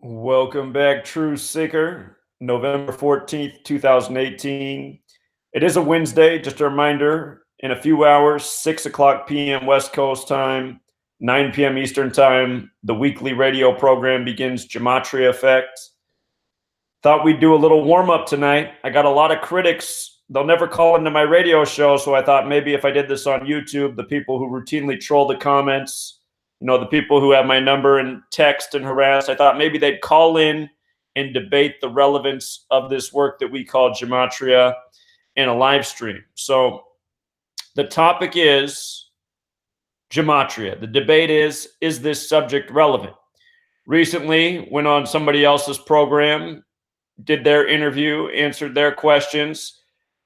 Welcome back, True Seeker. November 14th, 2018. It is a Wednesday, just a reminder. In a few hours, 6 o'clock p.m. West Coast time, 9 p.m. Eastern time, the weekly radio program begins, Gematria Effect. Thought we'd do a little warm-up tonight. I got a lot of critics. They'll never call into my radio show, so I thought maybe if I did this on YouTube, the people who routinely troll the comments, the people who have my number and text and harass, I thought maybe they'd call in and debate the relevance of this work that we call Gematria in a live stream. So the topic is Gematria. The debate is this subject relevant? Recently, went on somebody else's program, did their interview, answered their questions,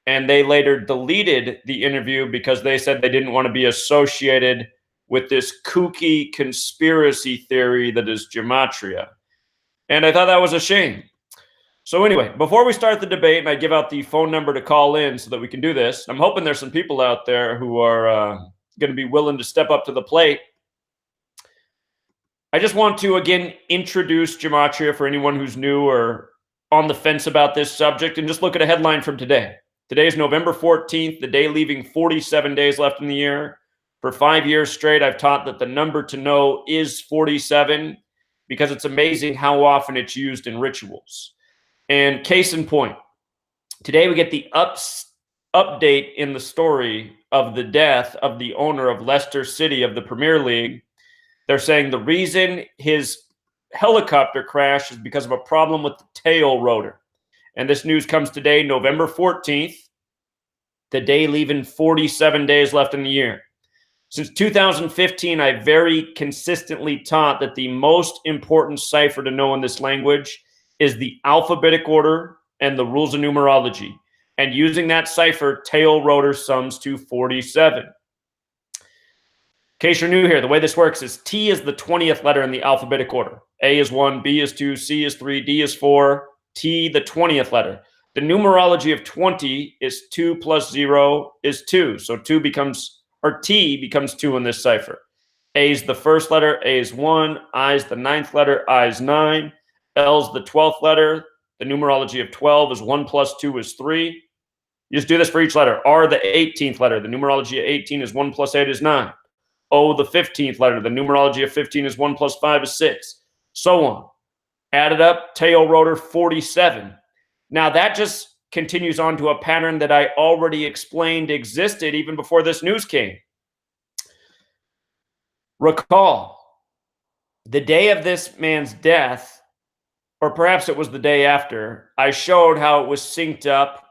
and they later deleted the interview because they said they didn't want to be associated with this kooky conspiracy theory that is Gematria. And I thought that was a shame. So anyway, before we start the debate, and I give out the phone number to call in so that we can do this, I'm hoping there's some people out there who are going to be willing to step up to the plate. I just want to, again, introduce Gematria for anyone who's new or on the fence about this subject, and just look at a headline from today. Today is November 14th, the day leaving 47 days left in the year. For 5 years straight, I've taught that the number to know is 47 because it's amazing how often it's used in rituals. And case in point, today we get the update in the story of the death of the owner of Leicester City of the Premier League. They're saying the reason his helicopter crash is because of a problem with the tail rotor. And this news comes today, November 14th, the day leaving 47 days left in the year. Since 2015, I very consistently taught that the most important cipher to know in this language is the alphabetic order and the rules of numerology. And using that cipher, tail rotor sums to 47. In case you're new here, the way this works is T is the 20th letter in the alphabetic order. A is 1, B is 2, C is 3, D is 4, T the 20th letter. The numerology of 20 is 2 plus 0 is 2. So T becomes 2 in this cipher. A is the first letter, A is 1, I is the 9th letter, I is 9, L is the 12th letter. The numerology of 12 is 1 plus 2 is 3. You just do this for each letter. R, the 18th letter. The numerology of 18 is 1 plus 8 is 9. O, the 15th letter. The numerology of 15 is 1 plus 5 is 6. So on. Added up, tail rotor 47. Now that just continues on to a pattern that I already explained existed even before this news came. Recall, the day of this man's death, or perhaps it was the day after, I showed how it was synced up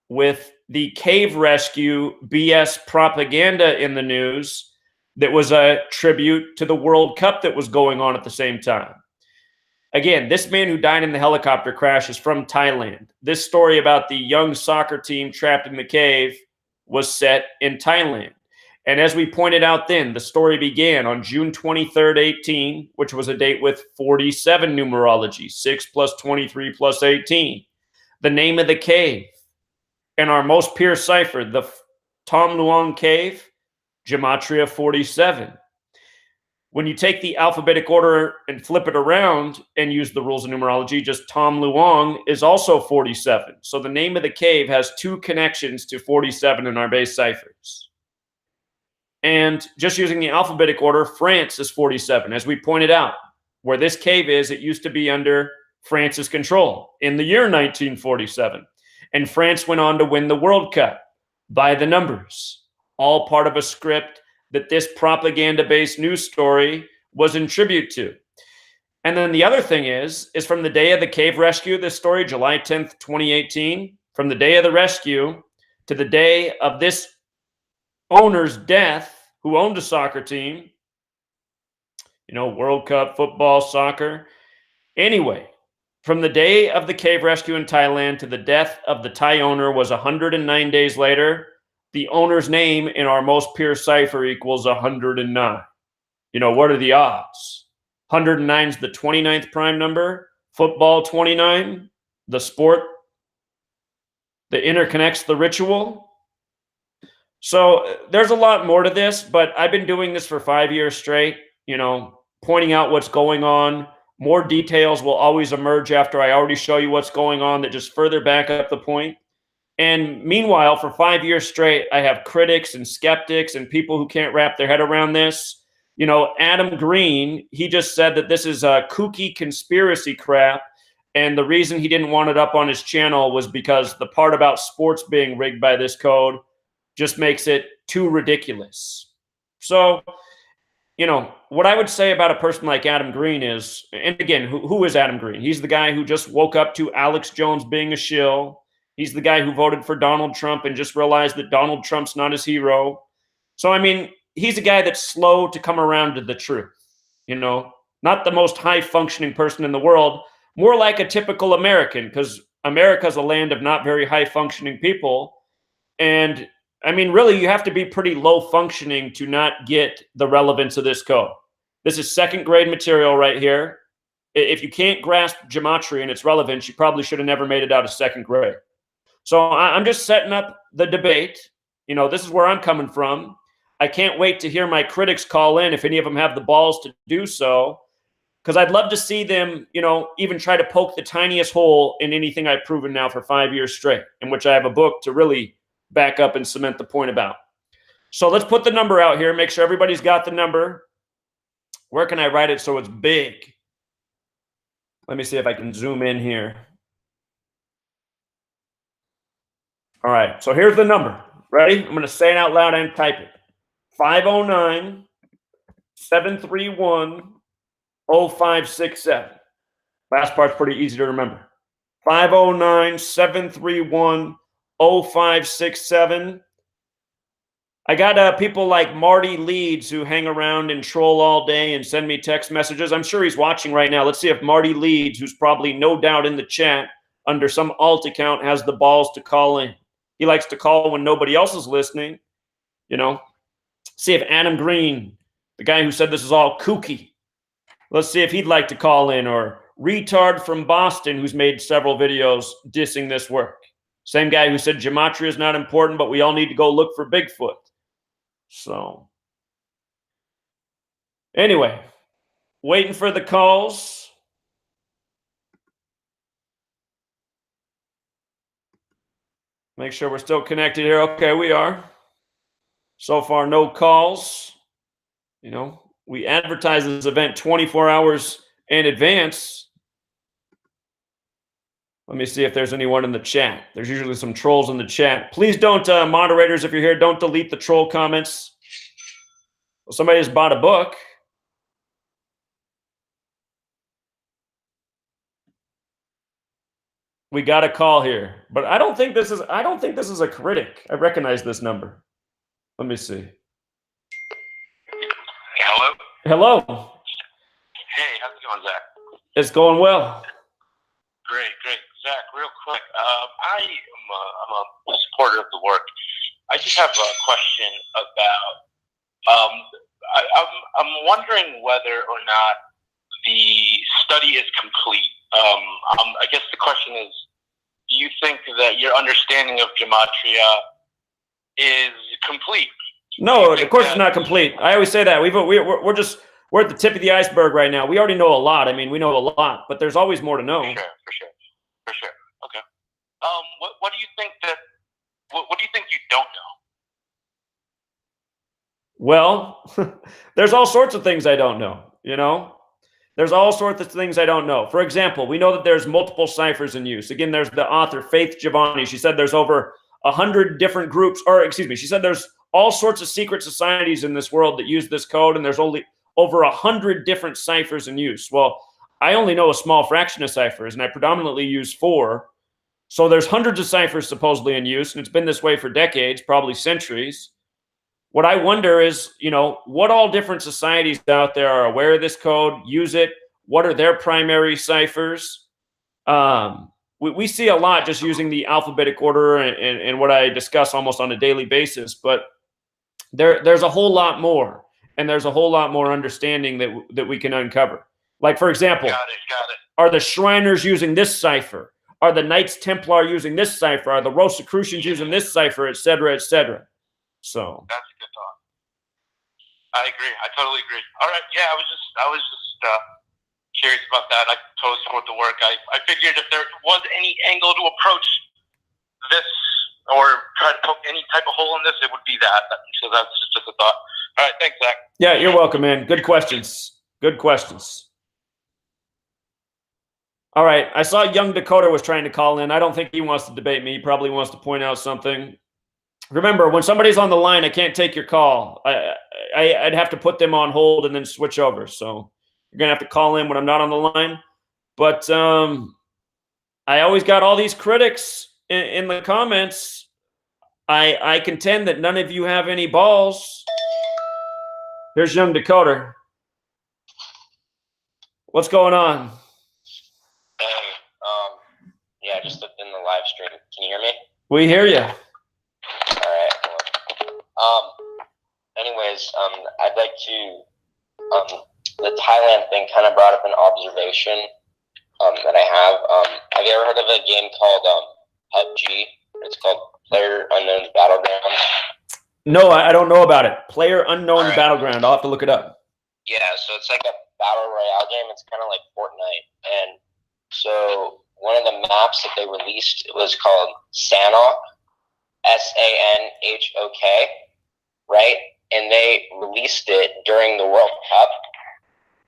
with the cave rescue BS propaganda in the news that was a tribute to the World Cup that was going on at the same time. Again, this man who died in the helicopter crash is from Thailand. This story about the young soccer team trapped in the cave was set in Thailand. And as we pointed out then, the story began on June 23rd, 18, which was a date with 47 numerology, 6 plus 23 plus 18. The name of the cave. And our most pure cipher, the Tom Luang Cave, Gematria 47. When you take the alphabetic order and flip it around and use the rules of numerology, just Tom Luang is also 47. So the name of the cave has 2 connections to 47 in our base ciphers. And just using the alphabetic order, France is 47. As we pointed out, where this cave is, it used to be under France's control in the year 1947. And France went on to win the World Cup by the numbers, all part of a script that this propaganda-based news story was in tribute to. And then the other thing is from the day of the cave rescue, this story, July 10th, 2018, from the day of the rescue to the day of this owner's death, who owned a soccer team, World Cup, football, soccer. Anyway, from the day of the cave rescue in Thailand to the death of the Thai owner was 109 days later. The owner's name in our most pure cipher equals 109. What are the odds? 109 is the 29th prime number. Football 29, the sport that interconnects the ritual. So there's a lot more to this, but I've been doing this for 5 years straight, pointing out what's going on, More details will always emerge after I already show you what's going on that just further back up the point. And meanwhile, for 5 years straight, I have critics and skeptics and people who can't wrap their head around this. You know, Adam Green, he just said that this is a kooky conspiracy crap. And the reason he didn't want it up on his channel was because the part about sports being rigged by this code just makes it too ridiculous. So, you know, what I would say about a person like Adam Green is, and again, who is Adam Green? He's the guy who just woke up to Alex Jones being a shill. He's the guy who voted for Donald Trump and just realized that Donald Trump's not his hero. So, I mean, he's a guy that's slow to come around to the truth, you know, not the most high functioning person in the world, more like a typical American, because America's a land of not very high functioning people. And I mean, really, you have to be pretty low functioning to not get the relevance of this code. This is second grade material right here. If you can't grasp gematria and its relevance, you probably should have never made it out of second grade. So I'm just setting up the debate. You know, this is where I'm coming from. I can't wait to hear my critics call in if any of them have the balls to do so, because I'd love to see them, you know, even try to poke the tiniest hole in anything I've proven now for 5 years straight, in which I have a book to really back up and cement the point about. So let's put the number out here, make sure everybody's got the number. Where can I write it so it's big? Let me see if I can zoom in here. All right, so here's the number. Ready? I'm going to say it out loud and type it. 509-731-0567. Last part's pretty easy to remember. 509-731-0567. I got people like Marty Leeds who hang around and troll all day and send me text messages. I'm sure he's watching right now. Let's see if Marty Leeds, who's probably no doubt in the chat under some alt account, has the balls to call in. He likes to call when nobody else is listening, you know. See if Adam Green, the guy who said this is all kooky, let's see if he'd like to call in, or Retard from Boston, who's made several videos dissing this work. Same guy who said gematria is not important, but we all need to go look for Bigfoot. So anyway, waiting for the calls. Make sure we're still connected here. Okay, we are. So far, no calls. You know, we advertise this event 24 hours in advance. Let me see if there's anyone in the chat. There's usually some trolls in the chat. Please don't, moderators, if you're here, don't delete the troll comments. Well, somebody just bought a book. We got a call here, but I don't think this is a critic. I recognize this number. Let me see. Hello. Hello. Hey, how's it going, Zach? It's going well. Great. Zach, real quick, I'm a supporter of the work. I just have a question about, I'm wondering whether or not the study is complete. I guess the question is, do you think that your understanding of gematria is complete? No, of course it's not complete. I always say that. We're at the tip of the iceberg right now. We already know a lot. I mean, we know a lot, but there's always more to know. For sure. Okay. What do you think what do you think you don't know? Well, there's all sorts of things I don't know, you know? There's all sorts of things I don't know. For example, we know that there's multiple ciphers in use. Again, there's the author, Faith Giovanni. She said there's over 100 different groups, or excuse me, she said there's all sorts of secret societies in this world that use this code, and there's only over 100 different ciphers in use. Well, I only know a small fraction of ciphers, and I predominantly use 4. So there's hundreds of ciphers supposedly in use, and it's been this way for decades, probably centuries. What I wonder is, you know, what all different societies out there are aware of this code, use it, what are their primary ciphers? We see a lot just using the alphabetic order and what I discuss almost on a daily basis, but there's a whole lot more, and there's a whole lot more understanding that we can uncover. Like, for example, Got it. Are the Shriners using this cipher? Are the Knights Templar using this cipher? Are the Rosicrucians using this cipher, et cetera, et cetera? So that's a good thought. I agree. I totally agree. All right. Yeah, I was just curious about that. I totally support the work. I figured if there was any angle to approach this or try to poke any type of hole in this, it would be that. So that's just a thought. All right, thanks, Zach. Yeah, you're welcome, man. Good questions. Good questions. All right, I saw Young Dakota was trying to call in. I don't think he wants to debate me. He probably wants to point out something. Remember, when somebody's on the line, I can't take your call. I'd have to put them on hold and then switch over. So you're going to have to call in when I'm not on the line. But I always got all these critics in the comments. I contend that none of you have any balls. Here's Young Dakota. What's going on? Yeah, just in the live stream. Can you hear me? We hear you. All right. Anyways, I'd like to. The Thailand thing kind of brought up an observation that I have. Have you ever heard of a game called PUBG? It's called Player Unknown's Battleground. No, I don't know about it. Player Unknown Battleground. I'll have to look it up. Yeah, so it's like a battle royale game. It's kind of like Fortnite, and so one of the maps that they released was called Sanhok, Sanhok, right? And they released it during the World Cup,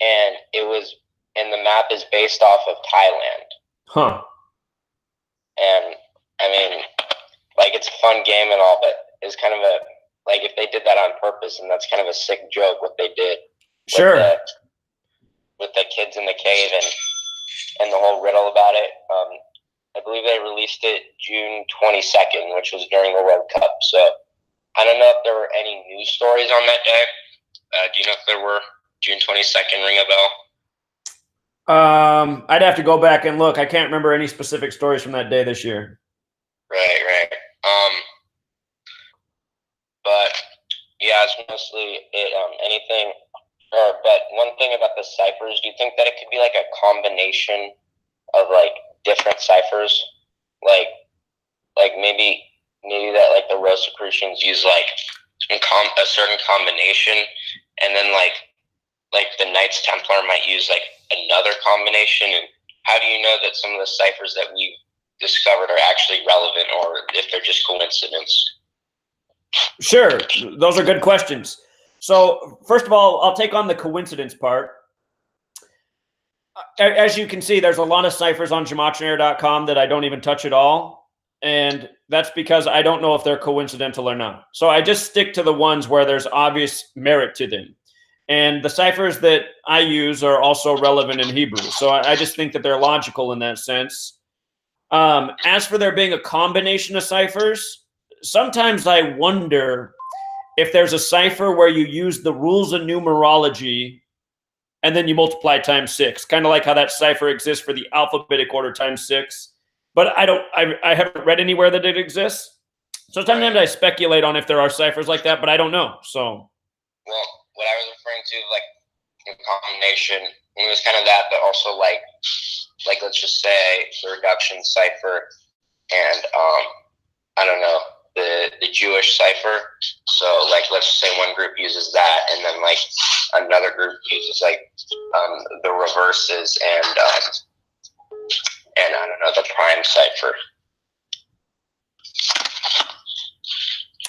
and the map is based off of Thailand. Huh. And I mean, like, it's a fun game and all, but it's kind of like if they did that on purpose, and that's kind of a sick joke what they did. Sure. With the kids in the cave and the whole riddle about it. I believe they released it June 22nd, which was during the World Cup. So I don't know if there were any news stories on that day. Do you know if there were? June 22nd, ring a bell? I'd have to go back and look. I can't remember any specific stories from that day this year. Right. But yeah, it's mostly anything. But one thing about the ciphers, do you think that it could be like a combination of like different ciphers, like maybe that like the Rosicrucians use like a certain combination, and then like the Knights Templar might use like another combination? And how do you know that some of the ciphers that we've discovered are actually relevant, or if they're just coincidence? Sure, those are good questions. So first of all, I'll take on the coincidence part. As you can see, there's a lot of ciphers on Gematria.com that I don't even touch at all. And that's because I don't know if they're coincidental or not. So I just stick to the ones where there's obvious merit to them. And the ciphers that I use are also relevant in Hebrew. So I just think that they're logical in that sense. As for there being a combination of ciphers, sometimes I wonder if there's a cipher where you use the rules of numerology and then you multiply times 6, kind of like how that cipher exists for the alphabetic order times 6. But I haven't read anywhere that it exists. So sometimes I speculate on if there are ciphers like that, but I don't know. So, well, what I was referring to, like, a combination, it was kind of that, but also like let's just say the reduction cipher and I don't know, the Jewish cipher. So like, let's just say one group uses that, and then like another group uses like the reverses and I don't know, the prime cipher.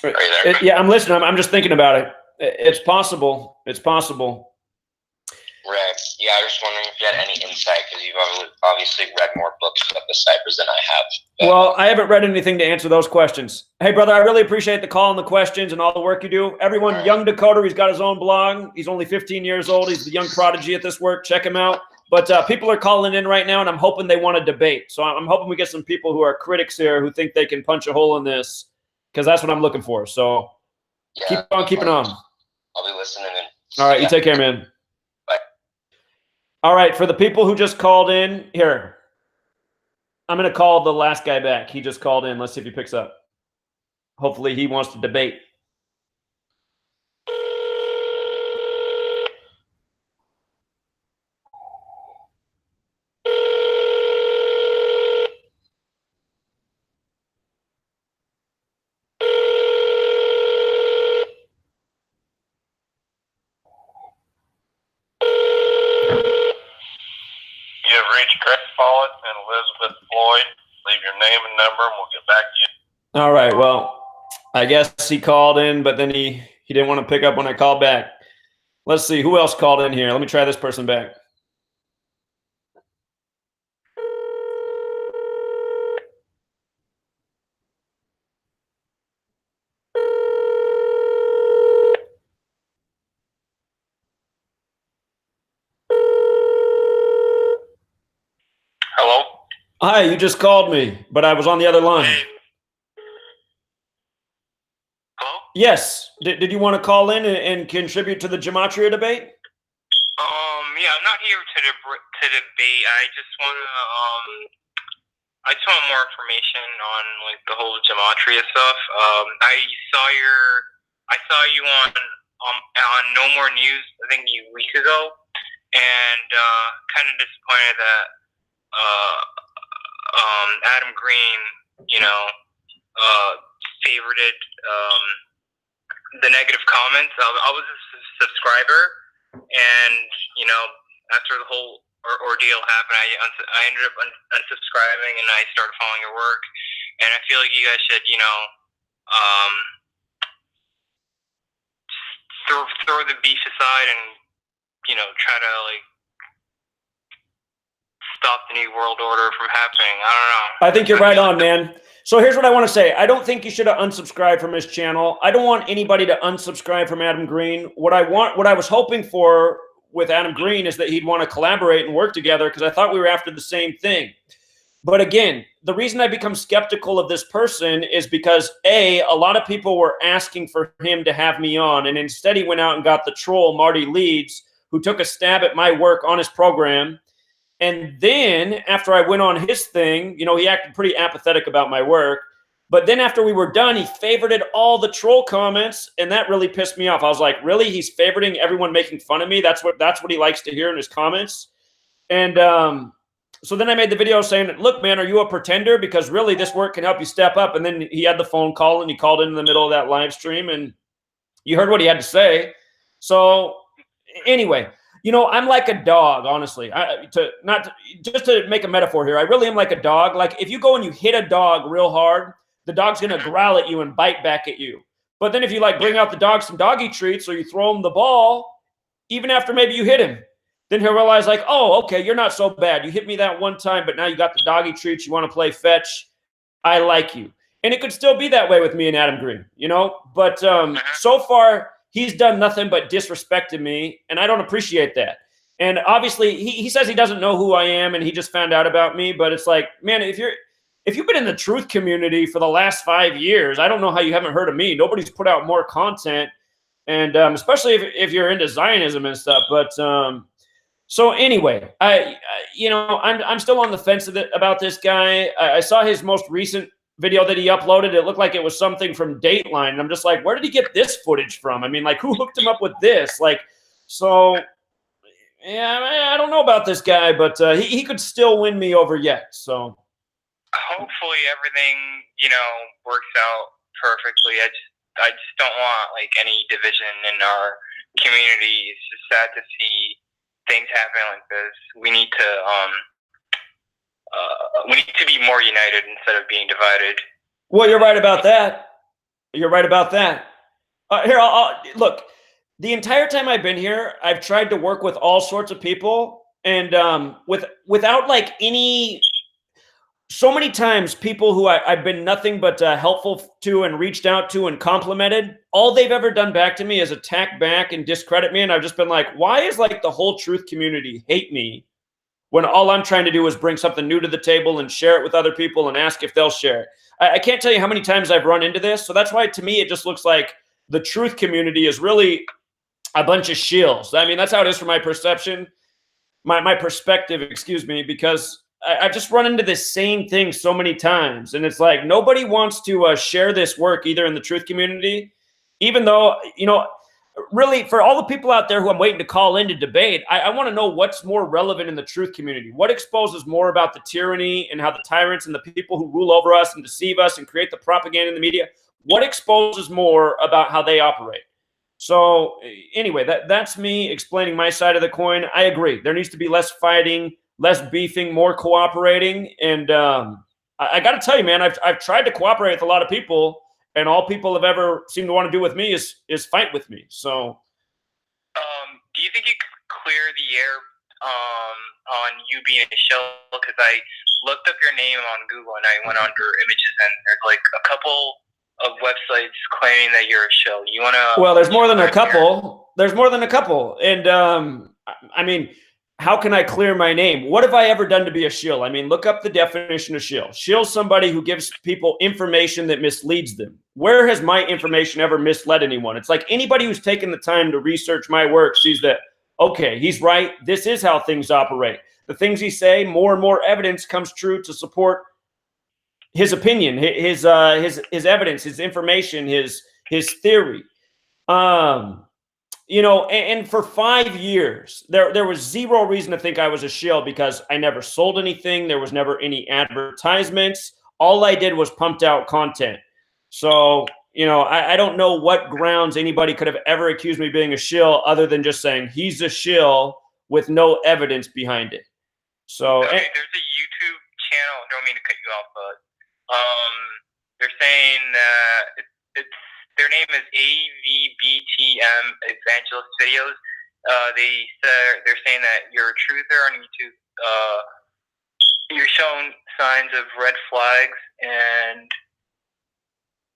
Are you there? Yeah, I'm listening. I'm just thinking about it. It's possible. It's possible. Right. Yeah, I was just wondering if you had any insight, because you've obviously read more books about the ciphers than I have. But well, I haven't read anything to answer those questions. Hey, brother, I really appreciate the call and the questions and all the work you do. Everyone, right. Young Dakota, he's got his own blog. He's only 15 years old. He's the young prodigy at this work. Check him out. But people are calling in right now, and I'm hoping they want to debate. So I'm hoping we get some people who are critics here who think they can punch a hole in this, because that's what I'm looking for. So yeah, keep on keeping on. I'll be listening in. All right, you take care, man. Bye. All right, for the people who just called in, here, I'm going to call the last guy back. He just called in. Let's see if he picks up. Hopefully he wants to debate. have reached Greg Follett and Elizabeth Floyd. Leave your name and number, and we'll get back to you. All right. Well, I guess he called in, but then he didn't want to pick up when I called back. Let's see. Who else called in here? Let me try this person back. Hello? Hi, you just called me, but I was on the other line. Hey. Hello? Yes. Did you want to call in and contribute to the Gematria debate? Yeah, I'm not here to debate. I just want more information on like the whole Gematria stuff. I saw you on No More News, I think a week ago, and kind of disappointed that Adam Green, favorited the negative comments. I was a subscriber, and after the whole ordeal happened, I ended up unsubscribing, and I started following your work. And I feel like you guys should, throw the beef aside and try to like stop the new world order from happening. I don't know. I think you're right on, man. So here's what I want to say. I don't think you should have unsubscribed from his channel. I don't want anybody to unsubscribe from Adam Green. What I was hoping for with Adam Green is that he'd want to collaborate and work together, because I thought we were after the same thing. But again, the reason I become skeptical of this person is because a lot of people were asking for him to have me on, and instead he went out and got the troll Marty Leeds, who took a stab at my work on his program. And then after I went on his thing, he acted pretty apathetic about my work. But then after we were done, he favorited all the troll comments, and that really pissed me off. I was like, really? He's favoriting everyone making fun of me? That's what he likes to hear in his comments? And so then I made the video saying, look, man, are you a pretender? Because really this work can help you step up. And then he had the phone call, and he called in the middle of that live stream, and you heard what he had to say. So anyway, I'm like a dog, honestly. Just to make a metaphor here, I really am like a dog. Like if you go and you hit a dog real hard, the dog's going to growl at you and bite back at you. But then if you like bring out the dog some doggy treats, or you throw him the ball, even after maybe you hit him, then he'll realize like, oh, okay, you're not so bad. You hit me that one time, but now you got the doggy treats. You want to play fetch. I like you. And it could still be that way with me and Adam Green, But so far, he's done nothing but disrespected me, and I don't appreciate that. And obviously, he says he doesn't know who I am, and he just found out about me. But it's like, man, if you've been in the truth community for the last 5 years, I don't know how you haven't heard of me. Nobody's put out more content, and especially if you're into Zionism and stuff. But so anyway, I'm still on the fence about this guy. I saw his most recent video that he uploaded. It looked like it was something from Dateline, and I'm just like, where did he get this footage from? I mean, like, who hooked him up with this? Like, so yeah, I don't know about this guy, but he could still win me over yet. So hopefully everything works out perfectly. I just don't want like any division in our community. It's just sad to see things happen like this. We need to be more united instead of being divided. Well, you're right about that. You're right about that. Here, I'll look. The entire time I've been here, I've tried to work with all sorts of people, and without like any. So many times, people who I've been nothing but helpful to and reached out to and complimented, all they've ever done back to me is attack back and discredit me, and I've just been like, why is like the whole truth community hate me? When all I'm trying to do is bring something new to the table and share it with other people and ask if they'll share it. I can't tell you how many times I've run into this. So that's why, to me, it just looks like the truth community is really a bunch of shills. I mean, that's how it is from my perception, my perspective, excuse me, because I've just run into this same thing so many times. And it's like nobody wants to share this work either in the truth community, even though, really, for all the people out there who I'm waiting to call in to debate, I want to know what's more relevant in the truth community. What exposes more about the tyranny and how the tyrants and the people who rule over us and deceive us and create the propaganda in the media, what exposes more about how they operate? So anyway, that's me explaining my side of the coin. I agree. There needs to be less fighting, less beefing, more cooperating. And I got to tell you, man, I've tried to cooperate with a lot of people, and all people have ever seemed to want to do with me is fight with me. So, do you think you could clear the air on you being a shill? Because I looked up your name on Google and I went under images, and there's like a couple of websites claiming that you're a shill. You want to? Well, there's more than a couple. There's more than a couple. And I mean, how can I clear my name? What have I ever done to be a shill? I mean, look up the definition of shill. Shill's somebody who gives people information that misleads them. Where has my information ever misled anyone? It's like anybody who's taken the time to research my work sees that, okay, he's right. This is how things operate. The things he say, more and more evidence comes true to support his opinion, his evidence, his information, his theory. You know, and for 5 years, there was zero reason to think I was a shill because I never sold anything. There was never any advertisements. All I did was pumped out content. So, you know, I don't know what grounds anybody could have ever accused me of being a shill other than just saying he's a shill with no evidence behind it. So okay, there's a YouTube channel. I don't mean to cut you off, but they're saying it's their name is AVBTM Evangelist Videos. They're saying that you're a truther on YouTube. You're showing signs of red flags and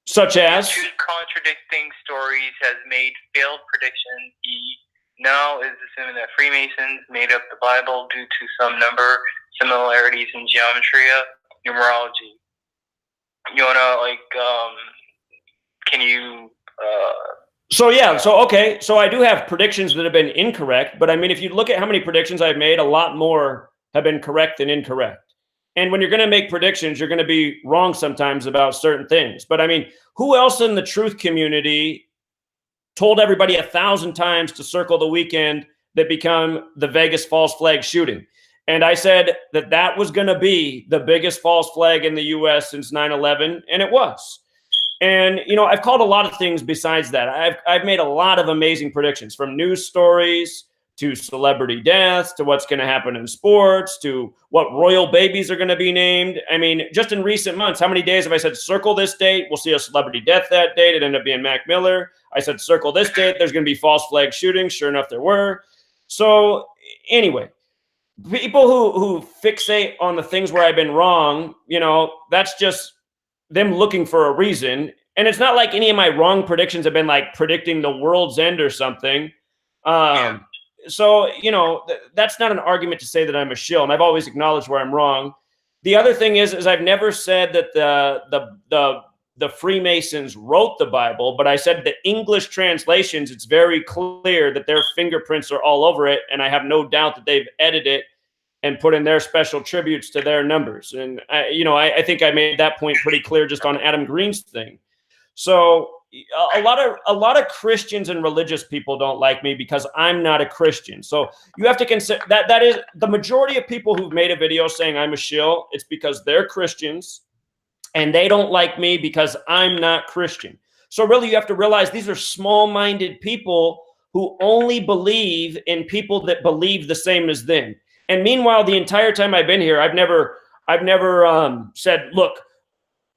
such as two contradicting stories has made failed predictions. He now is assuming that Freemasons made up the Bible due to some number similarities in gematria, numerology. You wanna can you? So yeah, okay. So I do have predictions that have been incorrect, but I mean, if you look at how many predictions I've made, a lot more have been correct than incorrect. And when you're going to make predictions, you're going to be wrong sometimes about certain things. But I mean, who else in the truth community told everybody 1,000 times to circle the weekend that become the Vegas false flag shooting? And I said that was going to be the biggest false flag in the U.S. since 9/11, and it was. And, you know, I've called a lot of things besides that. I've made a lot of amazing predictions, from news stories to celebrity deaths to what's going to happen in sports to what royal babies are going to be named. I mean, just in recent months, how many days have I said, circle this date, we'll see a celebrity death that date? It ended up being Mac Miller. I said, circle this date, there's going to be false flag shootings. Sure enough, there were. So anyway, people who fixate on the things where I've been wrong, you know, that's just them looking for a reason. And it's not like any of my wrong predictions have been like predicting the world's end or something. So, you know, that's not an argument to say that I'm a shill, and I've always acknowledged where I'm wrong. The other thing is I've never said that the Freemasons wrote the Bible, but I said the English translations, it's very clear that their fingerprints are all over it, and I have no doubt that they've edited it and put in their special tributes to their numbers. And I think I made that point pretty clear just on Adam Green's thing. So a lot of Christians and religious people don't like me because I'm not a Christian. So you have to consider that is the majority of people who've made a video saying I'm a shill. It's because they're Christians and they don't like me because I'm not Christian. So really you have to realize these are small-minded people who only believe in people that believe the same as them. And meanwhile, the entire time I've been here, I've never said, look,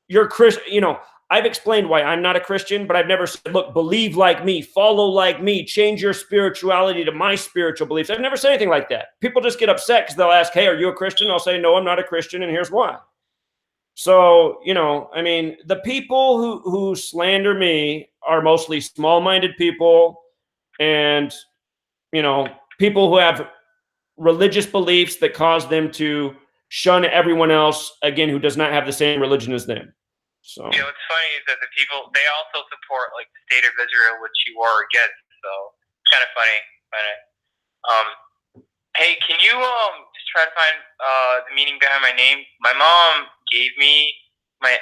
you're Christian. You know, I've explained why I'm not a Christian, but I've never said, look, believe like me, follow like me, change your spirituality to my spiritual beliefs. I've never said anything like that. People just get upset because they'll ask, hey, are you a Christian? I'll say, no, I'm not a Christian, and here's why. So, you know, I mean, the people who slander me are mostly small-minded people and, you know, people who have religious beliefs that cause them to shun everyone else, again, who does not have the same religion as them. So, you know, what's funny is that the people, they also support like the state of Israel, which you are against. So it's kind of funny. Hey, can you just try to find the meaning behind my name? My mom gave me my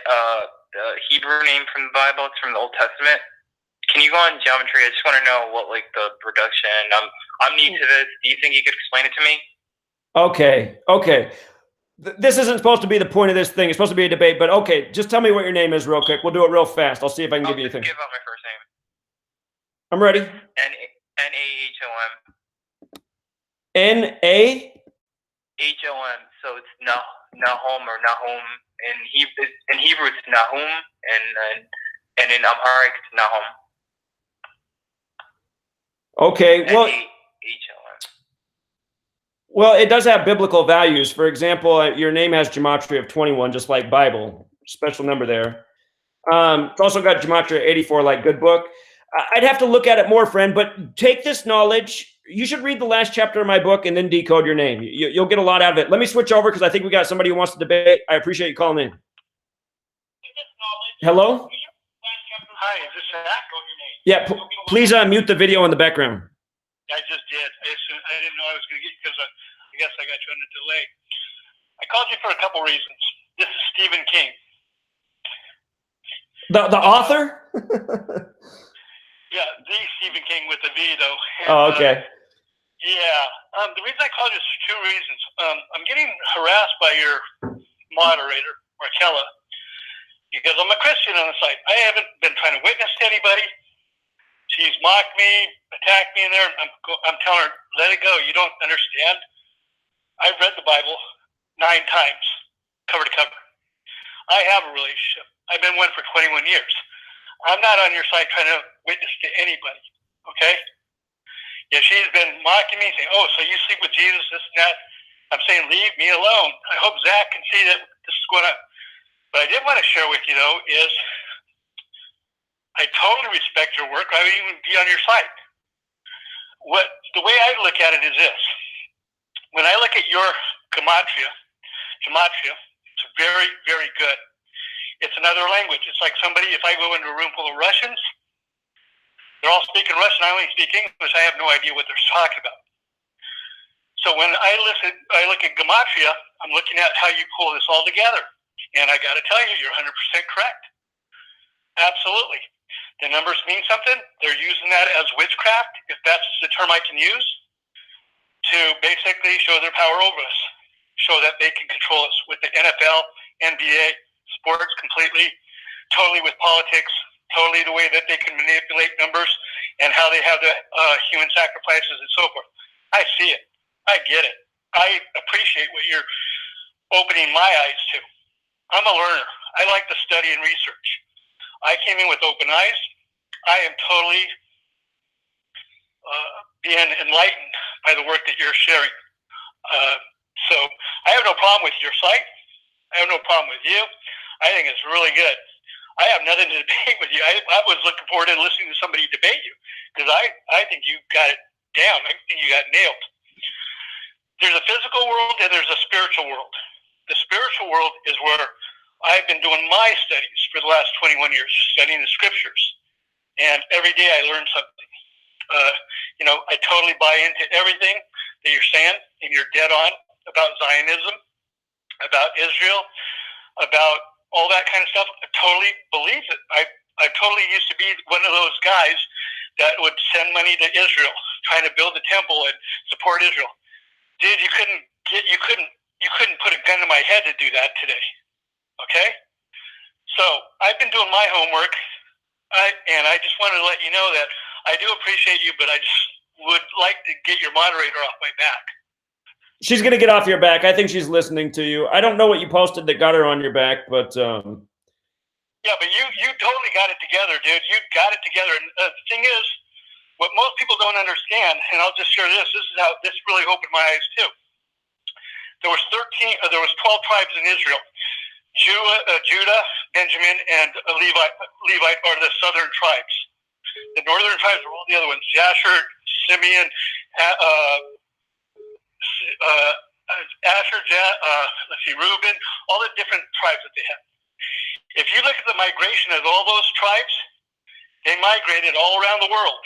the Hebrew name from the Bible. It's from the Old Testament. Can you go on Gematria? I just want to know what like the production. I'm new to this. Do you think you could explain it to me? Okay. This isn't supposed to be the point of this thing. It's supposed to be a debate, but okay, just tell me what your name is real quick. We'll do it real fast. I'll see if I can give you a thing. Give out my first name. I'm ready. Nahom. N-A? H-O-M. So it's Nahum or Nahum. In Hebrew, it's Nahum, and in Amharic, it's Nahum. Okay, well, H-O-M. well, it does have biblical values. For example, your name has gematria of 21, just like Bible. Special number there. It's also got gematria 84, like Good Book. I'd have to look at it more, friend, but take this knowledge. You should read the last chapter of my book and then decode your name. You'll get a lot out of it. Let me switch over because I think we got somebody who wants to debate. I appreciate you calling in. Hello? Hi, is this Zach? Yeah, please mute the video in the background. I just did. I didn't know I was going to get, because I guess I got you on a delay. I called you for a couple reasons. This is Stephen King. The author? Yeah, the Stephen King with the V, though. And, Oh, okay. The reason I called you is for two reasons. I'm getting harassed by your moderator, Markella, because I'm a Christian on the site. I haven't been trying to witness to anybody. She's mocked me, attacked me in there. I'm telling her, let it go. You don't understand. I've read the Bible 9 times, cover to cover. I have a relationship. I've been one for 21 years. I'm not on your side trying to witness to anybody, okay? Yeah, she's been mocking me, saying, oh, so you sleep with Jesus, this and that. I'm saying, leave me alone. I hope Zach can see that this is going on. But I did want to share with you, though, is I totally respect your work. I would even be on your side. The way I look at it is this. When I look at your gematria, it's very, very good. It's another language. It's like somebody, if I go into a room full of Russians, they're all speaking Russian, I only speak English, I have no idea what they're talking about. So when I look at gematria, I'm looking at how you pull this all together. And I got to tell you, you're 100% correct. Absolutely. The numbers mean something. They're using that as witchcraft, if that's the term I can use, to basically show their power over us, show that they can control us with the NFL, NBA, sports completely, totally with politics, totally the way that they can manipulate numbers and how they have the human sacrifices and so forth. I see it. I get it. I appreciate what you're opening my eyes to. I'm a learner. I like to study and research. I came in with open eyes. I am totally being enlightened by the work that you're sharing. So I have no problem with your site. I have no problem with you. I think it's really good. I have nothing to debate with you. I was looking forward to listening to somebody debate you, because I think you got it down. I think you got nailed. There's a physical world and there's a spiritual world. The spiritual world is where I've been doing my studies for the last 21 years, studying the scriptures. And every day I learn something. I totally buy into everything that you're saying, and you're dead on about Zionism, about Israel, about all that kind of stuff. I totally believe it. I totally used to be one of those guys that would send money to Israel, trying to build a temple and support Israel. Dude, you couldn't put a gun to my head to do that today. Okay? So I've been doing my homework, and I just wanted to let you know that I do appreciate you, but I just would like to get your moderator off my back. She's going to get off your back. I think she's listening to you. I don't know what you posted that got her on your back, but... Yeah, but you totally got it together, dude. You got it together. And the thing is, what most people don't understand, and I'll just share this. This is how this really opened my eyes too. There was 12 tribes in Israel. Judah, Benjamin, and Levite are the southern tribes. The northern tribes are all the other ones: Jasher, Simeon, Asher, Reuben, all the different tribes that they have. If you look at the migration of all those tribes, they migrated all around the world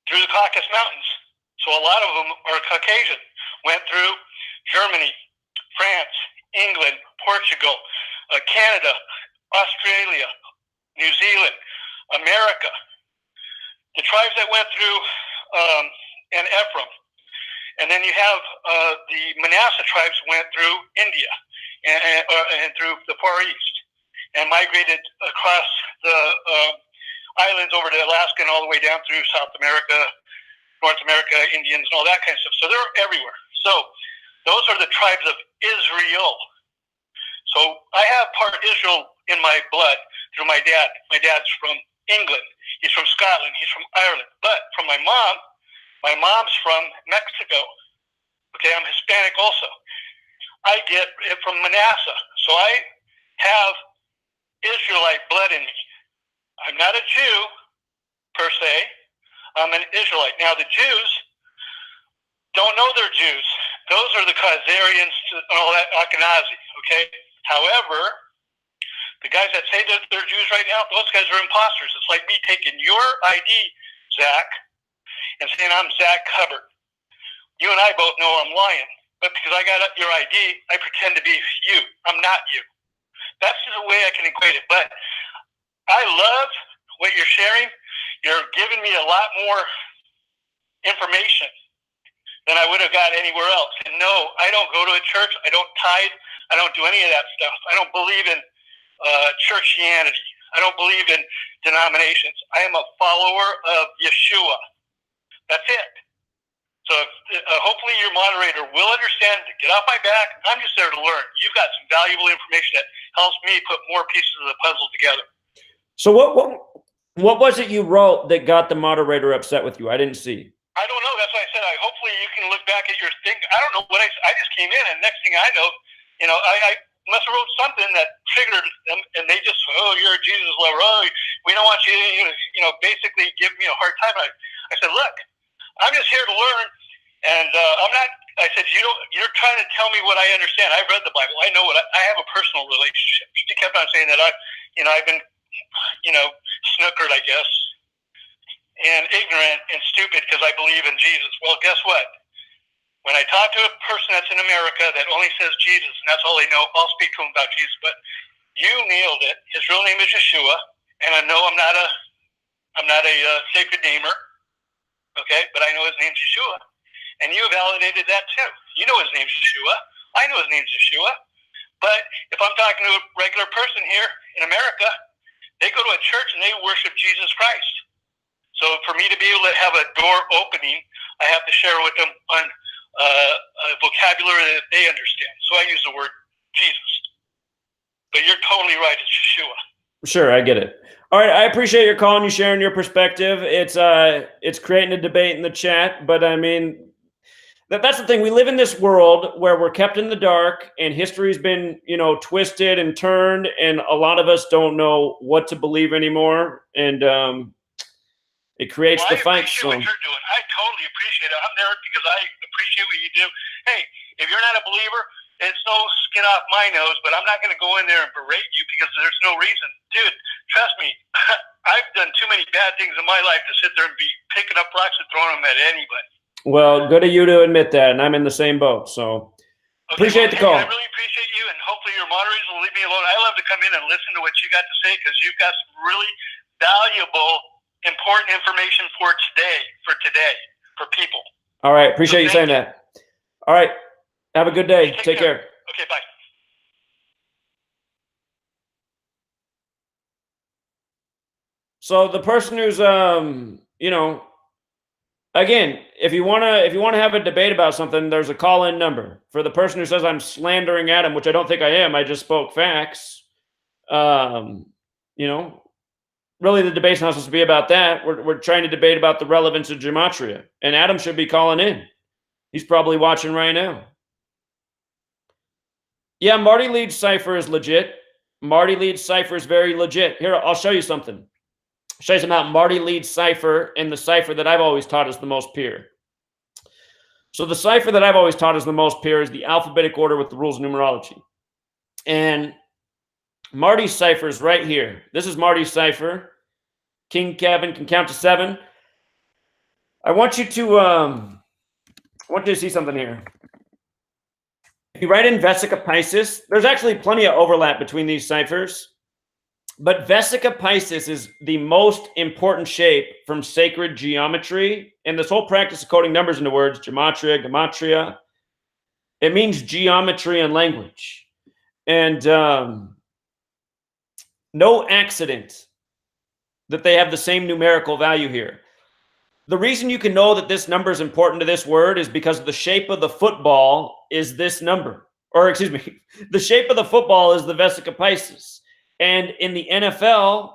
through the Caucasus Mountains. So a lot of them are Caucasian. Went through Germany, France, England, Portugal, Canada, Australia, New Zealand, America. The tribes that went through and Ephraim. And then you have the Manasseh tribes went through India and through the Far East and migrated across the islands over to Alaska and all the way down through South America, North America, Indians, and all that kind of stuff. So they're everywhere. So those are the tribes of Israel. So I have part Israel in my blood through my dad. My dad's from England. He's from Scotland. He's from Ireland. But from my mom's from Mexico. Okay, I'm Hispanic also. I get it from Manasseh. So I have Israelite blood in me. I'm not a Jew, per se. I'm an Israelite. Now, the Jews don't know they're Jews. Those are the Khazarians and all that, Ashkenazi, okay? However, the guys that say that they're Jews right now, those guys are imposters. It's like me taking your ID, Zach, and saying I'm Zach Hubbard. You and I both know I'm lying. But because I got your ID, I pretend to be you. I'm not you. That's the way I can equate it. But I love what you're sharing. You're giving me a lot more information than I would have got anywhere else. And no, I don't go to a church. I don't tithe. I don't do any of that stuff. I don't believe in churchianity. I don't believe in denominations. I am a follower of Yeshua. That's it. So hopefully your moderator will understand to get off my back. I'm just there to learn. You've got some valuable information that helps me put more pieces of the puzzle together. So what was it you wrote that got the moderator upset with you? I didn't see. I don't know. That's why I said hopefully you can look back at your thing. I don't know what I just came in, and next thing I know, I must have wrote something that triggered them, and they just, oh, you're a Jesus lover. Oh, we don't want you to, basically give me a hard time. I said, look, I'm just here to learn, and I'm not. I said, you're trying to tell me what I understand. I've read the Bible. I know I have a personal relationship. She kept on saying that I've been, snookered, I guess, and ignorant and stupid because I believe in Jesus. Well, guess what? When I talk to a person that's in America that only says Jesus and that's all they know, I'll speak to them about Jesus. But you nailed it. His real name is Yeshua, and I know I'm not a sacred namer, okay? But I know his name's Yeshua, and you validated that too. You know his name's Yeshua. I know his name's Yeshua. But if I'm talking to a regular person here in America, they go to a church and they worship Jesus Christ. So for me to be able to have a door opening, I have to share with them on a vocabulary that they understand. So I use the word Jesus. But you're totally right. It's Yeshua. Sure, I get it. All right, I appreciate your calling, you sharing your perspective. It's creating a debate in the chat, but I mean, that's the thing. We live in this world where we're kept in the dark, and history's been, twisted and turned, and a lot of us don't know what to believe anymore, and it creates the fight. I appreciate what you're doing. I totally appreciate it. I'm there because I appreciate what you do. Hey, if you're not a believer, it's no skin off my nose, but I'm not going to go in there and berate you because there's no reason. Dude, trust me, I've done too many bad things in my life to sit there and be picking up rocks and throwing them at anybody. Well, good of you to admit that, and I'm in the same boat, so appreciate the call. I really appreciate you, and hopefully your moderators will leave me alone. I love to come in and listen to what you got to say because you've got some really valuable, important information for today, for people. All right, appreciate you saying that. All right, have a good day. Take care. Okay, bye. So the person who's, again, if you wanna have a debate about something, there's a call-in number. For the person who says I'm slandering Adam, which I don't think I am, I just spoke facts. Really the debate's not supposed to be about that. We're trying to debate about the relevance of Gematria, and Adam should be calling in. He's probably watching right now. Yeah, Marty Leeds cipher is legit. Marty Leeds cipher is very legit. Here, I'll show you something. Show you something about Marty Leeds cipher and the cipher that I've always taught is the most pure. So the cipher that I've always taught is the most pure is the alphabetic order with the rules of numerology. And Marty's cipher is right here. This is Marty's cipher. King Kevin can count to 7. I want you to see something here. If you write in Vesica Pisces, there's actually plenty of overlap between these ciphers. But Vesica Pisces is the most important shape from sacred geometry. And this whole practice of coding numbers into words, Gematria, it means geometry and language. And no accident that they have the same numerical value here. the reason you can know that this number is important to this word is because the shape of the football is this number. Or excuse me, the shape of the football is the vesica piscis. And in the NFL,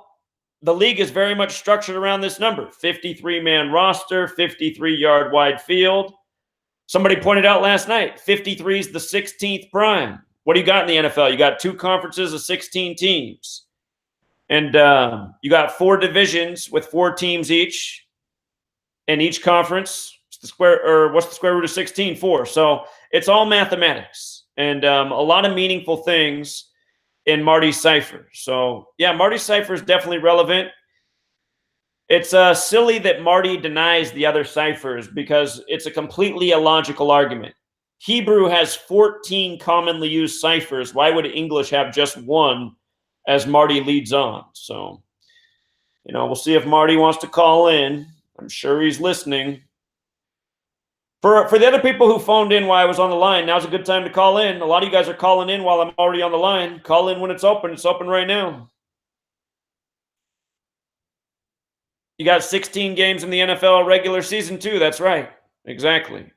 the league is very much structured around this number. 53-man roster, 53-yard wide field. Somebody pointed out last night, 53 is the 16th prime. What do you got in the NFL? You got 2 conferences of 16 teams. And you got 4 divisions with 4 teams each. And each conference, what's the square root of 16? 4. So it's all mathematics and a lot of meaningful things in Marty's cipher. So yeah, Marty's cipher is definitely relevant. It's silly that Marty denies the other ciphers because it's a completely illogical argument. Hebrew has 14 commonly used ciphers. Why would English have just one as Marty leads on? So, we'll see if Marty wants to call in. I'm sure he's listening. For the other people who phoned in while I was on the line, now's a good time to call in. A lot of you guys are calling in while I'm already on the line. Call in when it's open. It's open right now. You got 16 games in the NFL regular season too. That's right. Exactly.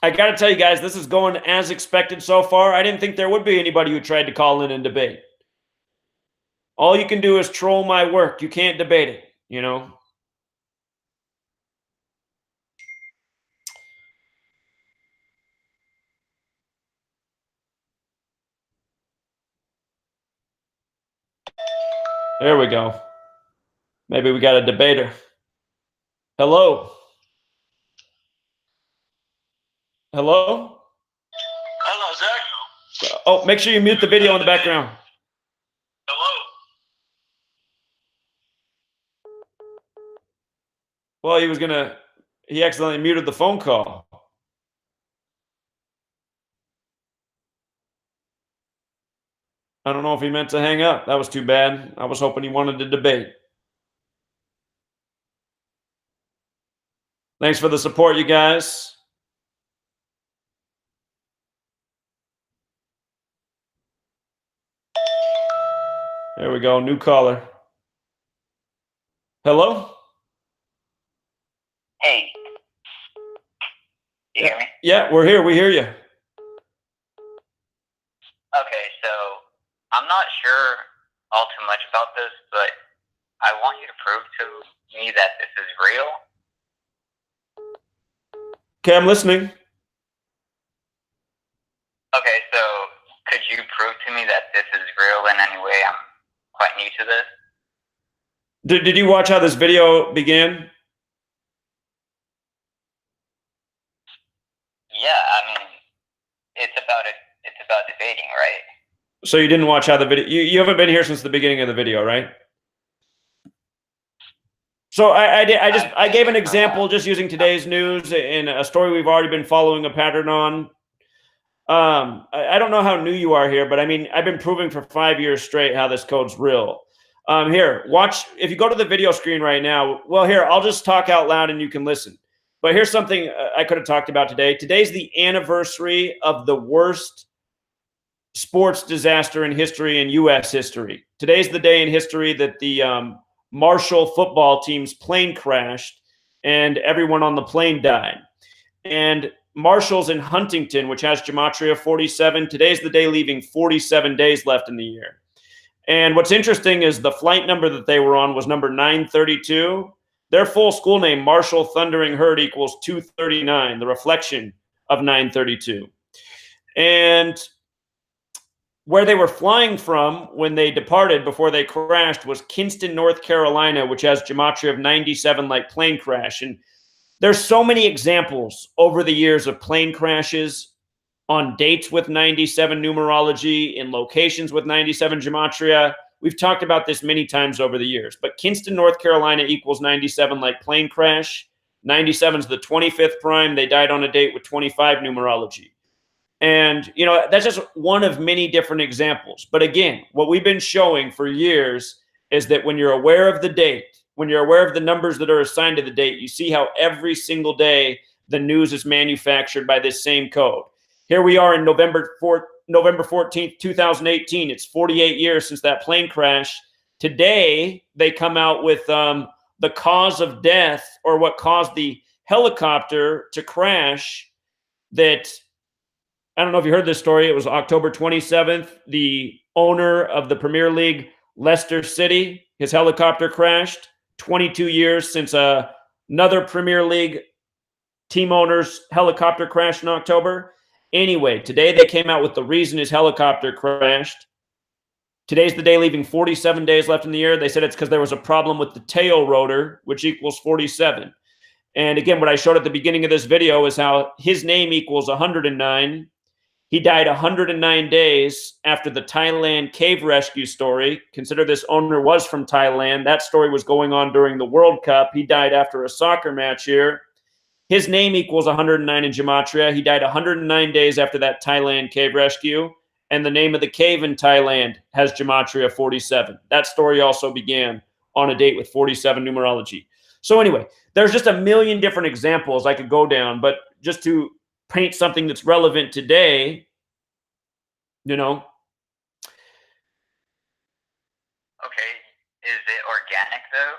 I got to tell you guys, this is going as expected so far. I didn't think there would be anybody who tried to call in and debate. All you can do is troll my work. You can't debate it, There we go. Maybe we got a debater. Hello? Hello? Hello, Zach. Oh, make sure you mute the video in the background. Hello. Well, he accidentally muted the phone call. I don't know if he meant to hang up. That was too bad. I was hoping he wanted to debate. Thanks for the support, you guys. There we go. New caller. Hello? Hey. You hear me? Yeah, we're here. We hear you. Okay, so I'm not sure all too much about this, but I want you to prove to me that this is real. Okay, I'm listening. Okay, so could you prove to me that this is real in any way? I'm quite new to this. Did you watch how this video began? Yeah, I mean, it's about debating, right? So you didn't watch how the video... You haven't been here since the beginning of the video, right? So I gave an example just using today's news in a story we've already been following a pattern on. I don't know how new you are here, but I mean, I've been proving for 5 years straight how this code's real. Here, watch. If you go to the video screen right now, well, here, I'll just talk out loud and you can listen. But here's something I could have talked about today. Today's the anniversary of the worst sports disaster in history, in U.S. history. Today's the day in history that the Marshall football team's plane crashed and everyone on the plane died. And Marshall's in Huntington, which has Gematria 47. Today's the day leaving 47 days left in the year. And what's interesting is the flight number that they were on was number 932. Their full school name, Marshall Thundering Herd, equals 239, the reflection of 932. And where they were flying from when they departed before they crashed was Kinston, North Carolina, which has Gematria of 97 like plane crash. And there's so many examples over the years of plane crashes on dates with 97 numerology, in locations with 97 Gematria. We've talked about this many times over the years, but Kinston, North Carolina equals 97 like plane crash. 97 is the 25th prime. They died on a date with 25 numerology. And, that's just one of many different examples. But again, what we've been showing for years is that when you're aware of the date, when you're aware of the numbers that are assigned to the date, you see how every single day the news is manufactured by this same code. Here we are in November 14th, 2018. It's 48 years since that plane crash. Today, they come out with the cause of death, or what caused the helicopter to crash. That, I don't know if you heard this story. It was October 27th. The owner of the Premier League, Leicester City, his helicopter crashed. 22 years since another Premier League team owner's helicopter crashed in October. Anyway, today they came out with the reason his helicopter crashed. Today's the day leaving 47 days left in the year. They said it's because there was a problem with the tail rotor, which equals 47. And again, what I showed at the beginning of this video is how his name equals 109. He died 109 days after the Thailand cave rescue story. Consider this owner was from Thailand. That story was going on during the World Cup. He died after a soccer match here. His name equals 109 in Gematria. He died 109 days after that Thailand cave rescue. And the name of the cave in Thailand has Gematria 47. That story also began on a date with 47 numerology. So anyway, there's just a million different examples I could go down, but just to paint something that's relevant today, you know. Okay, is it organic though?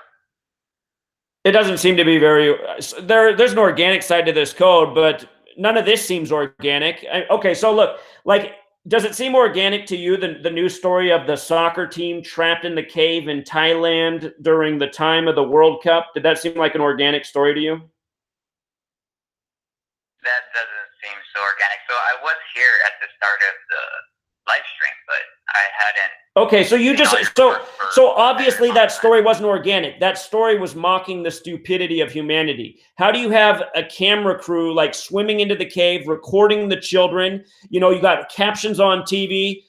It doesn't seem to be very, there's an organic side to this code, but none of this seems organic. Okay, so look, like, does it seem organic to you, the news story of the soccer team trapped in the cave in Thailand during the time of the World Cup? Did that seem like an organic story to you? That doesn't seem so organic. So I was here at the start of the live stream, but I hadn't. Okay, so you just so obviously that story wasn't organic. That story was mocking the stupidity of humanity. How do you have a camera crew like swimming into the cave, recording the children? You know, you got captions on TV.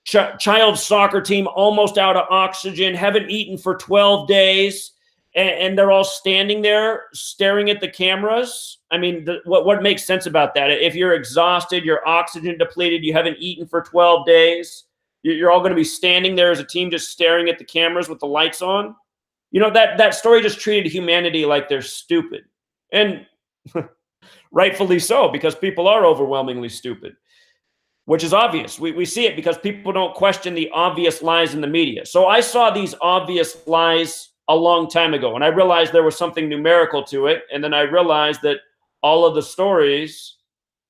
Child soccer team almost out of oxygen, haven't eaten for 12 days, and they're all standing there staring at the cameras. I mean, what makes sense about that? If you're exhausted, you're oxygen depleted, you haven't eaten for 12 days, you're all going to be standing there as a team just staring at the cameras with the lights on. You know, that story just treated humanity like they're stupid. And rightfully so, because people are overwhelmingly stupid, which is obvious. We see it because people don't question the obvious lies in the media. So I saw these obvious lies a long time ago, and I realized there was something numerical to it. And then I realized that all of the stories,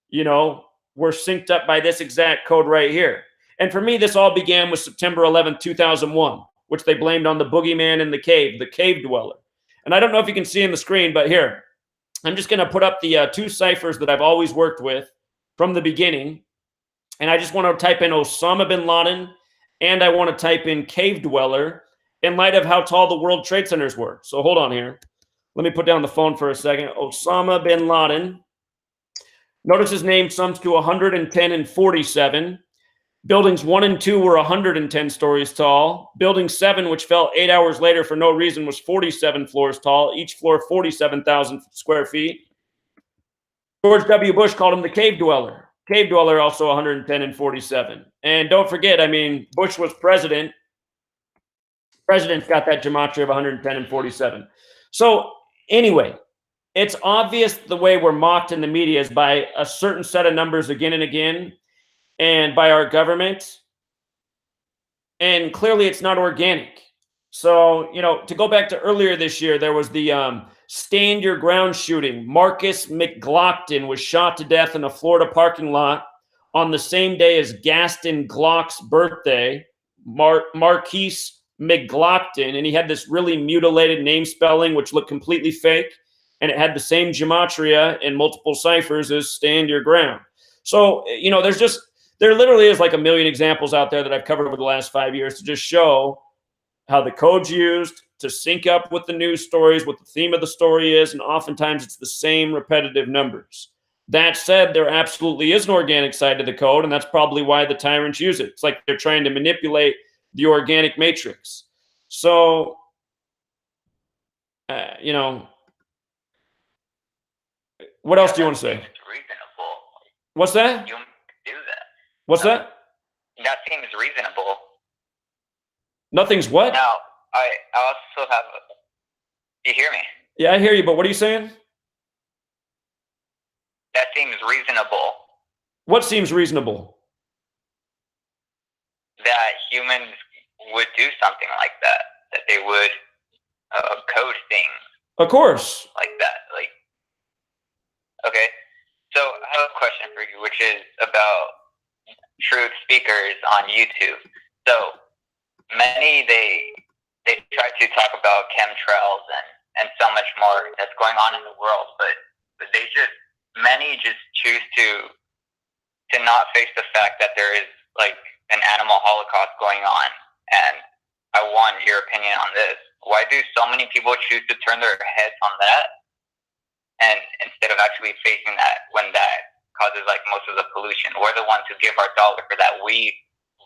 you know, were synced up by this exact code right here. And for me, this all began with September 11th, 2001, which they blamed on the boogeyman in the cave dweller. And I don't know if you can see in the screen, but here, I'm just going to put up the two ciphers that I've always worked with from the beginning. And I just want to type in Osama bin Laden, and I want to type in cave dweller in light of how tall the World Trade Centers were. So hold on here. Let me put down the phone for a second. Osama bin Laden. Notice his name sums to 110 and 47. Buildings 1 and 2 were 110 stories tall. Building 7, which fell 8 hours later for no reason, was 47 floors tall, each floor 47,000 square feet. George W. Bush called him the cave dweller. Cave dweller also 110 and 47. And don't forget, I mean, Bush was president. President's got that gematria of 110 and 47. So anyway, it's obvious the way we're mocked in the media is by a certain set of numbers again and again, and by our government. And clearly it's not organic. So, you know, to go back to earlier this year, there was the stand your ground shooting. Marcus McGlockton was shot to death in a Florida parking lot on the same day as Gaston Glock's birthday. Marquise McGlockton, and he had this really mutilated name spelling which looked completely fake, and it had the same gematria and multiple ciphers as stand your ground. So, you know, there literally is like a million examples out there that I've covered over the last 5 years to just show how the code's used to sync up with the news stories, what the theme of the story is, and oftentimes it's the same repetitive numbers. That said, there absolutely is an organic side to the code, and that's probably why the tyrants use it. It's like they're trying to manipulate the organic matrix. So, you know, what else do you want to say? It's reasonable. What's that? You do that. What's that? That seems reasonable. Nothing's what? Now, I also have. Do you hear me? Yeah, I hear you, but what are you saying? That seems reasonable. What seems reasonable? That humans would do something like that. That they would code things Of course. like that. Like, okay. So I have a question for you, which is about truth speakers on YouTube. So many they try to talk about chemtrails and so much more that's going on in the world, but many just choose to not face the fact that there is like an animal holocaust going on. And I want your opinion on this. Why do so many people choose to turn their heads on that, and instead of actually facing that when that causes like most of the pollution? We're the ones who give our dollar for that. We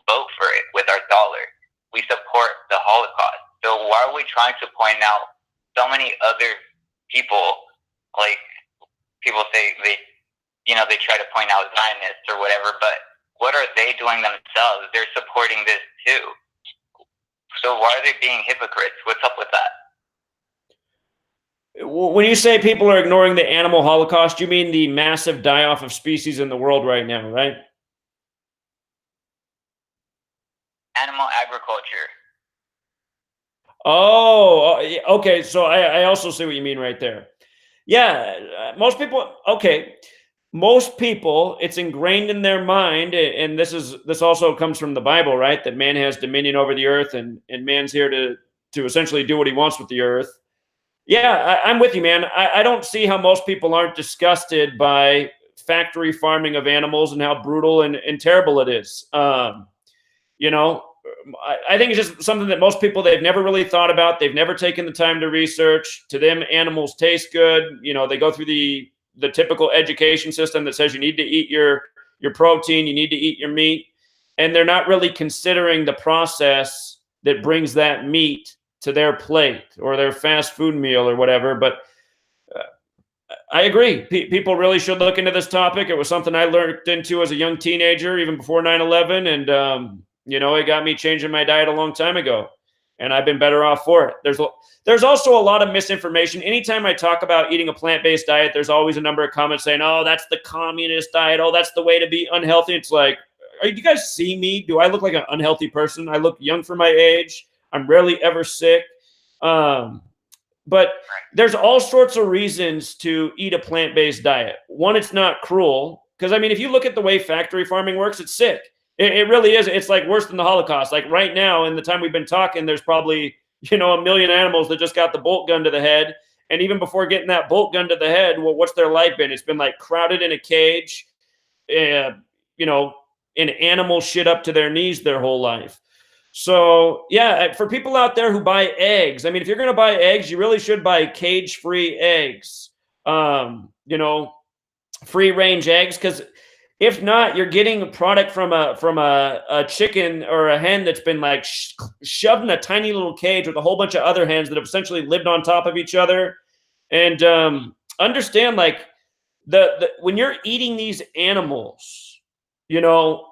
vote for it with our dollar. We support the Holocaust. So why are we trying to point out so many other people? Like, people say they try to point out Zionists or whatever, but what are they doing themselves? They're supporting this too. So why are they being hypocrites? What's up with that? When you say people are ignoring the animal holocaust, you mean the massive die-off of species in the world right now, right? Animal agriculture. Oh, okay. So I also see what you mean right there. Yeah, most people, okay. Most people, it's ingrained in their mind, and this also comes from the Bible, right? That man has dominion over the earth, and man's here to essentially do what he wants with the earth. Yeah, I'm with you, man. I don't see how most people aren't disgusted by factory farming of animals and how brutal and terrible it is. You know, I think it's just something that most people, they've never really thought about. They've never taken the time to research. To them, animals taste good. You know, they go through the typical education system that says you need to eat your protein, you need to eat your meat, and they're not really considering the process that brings that meat to their plate or their fast food meal or whatever. But I agree. People really should look into this topic. It was something I learned into as a young teenager, even before 9/11. And, you know, it got me changing my diet a long time ago. And I've been better off for it. There's also a lot of misinformation. Anytime I talk about eating a plant-based diet, there's always a number of comments saying, oh, that's the communist diet. Oh, that's the way to be unhealthy. It's like, do you guys see me? Do I look like an unhealthy person? I look young for my age. I'm rarely ever sick. But there's all sorts of reasons to eat a plant-based diet. One, it's not cruel. Because, I mean, if you look at the way factory farming works, it's sick. It really is. It's like worse than the Holocaust. Like right now, in the time we've been talking, there's probably, you know, 1 million animals that just got the bolt gun to the head. And even before getting that bolt gun to the head, well, what's their life been? It's been like crowded in a cage, you know, in animal shit up to their knees their whole life. So, yeah, for people out there who buy eggs, I mean, if you're going to buy eggs, you really should buy cage-free eggs, you know, free-range eggs, because if not, you're getting a product from a chicken or a hen that's been like shoved in a tiny little cage with a whole bunch of other hens that have essentially lived on top of each other. And understand, like, when you're eating these animals, you know,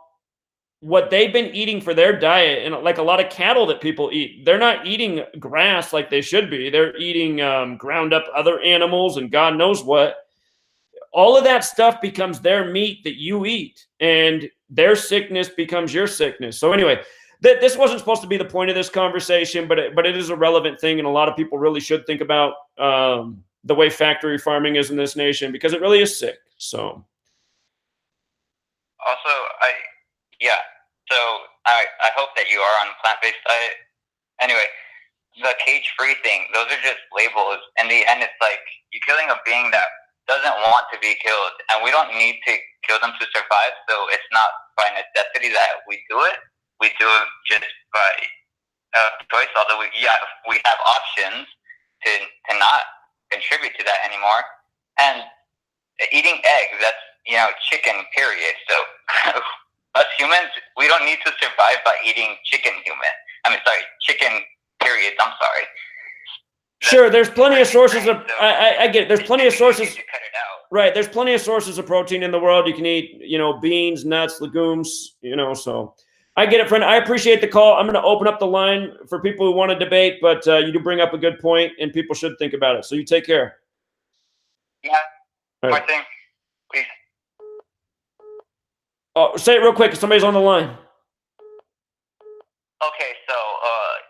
what they've been eating for their diet, and like a lot of cattle that people eat, they're not eating grass like they should be. They're eating ground up other animals and God knows what. All of that stuff becomes their meat that you eat, and their sickness becomes your sickness. So anyway, this wasn't supposed to be the point of this conversation, but it is a relevant thing, and a lot of people really should think about the way factory farming is in this nation, because it really is sick. So Also, so I hope that you are on a plant-based diet. Anyway, the cage-free thing, those are just labels. In the end, it's like you're killing a being that doesn't want to be killed, and we don't need to kill them to survive. So it's not by necessity that we do it. We do it just by choice. Although we have options to not contribute to that anymore. And eating eggs, that's, you know, chicken, period. So us humans, we don't need to survive by eating chicken chicken, period. I'm sorry. Sure, there's plenty of sources of, I get it. There's plenty of sources. To cut it out. Right, there's plenty of sources of protein in the world. You can eat, you know, beans, nuts, legumes, you know, so I get it, friend. I appreciate the call. I'm going to open up the line for people who want to debate, but you do bring up a good point, and people should think about it. So you take care. Yeah, All right. my thing, please. Oh, say it real quick. Somebody's on the line. Okay, so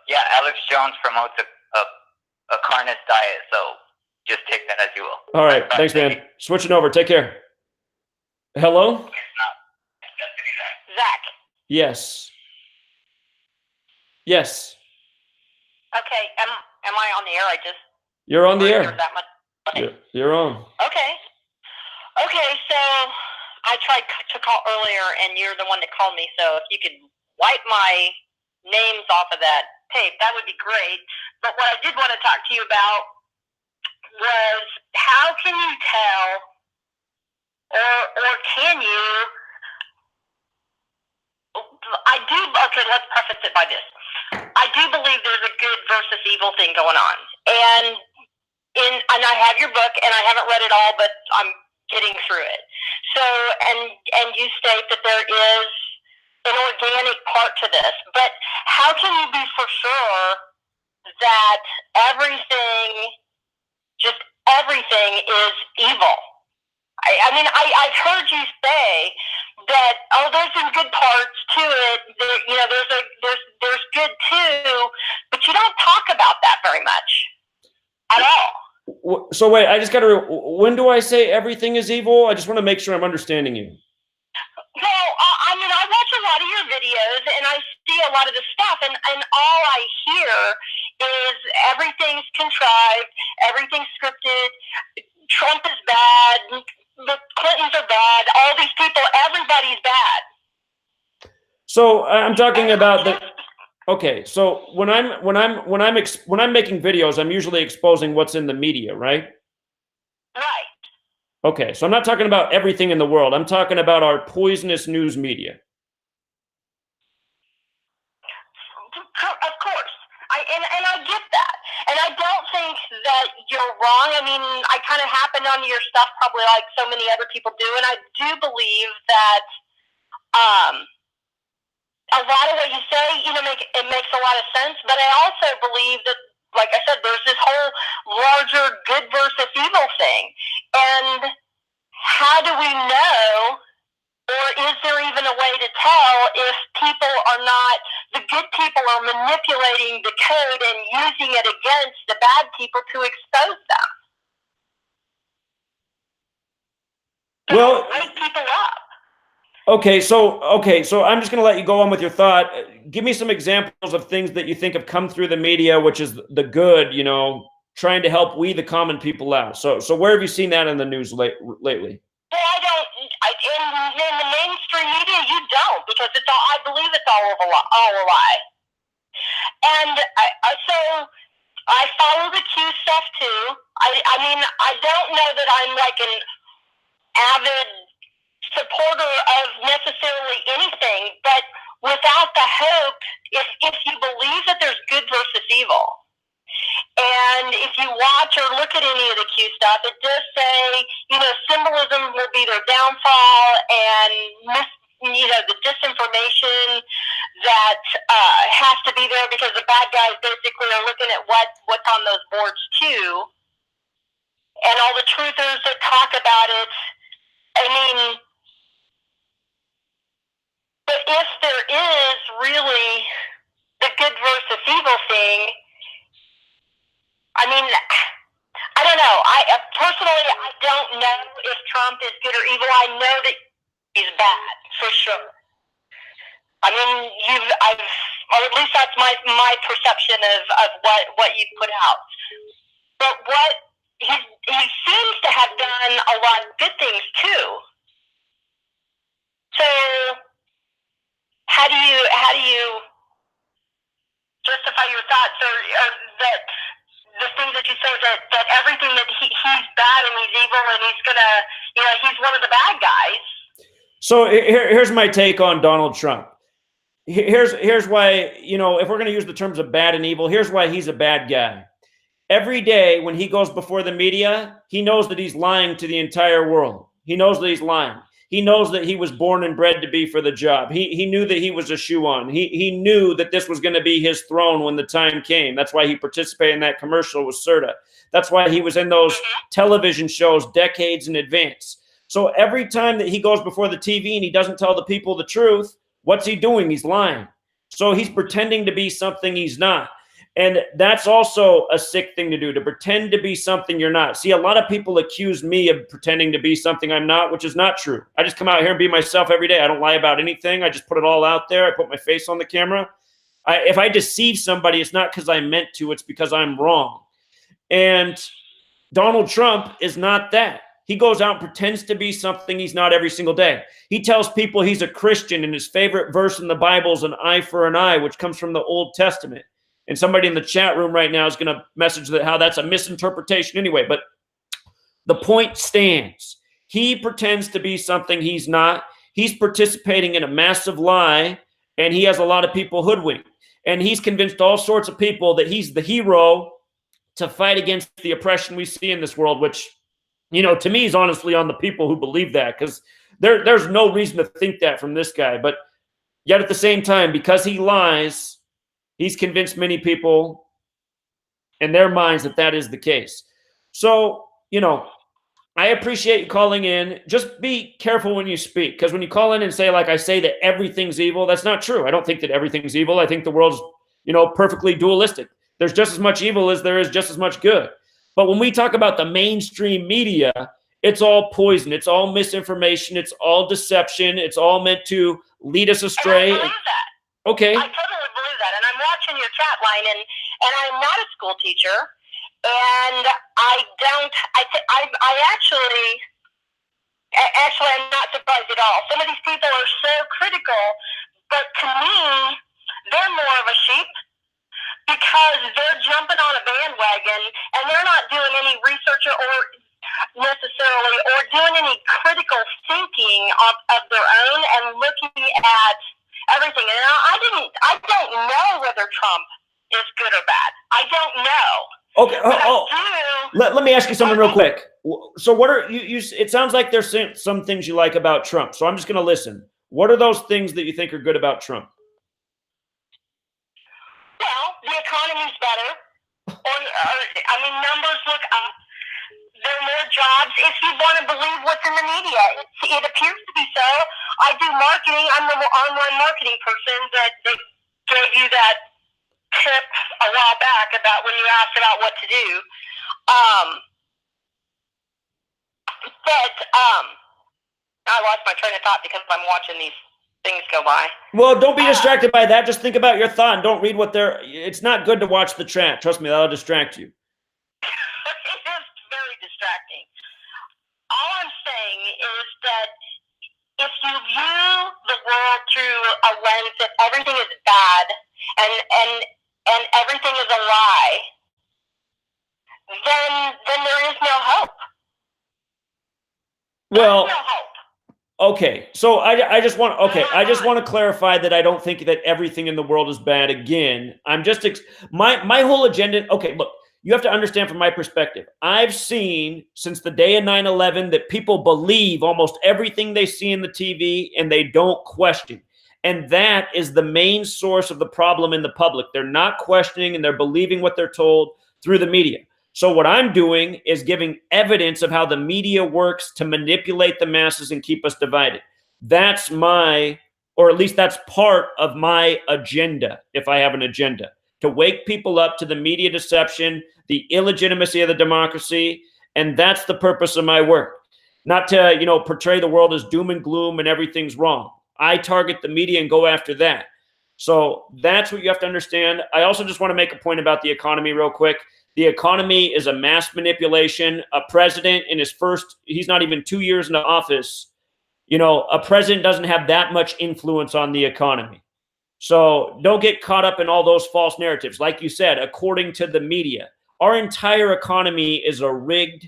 yeah, Alex Jones promotes a carnist diet, so just take that as you will. All right, thanks, man. Switching over. Take care. Hello? Zach. Yes. Yes. Okay. Am I on the air? You're on the air. That much? Okay. You're on. Okay. Okay. So I tried to call earlier, and you're the one that called me. So if you could wipe my names off of that tape, that would be great. But what I did want to talk to you about was how can you tell, or can you? Okay, let's preface it by this. I do believe there's a good versus evil thing going on. And I have your book, and I haven't read it all, but I'm getting through it. So, and you state that there is an organic part to this. But how can you be for sure that just everything is evil? I mean, I've heard you say that, oh, there's some good parts to it. There's good too, but you don't talk about that very much at all. So wait, I just got to. When do I say everything is evil? I just want to make sure I'm understanding you. Well, I mean, I watch a lot of your videos, and I see a lot of the stuff, and all I hear is everything's contrived, everything's scripted. Trump is bad. The Clintons are bad. All these people, everybody's bad. So I'm talking about the. Okay, so when I'm making videos, I'm usually exposing what's in the media, right? Right. Okay, so I'm not talking about everything in the world. I'm talking about our poisonous news media. Of course. And I get that. And I don't think that you're wrong. I mean, I kind of happened on your stuff probably like so many other people do. And I do believe that a lot of what you say, it makes a lot of sense. But I also believe that, like I said, there's this whole larger good versus evil thing. And how do we know, or is there even a way to tell if people are not, the good people are manipulating the code and using it against the bad people to expose them? Well, wake people up. Okay, so I'm just going to let you go on with your thought. Give me some examples of things that you think have come through the media, which is the good, trying to help we the common people out. So where have you seen that in the news lately? Well, I don't. In the mainstream media, you don't, because it's all. I believe it's all a lie. And so I follow the Q stuff too. I mean, I don't know that I'm like an avid supporter of necessarily anything, but without the hope, if you believe that there's good versus evil, and if you watch or look at any of the Q stuff, it does say, symbolism will be their downfall, and the disinformation that has to be there because the bad guys basically are looking at what's on those boards too, and all the truthers that talk about it. I mean, but if there is really the good versus evil thing, I mean, I don't know. Personally, I don't know if Trump is good or evil. I know that he's bad for sure. I mean, or at least that's my perception of what you put out. But what he seems to have done a lot of good things too. So how do you justify your thoughts or that the thing that you say that everything that he's bad and he's evil and he's gonna he's one of the bad guys? So here's my take on Donald Trump. Here's why, if we're going to use the terms of bad and evil, here's why he's a bad guy. Every day when he goes before the media, he knows that he's lying to the entire world. He knows that he's lying. He knows that he was born and bred to be for the job. He knew that he was a shoe-on. He knew that this was going to be his throne when the time came. That's why he participated in that commercial with Serta. That's why he was in those television shows decades in advance. So every time that he goes before the TV and he doesn't tell the people the truth, what's he doing? He's lying. So he's pretending to be something he's not. And that's also a sick thing to do, to pretend to be something you're not. See, a lot of people accuse me of pretending to be something I'm not, which is not true. I just come out here and be myself every day. I don't lie about anything. I just put it all out there. I put my face on the camera. If I deceive somebody, it's not because I meant to. It's because I'm wrong. And Donald Trump is not that. He goes out and pretends to be something he's not every single day. He tells people he's a Christian, and his favorite verse in the Bible is an eye for an eye, which comes from the Old Testament. And somebody in the chat room right now is going to message that how that's a misinterpretation anyway. But the point stands. He pretends to be something he's not. He's participating in a massive lie, and he has a lot of people hoodwinked. And he's convinced all sorts of people that he's the hero to fight against the oppression we see in this world, which, you know, to me is honestly on the people who believe that, because there's no reason to think that from this guy. But yet at the same time, because he lies, he's convinced many people in their minds that that is the case. So, you know, I appreciate you calling in. Just be careful when you speak, because when you call in and say, like I say, that everything's evil, that's not true. I don't think that everything's evil. I think the world's, you know, perfectly dualistic. There's just as much evil as there is just as much good. But when we talk about the mainstream media, it's all poison. It's all misinformation. It's all deception. It's all meant to lead us astray. And I believe that. Okay. I totally believe that. And I'm watching your chat line, and I'm not a school teacher, and I actually, I'm not surprised at all. Some of these people are so critical, but to me, they're more of a sheep, because they're jumping on a bandwagon and they're not doing any research or necessarily or doing any critical thinking of their own and looking at everything. And I don't know whether Trump is good or bad. I don't know. Okay. Let me ask you something real quick. So what are you it sounds like there's some things you like about Trump. So I'm just going to listen. What are those things that you think are good about Trump? Well, the economy's better. I mean, numbers look up. There are more jobs. If you want to believe what's in the media, it appears to be so. I do marketing. I'm the online marketing person that gave you that tip a while back about when you asked about what to do. I lost my train of thought because I'm watching these things go by. Well, don't be distracted by that. Just think about your thought and don't read what they're. It's not good to watch the chat. Trust me, that'll distract you. It is very distracting. All I'm saying is that if you view the world through a lens that everything is bad and everything is a lie, then there is no hope. Well, There's no hope. okay. So I just want to clarify that I don't think that everything in the world is bad. Again, I'm just my whole agenda. Okay, look, you have to understand from my perspective. I've seen since the day of 9/11 that people believe almost everything they see in the TV and they don't question. And that is the main source of the problem in the public. They're not questioning and they're believing what they're told through the media. So what I'm doing is giving evidence of how the media works to manipulate the masses and keep us divided. That's or at least that's part of my agenda, if I have an agenda, to wake people up to the media deception, the illegitimacy of the democracy, and that's the purpose of my work. Not to, you know, portray the world as doom and gloom and everything's wrong. I target the media and go after that. So that's what you have to understand. I also just want to make a point about the economy real quick. The economy is a mass manipulation. A president in his he's not even 2 years into office. You know, a president doesn't have that much influence on the economy. So don't get caught up in all those false narratives. Like you said, according to the media, our entire economy is a rigged,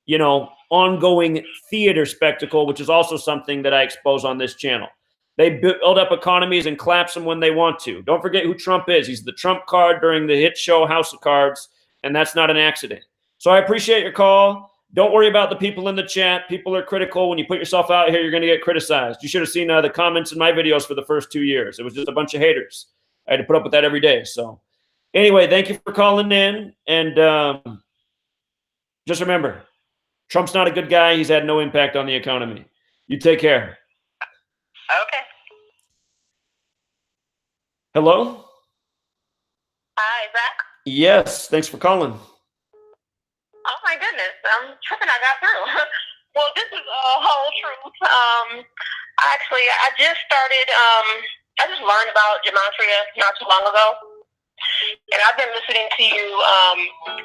you know, ongoing theater spectacle, which is also something that I expose on this channel. They build up economies and collapse them when they want to. Don't forget who Trump is. He's the Trump card during the hit show House of Cards. And that's not an accident. So I appreciate your call. Don't worry about the people in the chat. People are critical. When you put yourself out here, you're going to get criticized. You should have seen the comments in my videos for the first 2 years. It was just a bunch of haters. I had to put up with that every day. So anyway, thank you for calling in. And just remember, Trump's not a good guy. He's had no impact on the economy. You take care. Okay. Hello? Hi, Zach. Yes, thanks for calling. Oh my goodness, I'm tripping. I got through. Well, this is a whole truth. I just started. I just learned about Gematria not too long ago, and I've been listening to you.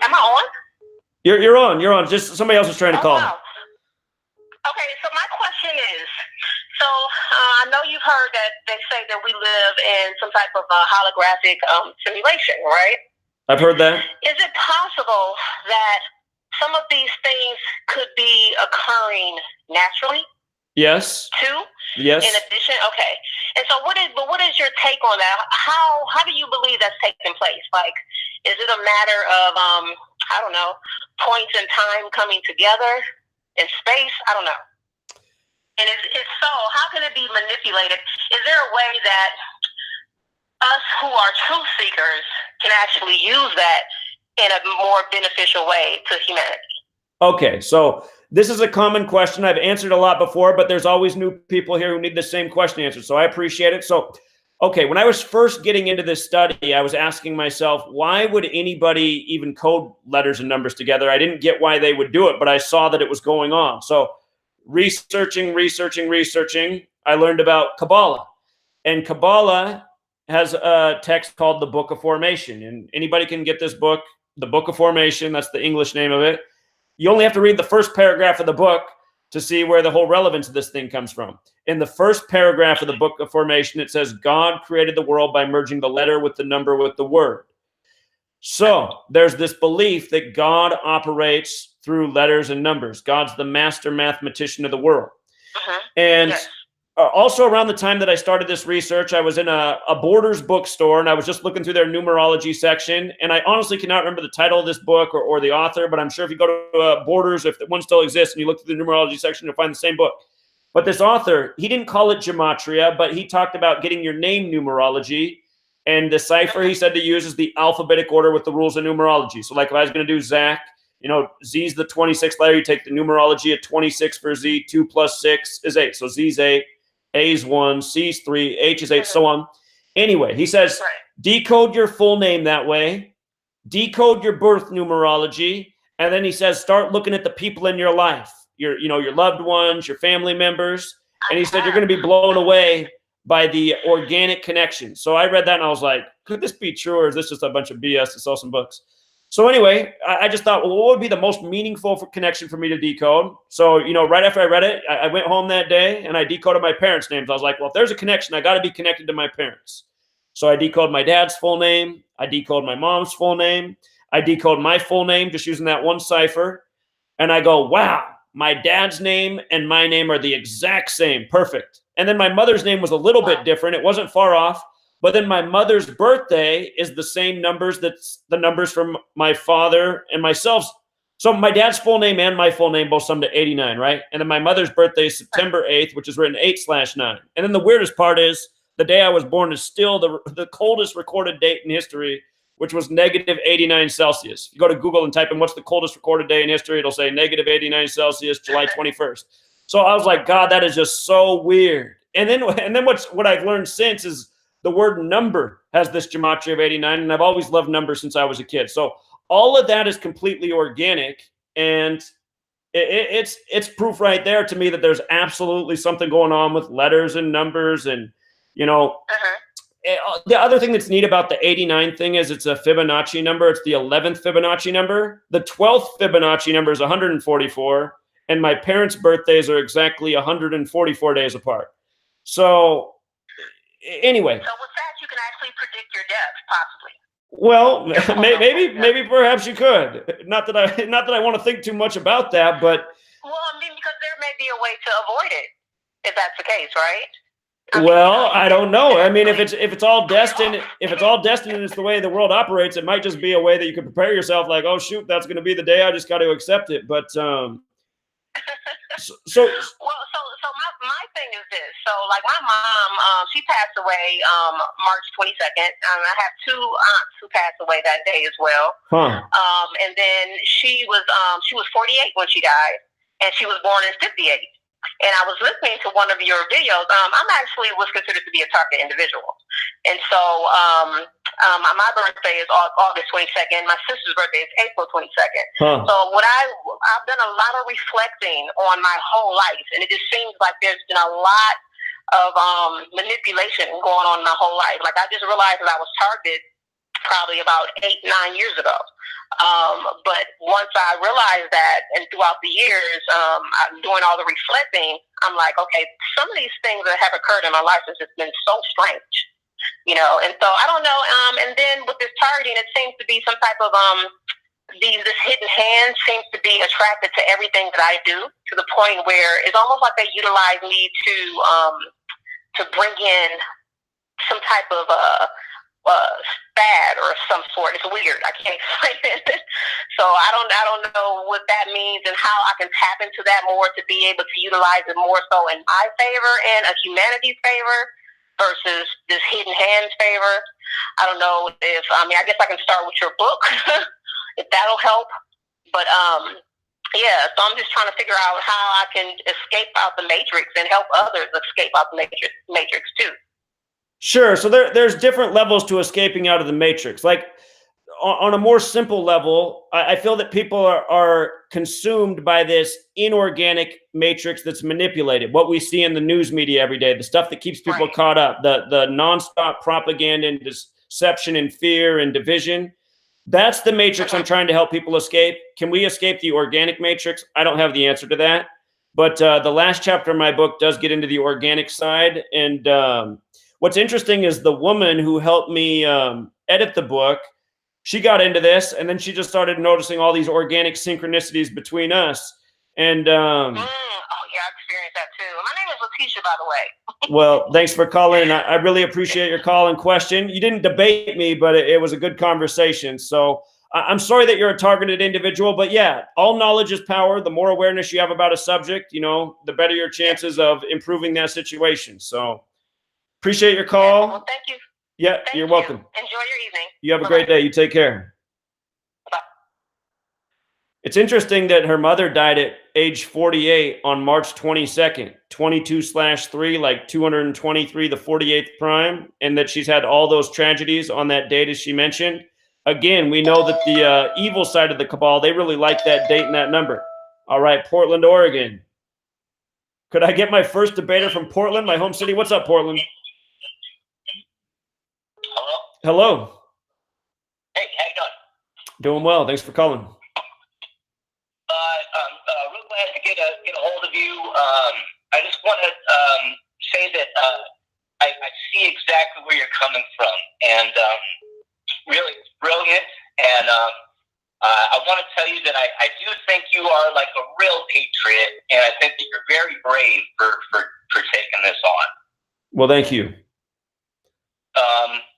Am I on? You're on. You're on. Just somebody else is trying to call. Wow. Okay, so my question is, so I know you've heard that they say that we live in some type of holographic simulation, right? I've heard that. Is it possible that some of these things could be occurring naturally Yes. too? Yes. In addition, okay. And so, what is your take on that? How do you believe that's taking place? Like, is it a matter of I don't know, points in time coming together in space? I don't know. And if so, how can it be manipulated? Is there a way that us who are truth seekers can actually use that in a more beneficial way to humanity? Okay, so this is a common question. I've answered a lot before, but there's always new people here who need the same question answered. So I appreciate it. So, okay, when I was first getting into this study, I was asking myself, why would anybody even code letters and numbers together? I didn't get why they would do it, but I saw that it was going on. So researching, I learned about Kabbalah. And Kabbalah has a text called the Book of Formation. And anybody can get this book, the Book of Formation. That's the English name of it. You only have to read the first paragraph of the book to see where the whole relevance of this thing comes from. In the first paragraph of the Book of Formation, it says, God created the world by merging the letter with the number with the word. So there's this belief that God operates through letters and numbers. God's the master mathematician of the world. And yes. Also around the time that I started this research, I was in a Borders bookstore, and I was just looking through their numerology section. And I honestly cannot remember the title of this book or the author, but I'm sure if you go to Borders, if one still exists, and you look through the numerology section, you'll find the same book. But this author, he didn't call it Gematria, but he talked about getting your name numerology. And the cipher he said to use is the alphabetic order with the rules of numerology. So like if I was going to do Zach, you know, Z's the 26th letter. You take the numerology at 26 for Z. 2 plus 6 is 8. So Z's 8. A's 1, C's 3, H is 8, so on. Anyway, he says, decode your full name that way, decode your birth numerology, and then he says, start looking at the people in your life, your loved ones, your family members. And he said, you're going to be blown away by the organic connection. So I read that and I was like, could this be true, or is this just a bunch of BS to sell some books? So anyway, I just thought, well, what would be the most meaningful connection for me to decode? So, right after I read it, I went home that day and I decoded my parents' names. I was like, well, if there's a connection, I got to be connected to my parents. So I decoded my dad's full name. I decoded my mom's full name. I decoded my full name just using that one cipher. And I go, wow, my dad's name and my name are the exact same. Perfect. And then my mother's name was a little bit different. It wasn't far off. But then my mother's birthday is the same numbers that's the numbers from my father and myself. So my dad's full name and my full name both sum to 89, right? And then my mother's birthday is September 8th, which is written 8/9. And then the weirdest part is the day I was born is still the coldest recorded date in history, which was negative 89 Celsius. You go to Google and type in what's the coldest recorded day in history, it'll say negative 89 Celsius, July 21st. So I was like, God, that is just so weird. And then what I've learned since is the word number has this gematria of 89, and I've always loved numbers since I was a kid. So all of that is completely organic, and it's proof right there to me that there's absolutely something going on with letters and numbers. And, the other thing that's neat about the 89 thing is it's a Fibonacci number. It's the 11th Fibonacci number. The 12th Fibonacci number is 144, and my parents' birthdays are exactly 144 days apart. So anyway. So with that, you can actually predict your death, possibly. Well, maybe perhaps you could. Not that I want to think too much about that, but because there may be a way to avoid it, if that's the case, right? I don't know. I mean, if it's all destined, and it's the way the world operates, it might just be a way that you can prepare yourself. Like, oh shoot, that's going to be the day. I just got to accept it. But So my thing is this. So like my mom, she passed away March 22nd. I have two aunts who passed away that day as well. And then she was 48 when she died. and she was born in '58. And I was listening to one of your videos. I'm actually was considered to be a target individual. And so my birthday is August 22nd. My sister's birthday is April 22nd. Huh. So I've done a lot of reflecting on my whole life. And it just seems like there's been a lot of manipulation going on in my whole life. Like I just realized that I was targeted probably about 8-9 years ago. But once I realized that, and throughout the years, I'm doing all the reflecting, I'm like, okay, some of these things that have occurred in my life has just been so strange, you know. And so I don't know. And then with this targeting, it seems to be some type of this hidden hand seems to be attracted to everything that I do, to the point where it's almost like they utilize me to bring in some type of fad or some sort. It's weird. I can't explain it. So I don't know what that means and how I can tap into that more to be able to utilize it more so in my favor and a humanity's favor versus this hidden hands favor. I don't know if I guess I can start with your book if that'll help. But yeah, so I'm just trying to figure out how I can escape out the matrix and help others escape out the matrix too. Sure. So there's different levels to escaping out of the matrix. Like on a more simple level, I feel that people are consumed by this inorganic matrix that's manipulated. What we see in the news media every day, the stuff that keeps people caught up, the nonstop propaganda and deception and fear and division. That's the matrix I'm trying to help people escape. Can we escape the organic matrix? I don't have the answer to that. But the last chapter of my book does get into the organic side. And what's interesting is the woman who helped me edit the book, she got into this, and then she just started noticing all these organic synchronicities between us. And oh yeah, I experienced that too. My name is Letitia, by the way. Well, thanks for calling. I really appreciate your call and question. You didn't debate me, but it was a good conversation. So I'm sorry that you're a targeted individual, but yeah, all knowledge is power. The more awareness you have about a subject, you know, the better your chances of improving that situation. So appreciate your call. Well, thank you. Yeah, you're welcome. Enjoy your evening. You have a great day. You take care. Bye. It's interesting that her mother died at age 48 on March 22nd, 22/3, like 223, the 48th prime, and that she's had all those tragedies on that date, as she mentioned. Again, we know that the evil side of the cabal, they really like that date and that number. All right, Portland, Oregon. Could I get my first debater from Portland, my home city? What's up, Portland? Hello? Hello. Hey, how you doing? Doing well. Thanks for calling. I'm real glad to get a hold of you. I just want to say that I see exactly where you're coming from, and really brilliant. And I want to tell you that I do think you are like a real patriot, and I think that you're very brave for taking this on. Well, thank you.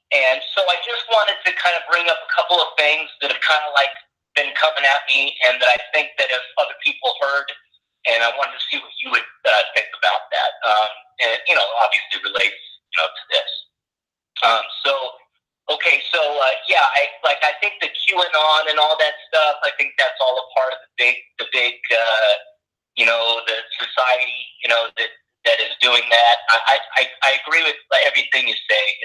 And so I just wanted to kind of bring up a couple of things that have kind of like been coming at me, and that I think that if other people heard, and I wanted to see what you would think about that. And obviously relates, to this. Yeah, I think the QAnon and all that stuff. I think that's all a part of the big, the society, that is doing that. I agree with everything you say.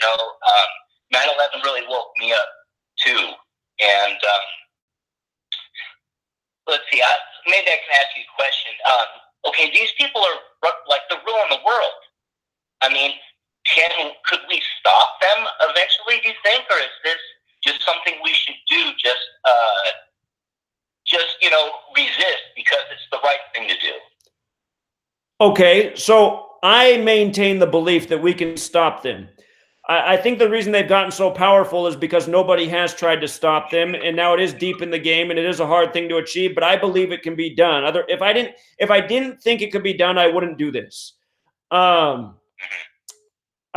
9/11 really woke me up too, and let's see. Maybe I can ask you a question. Okay, these people are like they're ruling the world. I mean, could we stop them eventually? Do you think, or is this just something we should do? Just resist because it's the right thing to do. Okay, so I maintain the belief that we can stop them. I think the reason they've gotten so powerful is because nobody has tried to stop them, and now it is deep in the game, and it is a hard thing to achieve. But I believe it can be done. If I didn't think it could be done, I wouldn't do this. I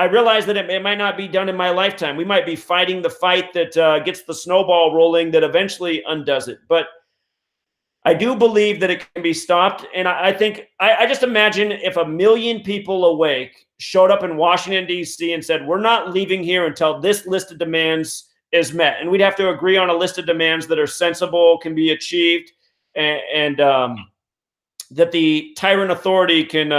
realize that it might not be done in my lifetime. We might be fighting the fight that gets the snowball rolling that eventually undoes it. But I do believe that it can be stopped. And I think, I just imagine if 1 million people awake showed up in Washington, D.C. and said, we're not leaving here until this list of demands is met. And we'd have to agree on a list of demands that are sensible, can be achieved. And that the tyrant authority can,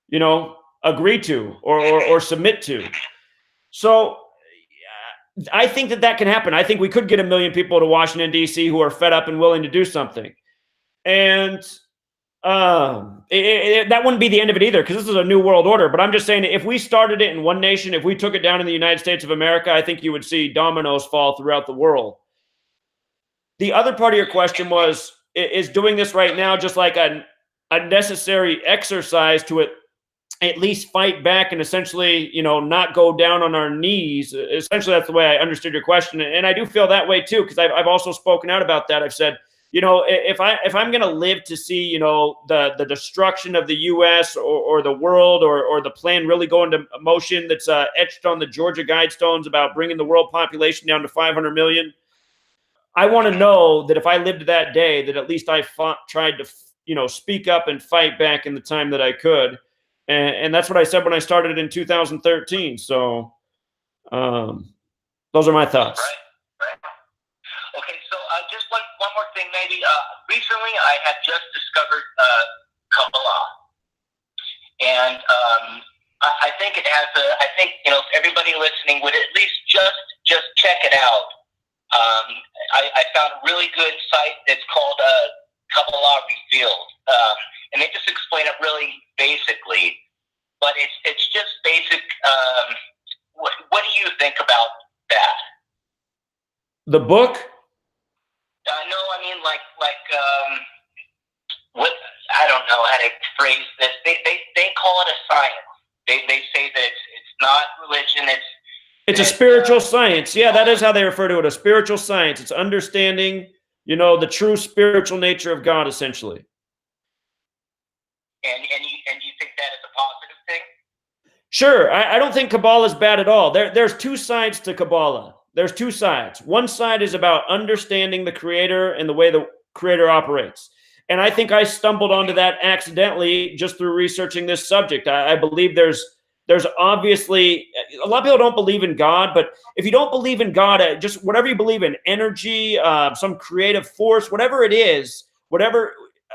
you know, agree to or submit to. So I think that that can happen. I think we could get 1 million people to Washington, D.C. who are fed up and willing to do something. And that wouldn't be the end of it either, because this is a new world order. But I'm just saying, if we started it in one nation, if we took it down in the United States of America, I think you would see dominoes fall throughout the world. The other part of your question was, is doing this right now just like a necessary exercise to at least fight back and essentially, you know, not go down on our knees? Essentially, that's the way I understood your question. And I do feel that way too, because I've also spoken out about that. I've said, you know, if I'm going to live to see, you know, the destruction of the U.S. or the world or the plan really go into motion that's etched on the Georgia Guidestones about bringing the world population down to 500 million, I want to know that if I lived that day, that at least I tried to, you know, speak up and fight back in the time that I could. And that's what I said when I started in 2013. So those are my thoughts. Right. Okay, so just one more thing, maybe. Recently, I had just discovered Kabbalah, and I think it has a. I think, you know, if everybody listening would at least just check it out. I found a really good site. It's called Kabbalah Revealed, and they just explain it really basically. But it's just basic. What do you think about that? The book? No, I mean like what, I don't know how to phrase this. They call it a science. They say that it's not religion. It's a spiritual science. Yeah, that is how they refer to it, a spiritual science. It's understanding, you know, the true spiritual nature of God, essentially. And you think that is a positive thing? Sure. I don't think Kabbalah is bad at all. There's two sides to Kabbalah. There's two sides. One side is about understanding the Creator and the way the Creator operates. And I think I stumbled onto that accidentally just through researching this subject. I believe there's obviously, a lot of people don't believe in God, but if you don't believe in God, just whatever you believe in, energy, some creative force, whatever it is, whatever,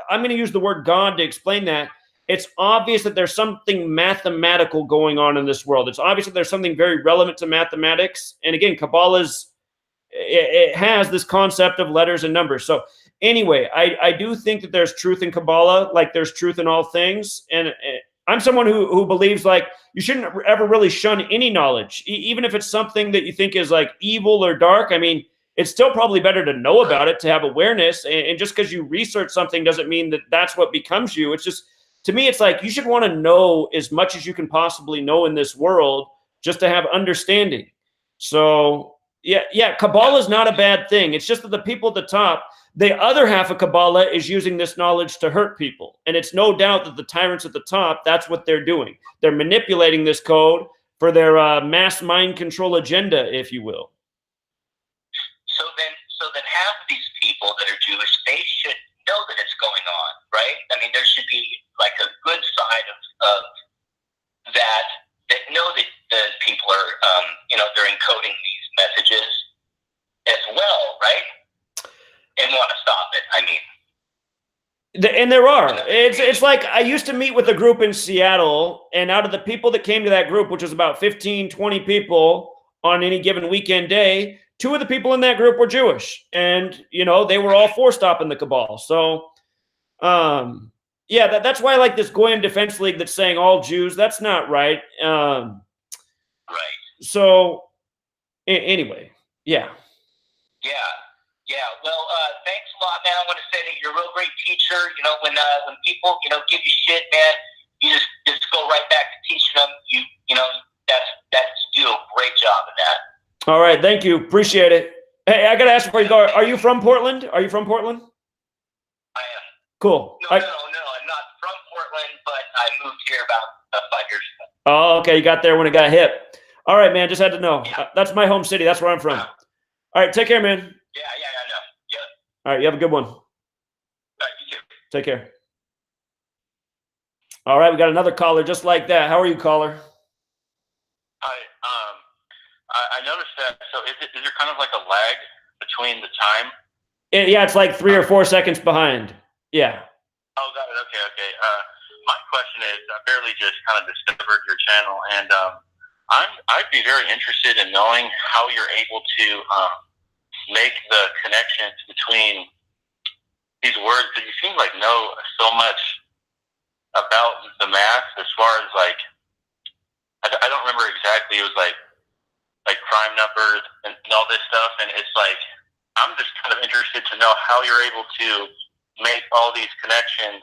I'm going to use the word God to explain that. It's obvious that there's something mathematical going on in this world. It's obvious that there's something very relevant to mathematics. And again, Kabbalah's, it has this concept of letters and numbers. So anyway, I do think that there's truth in Kabbalah, like there's truth in all things. And I'm someone who believes like you shouldn't ever really shun any knowledge, even if it's something that you think is like evil or dark. I mean, it's still probably better to know about it, to have awareness. And just because you research something doesn't mean that that's what becomes you. It's just, to me, it's like you should want to know as much as you can possibly know in this world just to have understanding. So yeah, Kabbalah is not a bad thing. It's just that the people at the top, the other half of Kabbalah is using this knowledge to hurt people. And it's no doubt that the tyrants at the top, that's what they're doing. They're manipulating this code for their mass mind control agenda, if you will. So then half of these people that are Jewish, they should know that it's going on, right? I mean, there should be like a good side of that know that the people are, you know, they're encoding these messages as well, right? And want to stop it, I mean. And there are. It's like I used to meet with a group in Seattle, and out of the people that came to that group, which was about 15, 20 people on any given weekend day, 2 of the people in that group were Jewish. And, you know, they were all for stopping the cabal. So, yeah, that's why I like this Goyim Defense League that's saying all Jews. That's not right. Right. So, anyway, yeah. Yeah, well, thanks a lot, man. I want to say that you're a real great teacher. You know, when people, you know, give you shit, man, you just go right back to teaching them. You know, that's you do a great job of that. All right, thank you. Appreciate it. Hey, I got to ask before you go, are you from Portland? Are you from Portland? I am. Cool. No, I'm not from Portland, but I moved here about 5 years ago. Oh, okay, you got there when it got hip. All right, man, just had to know. Yeah. That's my home city. That's where I'm from. All right, take care, man. Yeah, I know. Yeah. All right, you have a good one. All right, you too. Take care. All right, we got another caller just like that. How are you, caller? I noticed that. So is there kind of like a lag between the time? Yeah, it's like 3 or 4 seconds behind. Yeah. Okay. My question is, I barely just kind of discovered your channel, and I'd be very interested in knowing how you're able to make the connections between these words that you seem like know so much about the math, as far as like, I don't remember exactly. It was like prime numbers and all this stuff, and it's like, I'm just kind of interested to know how you're able to make all these connections.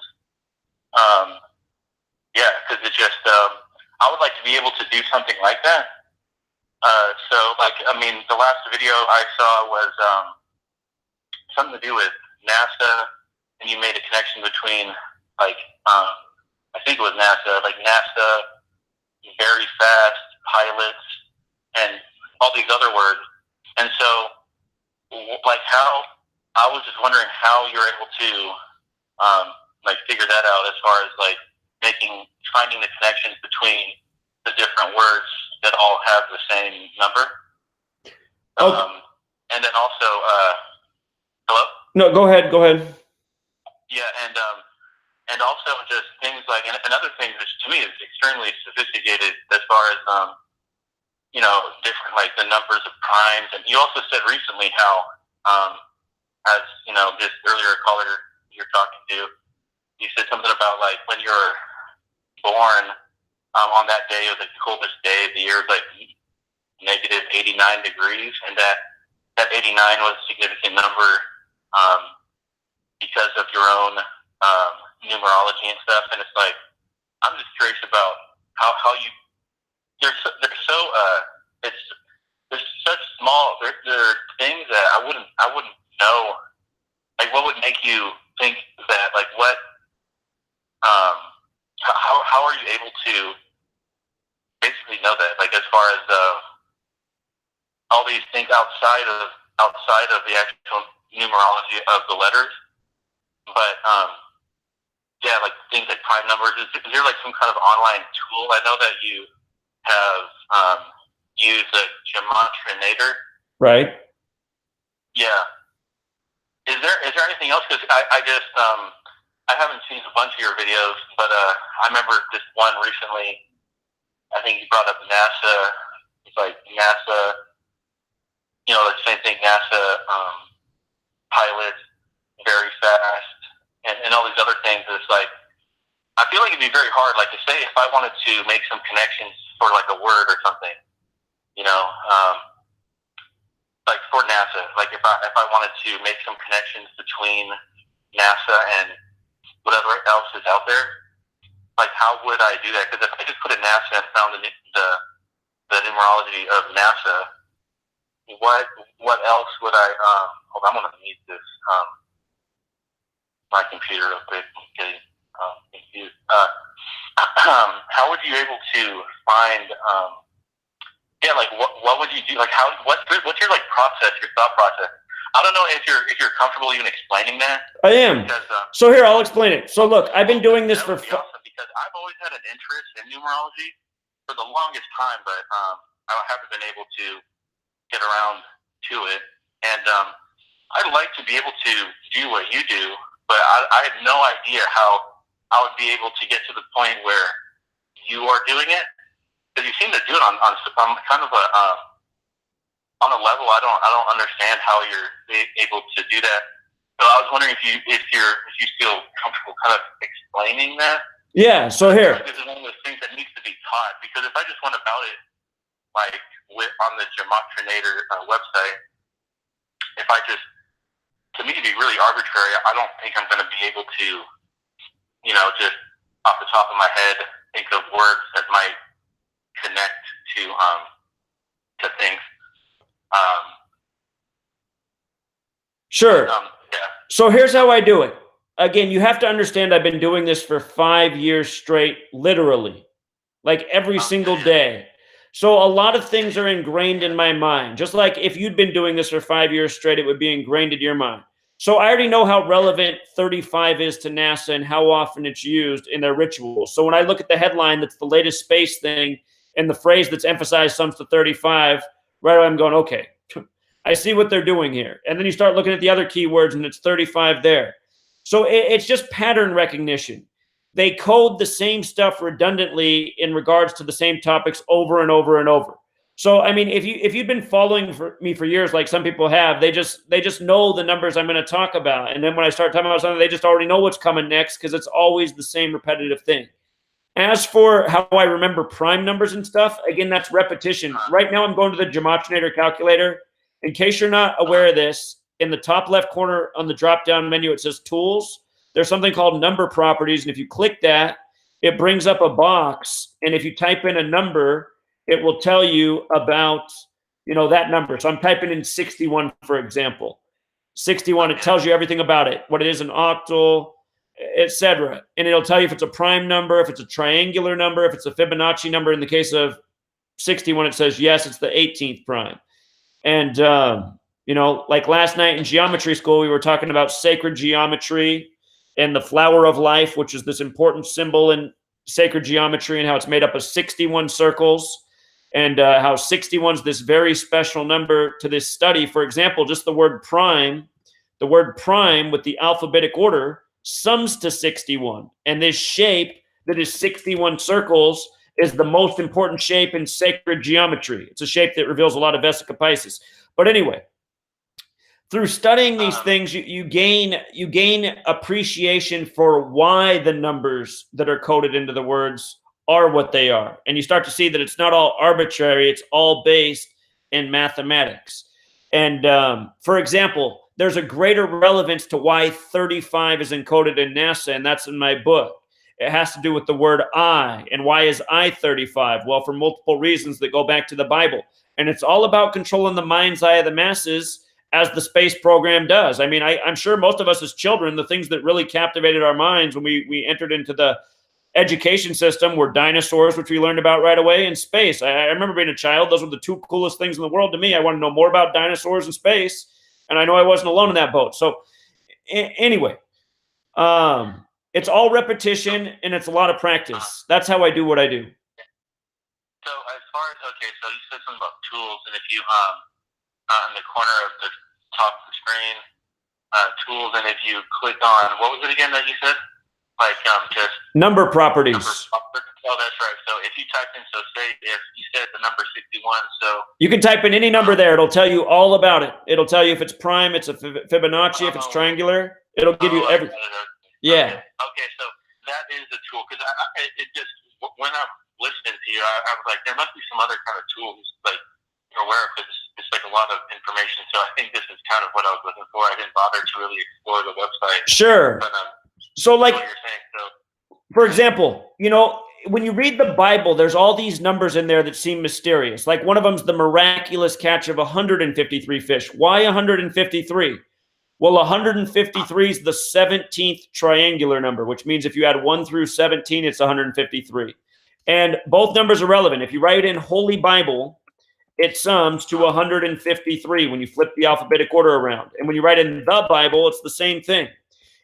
Yeah, because it's just, I would like to be able to do something like that. So, like, I mean, the last video I saw was something to do with NASA, and you made a connection between, like, I think it was NASA, like NASA, very fast pilots, and all these other words. And so, like, how, I was just wondering how you're able to, like, figure that out, as far as, like, finding the connections between the different words that all have the same number. Okay. And then also, hello? No, go ahead. Yeah, and also just things like, and another thing which to me is extremely sophisticated, as far as, you know, different, like the numbers of primes. And you also said recently how, as, you know, this earlier caller you're talking to, you said something about, like, when you're born, on that day, it was like the coldest day of the year, like negative 89 degrees, and that 89 was a significant number, because of your own numerology and stuff. And it's like, I'm just curious about how you, they're so it's, they're such small, they're things that I wouldn't know, like, what would make you think that, like, what, how are you able to basically know that, like, as far as all these things outside of the actual numerology of the letters? But yeah, like things like prime numbers. Is there like some kind of online tool? I know that you have used a Gematria. Right. Yeah. Is there anything else? Because I just I haven't seen a bunch of your videos, but I remember this one recently. I think you brought up NASA. It's like NASA, you know, the same thing. NASA pilots, very fast, and all these other things. It's like, I feel like it'd be very hard. Like, to say, if I wanted to make some connections for like a word or something, you know, like for NASA. Like, if I wanted to make some connections between NASA and whatever else is out there, like, how would I do that? Because if I just put in NASA and found the numerology of NASA, what else would I? Hold on, I'm gonna mute this. My computer real quick. I'm getting confused. How would you able to find? Yeah, like what would you do? Like, what's your like process? Your thought process? I don't know if you're comfortable even explaining that. I am. Because, so here, I'll explain it. So look, I've been doing this for. Awesome, because I've always had an interest in numerology for the longest time, but I haven't been able to get around to it. And I'd like to be able to do what you do, but I have no idea how I would be able to get to the point where you are doing it, because you seem to do it on kind of a on a level I don't understand how you're able to do that. So I was wondering if you feel comfortable kind of explaining that. Yeah. So here. This is one of those things that needs to be taught, because if I just went about it like on the Gematria website, if I just, to me, to be really arbitrary, I don't think I'm going to be able to, you know, just off the top of my head think of words that might connect to things. Sure. Yeah. So here's how I do it. Again, you have to understand I've been doing this for 5 years straight, literally, like every single day. So a lot of things are ingrained in my mind. Just like if you'd been doing this for 5 years straight, it would be ingrained in your mind. So I already know how relevant 35 is to NASA and how often it's used in their rituals. So when I look at the headline that's the latest space thing and the phrase that's emphasized sums to 35, right away I'm going, okay, I see what they're doing here. And then you start looking at the other keywords and it's 35 there. So it's just pattern recognition. they code the same stuff redundantly in regards to the same topics over and over and over. So, I mean, if you've been following me for years, like some people have, they just know the numbers I'm going to talk about. And then when I start talking about something, they just already know what's coming next because it's always the same repetitive thing. As for how I remember prime numbers and stuff, again, that's repetition. Right now, I'm going to the Gematria calculator. In case you're not aware of this, in the top left corner on the drop-down menu, it says Tools. There's something called Number Properties, and if you click that, it brings up a box. And if you type in a number, it will tell you about, that number. So I'm typing in 61, for example. 61, it tells you everything about it, what it is, an octal, etc. And it'll tell you if it's a prime number, if it's a triangular number, if it's a Fibonacci number. In the case of 61, it says, yes, it's the 18th prime. And, like last night in geometry school, we were talking about sacred geometry and the flower of life, which is this important symbol in sacred geometry, and how it's made up of 61 circles, and how 61 is this very special number to this study. For example, just the word prime with the alphabetic order sums to 61. And this shape that is 61 circles is the most important shape in sacred geometry. It's a shape that reveals a lot of Vesica Pisces. But anyway, through studying these things, you gain appreciation for why the numbers that are coded into the words are what they are. And you start to see that it's not all arbitrary, it's all based in mathematics. And for example, there's a greater relevance to why 35 is encoded in NASA, and that's in my book. It has to do with the word I. And why is I 35? Well, for multiple reasons that go back to the Bible. And it's all about controlling the mind's eye of the masses, as the space program does. I mean, I'm sure most of us as children, the things that really captivated our minds when we entered into the education system were dinosaurs, which we learned about right away, and space. I remember being a child. Those were the two coolest things in the world to me. I wanted to know more about dinosaurs and space, and I know I wasn't alone in that boat. So anyway, it's all repetition, and it's a lot of practice. That's how I do what I do. So as far as, okay, so you said something about tools, and if you, in the corner of the top of the screen, tools, and if you click on, what was it again that you said? Like just number properties. Oh, that's right. So if you type in, so say if you said the number 61, so you can type in any number there. It'll tell you all about it. It'll tell you if it's prime, it's a Fibonacci, if it's triangular. It'll give you everything. Yeah. Okay, so that is a tool, because it just, when I'm listening to you, I was like, there must be some other kind of tools like you're aware of, because it's like a lot of information. So I think this is kind of what I was looking for. I didn't bother to really explore the website. Sure. But, so like, what you're saying, so, for example, when you read the Bible, there's all these numbers in there that seem mysterious. Like one of them's the miraculous catch of 153 fish. Why 153? Well, 153 is the 17th triangular number, which means if you add 1 through 17, it's 153. And both numbers are relevant. If you write in Holy Bible, it sums to 153 when you flip the alphabetic order around. And when you write in the Bible, it's the same thing.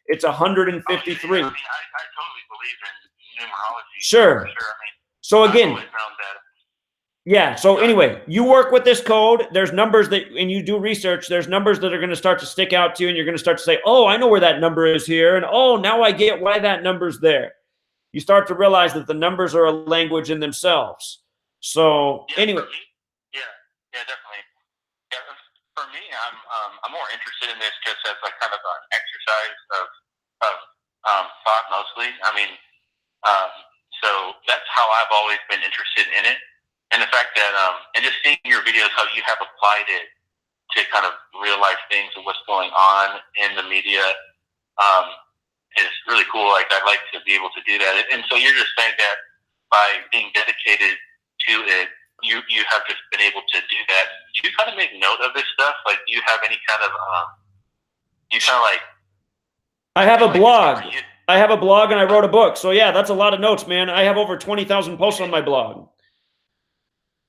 It's 153. I totally believe in numerology. Sure. For sure. I mean, so again, I've always known that. Yeah. So anyway, you work with this code. There's numbers that, and you do research, there's numbers that are going to start to stick out to you, and you're going to start to say, oh, I know where that number is here. And oh, now I get why that number's there. You start to realize that the numbers are a language in themselves. So anyway. Yeah, definitely. Yeah, for me, I'm more interested in this just as like kind of an exercise of thought mostly. I mean, so that's how I've always been interested in it. And the fact that, and just seeing your videos, how you have applied it to kind of real life things and what's going on in the media, is really cool. Like, I'd like to be able to do that. And so you're just saying that by being dedicated to it, you have just been able to do that. Do you kind of make note of this stuff? Like, do you have any kind of, I have a blog. I have a blog and I wrote a book. So yeah, that's a lot of notes, man. I have over 20,000 posts on my blog.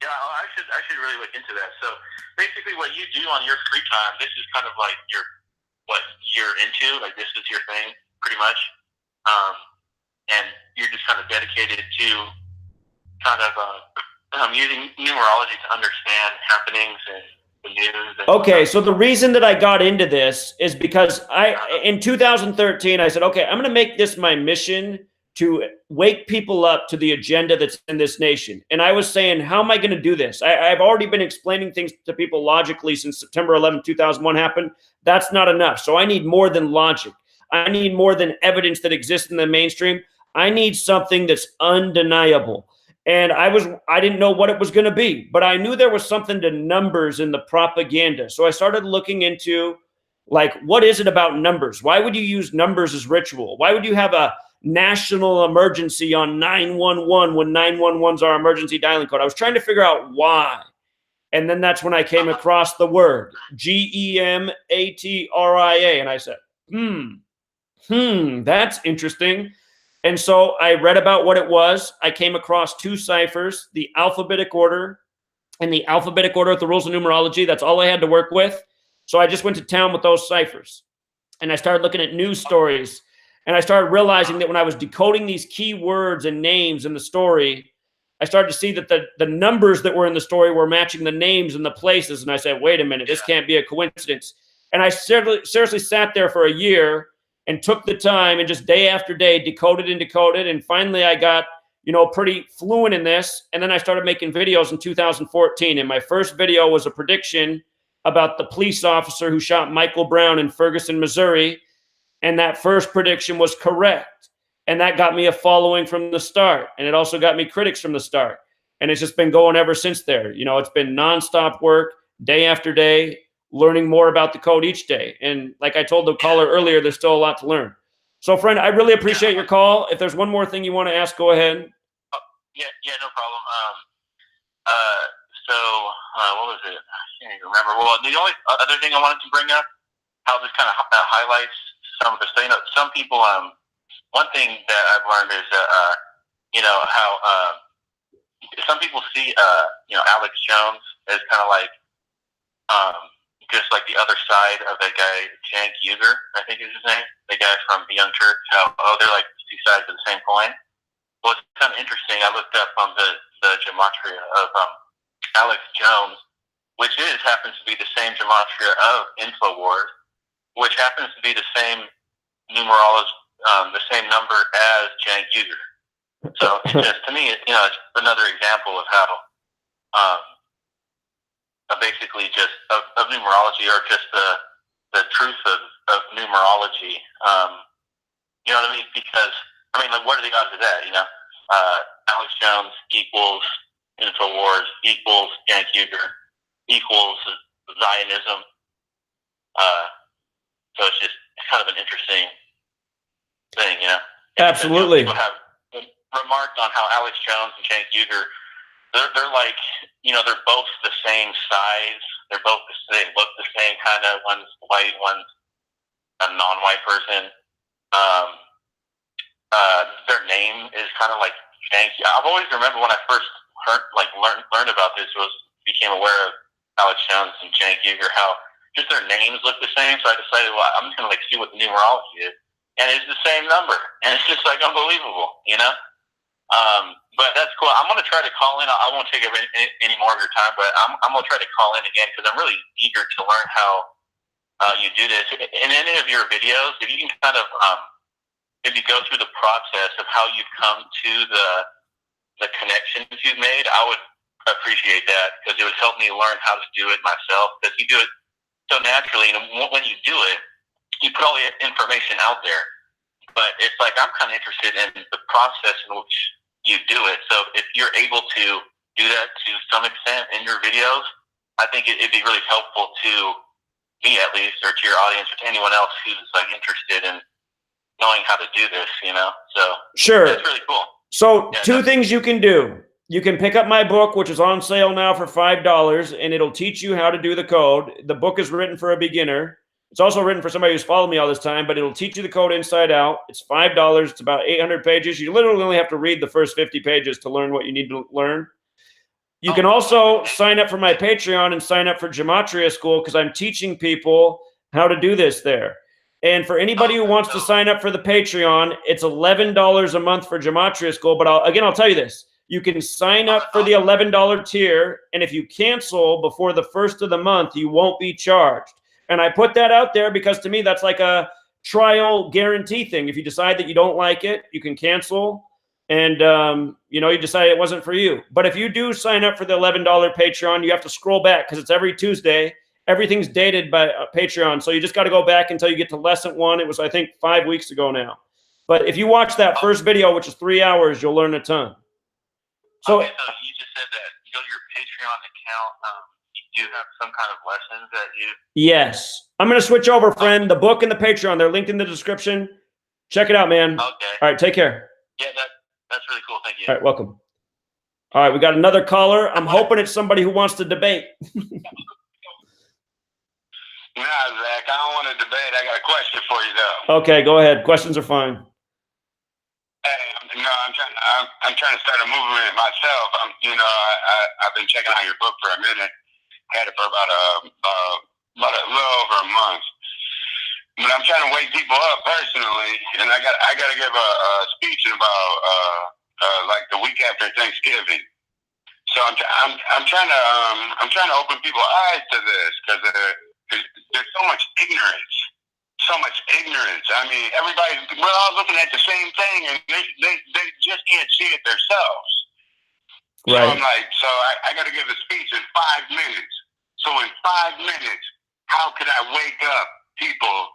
Yeah, I should really look into that. So basically what you do on your free time, this is kind of like what you're into, like this is your thing pretty much. And you're just kind of dedicated to kind of using numerology to understand happenings and the news. And okay, so the reason that I got into this is because in 2013, I said, okay, I'm going to make this my mission to wake people up to the agenda that's in this nation. And I was saying, how am I going to do this? I've already been explaining things to people logically since September 11, 2001 happened. That's not enough. So I need more than logic. I need more than evidence that exists in the mainstream. I need something that's undeniable. And I didn't know what it was going to be, but I knew there was something to numbers in the propaganda. So I started looking into, like, what is it about numbers? Why would you use numbers as ritual? Why would you have a national emergency on 911 when 911's our emergency dialing code? I was trying to figure out why. And then that's when I came across the word Gematria. And I said, that's interesting. And so I read about what it was. I came across two ciphers, the alphabetic order and the alphabetic order with the rules of numerology. That's all I had to work with. So I just went to town with those ciphers. And I started looking at news stories. And I started realizing that when I was decoding these key words and names in the story, I started to see that the numbers that were in the story were matching the names and the places. And I said, wait a minute, this can't be a coincidence. And I seriously sat there for a year and took the time and just day after day decoded and decoded. And finally I got, pretty fluent in this. And then I started making videos in 2014. And my first video was a prediction about the police officer who shot Michael Brown in Ferguson, Missouri. And that first prediction was correct. And that got me a following from the start. And it also got me critics from the start. And it's just been going ever since there. It's been nonstop work, day after day, learning more about the code each day. And like I told the caller earlier, there's still a lot to learn. So, friend, I really appreciate your call. If there's one more thing you want to ask, go ahead. Yeah, no problem. What was it? I can't even remember. Well, the only other thing I wanted to bring up, how this kind of highlights some of the stuff. Some people, one thing that I've learned is, how some people see, Alex Jones as kind of like, just like the other side of that guy, Cenk Uygur, I think is his name, the guy from the Young Turks. They're like two sides of the same coin. Well, it's kind of interesting. I looked up on the gematria of Alex Jones, which happens to be the same gematria of InfoWars, which happens to be the same numerology, the same number as Cenk Uygur. So it just, to me, it's another example of how basically just of numerology, or just the truth of numerology. You know what I mean? Because what are the odds of that? Alex Jones equals InfoWars equals Cenk Uygur equals Zionism. So it's just kind of an interesting thing, Absolutely. People have remarked on how Alex Jones and Cenk Uygur, they're like, they're both the same size. They look the same kind of. One's white, one's a non-white person. Their name is kind of like Cenk. I've always remembered when I first learned about this, became aware of Alex Jones and Cenk Uygur, how just their names look the same. So I decided, well, I'm just gonna see what the numerology is, and it's the same number, and it's just like unbelievable, But that's cool. I'm gonna try to call in. I won't take up any more of your time, but I'm gonna try to call in again because I'm really eager to learn how you do this. In any of your videos, if you can kind of maybe go through the process of how you've come to the connections you've made, I would appreciate that, because it would help me learn how to do it myself. Because you do it so naturally, and when you do it, you put all the information out there. But it's like I'm kind of interested in the process in which you do it. So if you're able to do that to some extent in your videos, I think it'd be really helpful to me, at least, or to your audience, or to anyone else who's interested in knowing how to do this. So sure, it's really cool. So two things you can do. You can pick up my book, which is on sale now for $5, and it'll teach you how to do the code. The book is written for a beginner. It's also written for somebody who's followed me all this time, but it'll teach you the code inside out. It's $5. It's about 800 pages. You literally only have to read the first 50 pages to learn what you need to learn. You can also sign up for my Patreon and sign up for Gematria School, because I'm teaching people how to do this there. And for anybody who wants to sign up for the Patreon, it's $11 a month for Gematria School. But I'll tell you this. You can sign up for the $11 tier, and if you cancel before the first of the month, you won't be charged. And I put that out there because to me, that's like a trial guarantee thing. If you decide that you don't like it, you can cancel, and you know, you decide it wasn't for you. But if you do sign up for the $11 Patreon, you have to scroll back because it's every Tuesday. Everything's dated by Patreon, so you just got to go back until you get to lesson 1. It was, I think, 5 weeks ago now. But if you watch that first video, which is 3 hours, you'll learn a ton. So, okay, so you just said that you go to your Patreon account. You do have some kind of lessons that you. yes. I'm going to switch over, friend. The book and the Patreon, they're linked in the description. Check it out, man. Okay. All right, take care. Yeah, that's really cool. Thank you. All right, welcome. All right, we got another caller. I'm hoping it's somebody who wants to debate. Nah, Zach, I don't want to debate. I got a question for you, though. Okay, go ahead. Questions are fine. Hey, I'm trying to start a movement myself. I've been checking out your book for a minute. Had it for about a little over a month. But I'm trying to wake people up personally, and I got to give a speech in about like the week after Thanksgiving. So I'm trying to open people's eyes to this because there's so much ignorance. So much ignorance. I mean, we're all looking at the same thing, and they just can't see it themselves. Right. So I'm like, I got to give a speech in 5 minutes. So in 5 minutes, how could I wake up people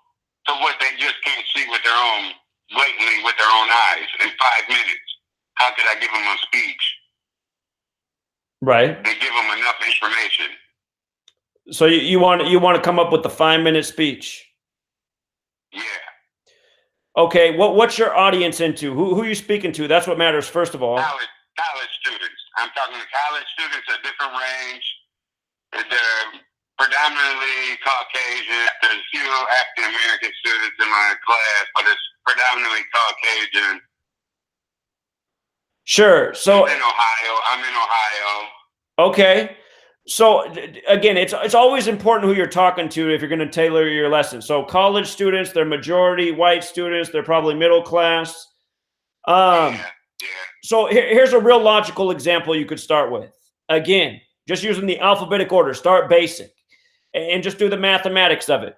to what they just can't see with their own, blatantly with their own eyes in 5 minutes? How could I give them a speech? Right. And give them enough information. So you want to come up with the 5-minute speech? Yeah. Okay. What's your audience into? Who are you speaking to? That's what matters, first of all. College students. I'm talking to college students, a different range. They're predominantly Caucasian. There's a few African American students in my class, but it's predominantly Caucasian. Sure. So I'm in Ohio. Okay. So again, it's always important who you're talking to if you're going to tailor your lesson. So college students, they're majority white students. They're probably middle class. Yeah. So here's a real logical example you could start with. Again, just using the alphabetic order, start basic, and just do the mathematics of it.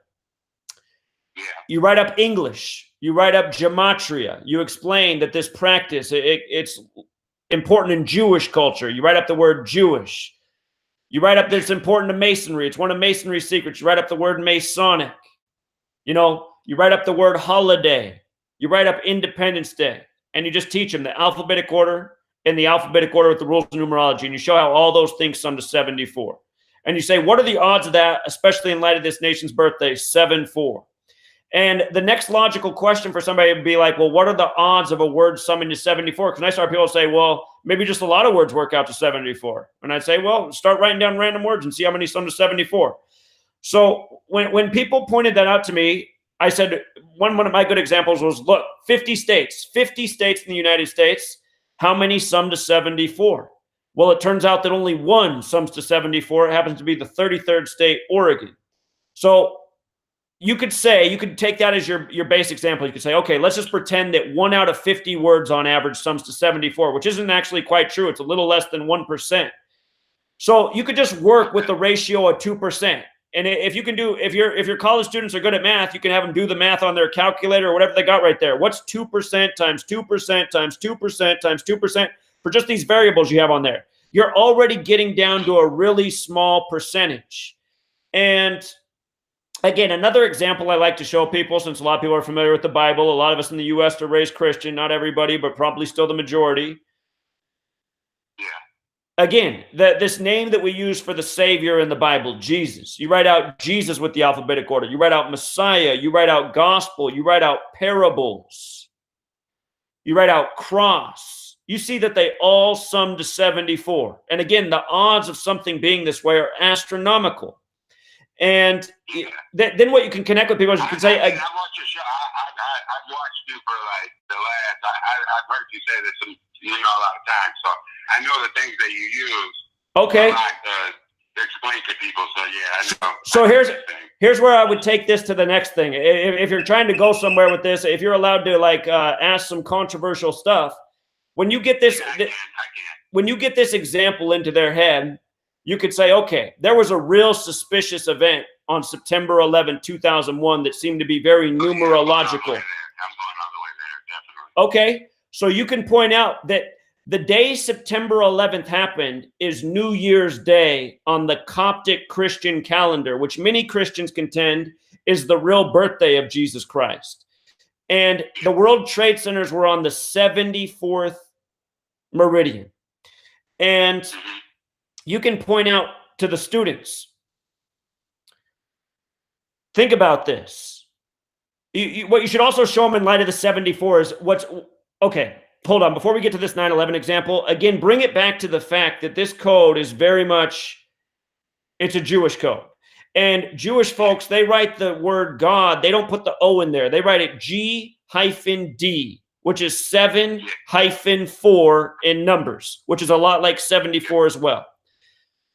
Yeah. You write up English. You write up Gematria. You explain that this practice, it's important in Jewish culture. You write up the word Jewish. You write up that it's important to Masonry. It's one of Masonry's secrets. You write up the word Masonic. You know, you write up the word holiday. You write up Independence Day. And you just teach them the alphabetic order and the alphabetic order with the rules of numerology. And you show how all those things sum to 74. And you say, what are the odds of that, especially in light of this nation's birthday, 7-4? And the next logical question for somebody would be like, well, what are the odds of a word summing to 74? Because I start people say, well, maybe just a lot of words work out to 74. And I'd say, well, start writing down random words and see how many sum to 74. So when people pointed that out to me, I said, one of my good examples was, look, 50 states in the United States, how many sum to 74? Well, it turns out that only one sums to 74. It happens to be the 33rd state, Oregon. So you could take that as your base example. You could say, okay, let's just pretend that 1 out of 50 words on average sums to 74, which isn't actually quite true. It's a little less than 1%. So you could just work with the ratio of 2%. And if your college students are good at math, you can have them do the math on their calculator or whatever they got right there. What's 2% times 2% times 2% times 2% for just these variables you have on there? You're already getting down to a really small percentage. And again, another example I like to show people, since a lot of people are familiar with the Bible, a lot of us in the U.S. are raised Christian, not everybody, but probably still the majority. Again, this name that we use for the Savior in the Bible, Jesus. You write out Jesus with the alphabetic order. You write out Messiah. You write out gospel. You write out parables. You write out cross. You see that they all sum to 74. And again, the odds of something being this way are astronomical. And then what you can connect with people is you can say, I watched your show. I've watched you for like the last. I've heard you say this a lot of times, so I know the things that you use. Okay. To explain to people. So yeah, I know. So here's where I would take this to the next thing. If you're trying to go somewhere with this, if you're allowed to ask some controversial stuff, when you get this, when you get this example into their head, you could say, okay, there was a real suspicious event on September 11, 2001 that seem to be very numerological. I'm going all the way there, definitely. Okay, so you can point out that the day September 11th happened is New Year's Day on the Coptic Christian calendar, which many Christians contend is the real birthday of Jesus Christ. And the World Trade Centers were on the 74th meridian. And you can point out to the students, think about this. What you should also show them in light of the 74 is okay, hold on. Before we get to this 9/11 example, again, bring it back to the fact that this code is very much, it's a Jewish code. And Jewish folks, they write the word God. They don't put the O in there. They write it G-D, which is 7-4 in numbers, which is a lot like 74 as well.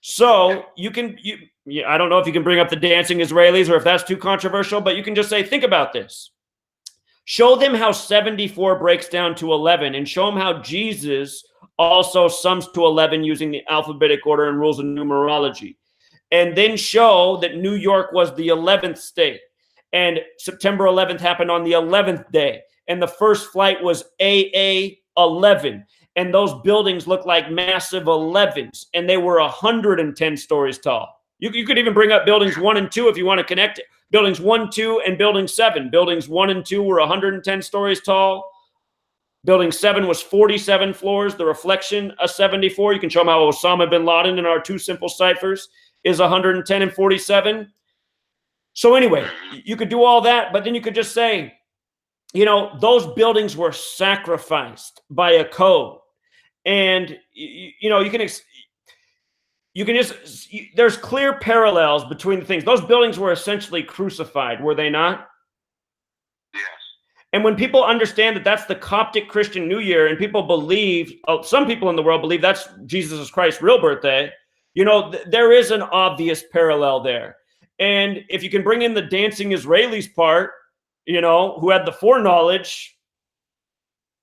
So I don't know if you can bring up the dancing Israelis or if that's too controversial, but you can just say, think about this. Show them how 74 breaks down to 11 and show them how Jesus also sums to 11 using the alphabetic order and rules of numerology. And then show that New York was the 11th state. And September 11th happened on the 11th day. And the first flight was AA-11. And those buildings look like massive 11s. And they were 110 stories tall. You could even bring up buildings 1 and 2 if you want to connect it. Buildings 1, 2, and building 7. Buildings 1 and 2 were 110 stories tall. Building 7 was 47 floors. The reflection of 74. You can show them how Osama bin Laden in our two simple ciphers is 110 and 47. So anyway, you could do all that, but then you could just say, you know, those buildings were sacrificed by a code. And, you know, you can just, there's clear parallels between the things. Those buildings were essentially crucified, were they not? Yes. And when people understand that that's the Coptic Christian New Year, and people believe, some people in the world believe that's Jesus Christ's real birthday, you know, there is an obvious parallel there. And if you can bring in the dancing Israelis part, you know, who had the foreknowledge,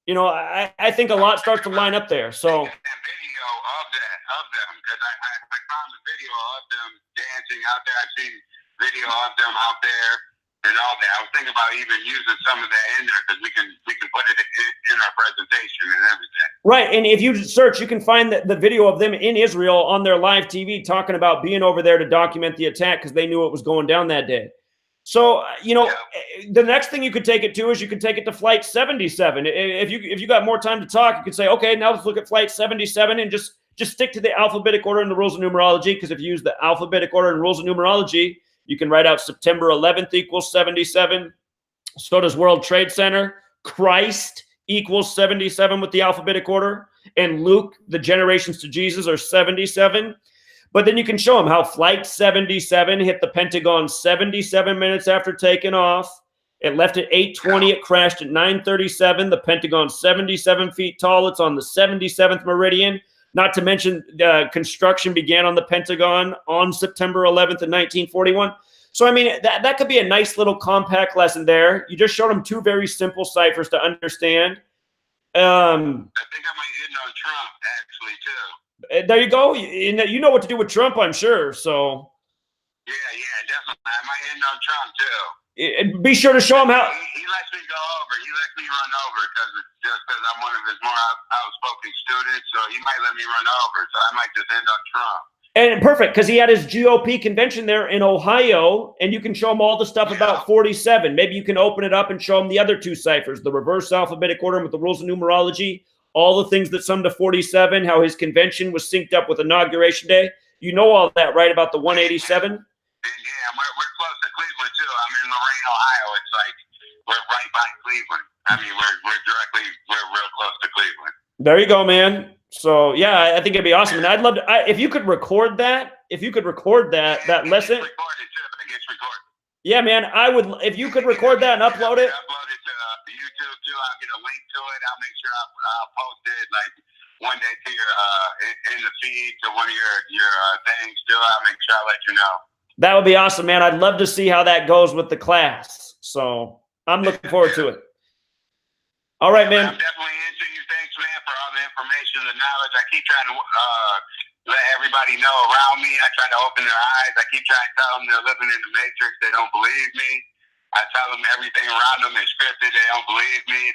you know, I think a lot starts to line up there. So. Video of them, because I found the video of them dancing out there. I've seen video of them out there and all that. I was thinking about even using some of that in there because we can put it in our presentation and everything. Right, and if you search, you can find the video of them in Israel on their live TV talking about being over there to document the attack because they knew it was going down that day. So, you know, the next thing you could take it to is you could take it to Flight 77. If you got more time to talk, you could say, okay, now let's look at Flight 77 and just stick to the alphabetic order and the rules of numerology, because if you use the alphabetic order and rules of numerology, you can write out September 11th equals 77. So does World Trade Center. Christ equals 77 with the alphabetic order. And Luke, the generations to Jesus, are 77. But then you can show them how Flight 77 hit the Pentagon 77 minutes after taking off. It left at 8:20. It crashed at 9:37. The Pentagon's 77 feet tall. It's on the 77th meridian. Not to mention construction began on the Pentagon on September 11th in 1941. So, I mean, that could be a nice little compact lesson there. You just showed them two very simple ciphers to understand. I think I might hit on Trump, actually, too. There you go. You know what to do with Trump, I'm sure. So. Yeah, definitely. I might hit on Trump, too. Be sure to show him how. He lets me go over. He lets me run over just because I'm one of his more outspoken students. So he might let me run over. So I might just end on Trump. And perfect, because he had his GOP convention there in Ohio, and you can show him all the stuff about 47. Maybe you can open it up and show him the other two ciphers, the reverse alphabetic order with the rules of numerology, all the things that sum to 47, how his convention was synced up with Inauguration Day. You know all that, right, about the 187? Yeah, we're close to Cleveland, too. I'm in Lorain, Ohio. It's like we're right by Cleveland. I mean, we're real close to Cleveland. There you go, man. So, yeah, I think it'd be awesome. And I'd love to, if you could record that, that lesson. It gets recorded. Yeah, man, I would, if you could record that and upload it. Upload it to YouTube, too. I'll get a link to it. I'll make sure I'll post it, like, one day to your, in the feed to one of your things, too. I'll make sure I'll let you know. That would be awesome, man. I'd love to see how that goes with the class. So, I'm looking forward to it. All right, man. I'm definitely into you. Thanks, man, for all the information, the knowledge. I keep trying to let everybody know around me. I try to open their eyes. I keep trying to tell them they're living in the matrix. They don't believe me. I tell them everything around them is scripted. They don't believe me.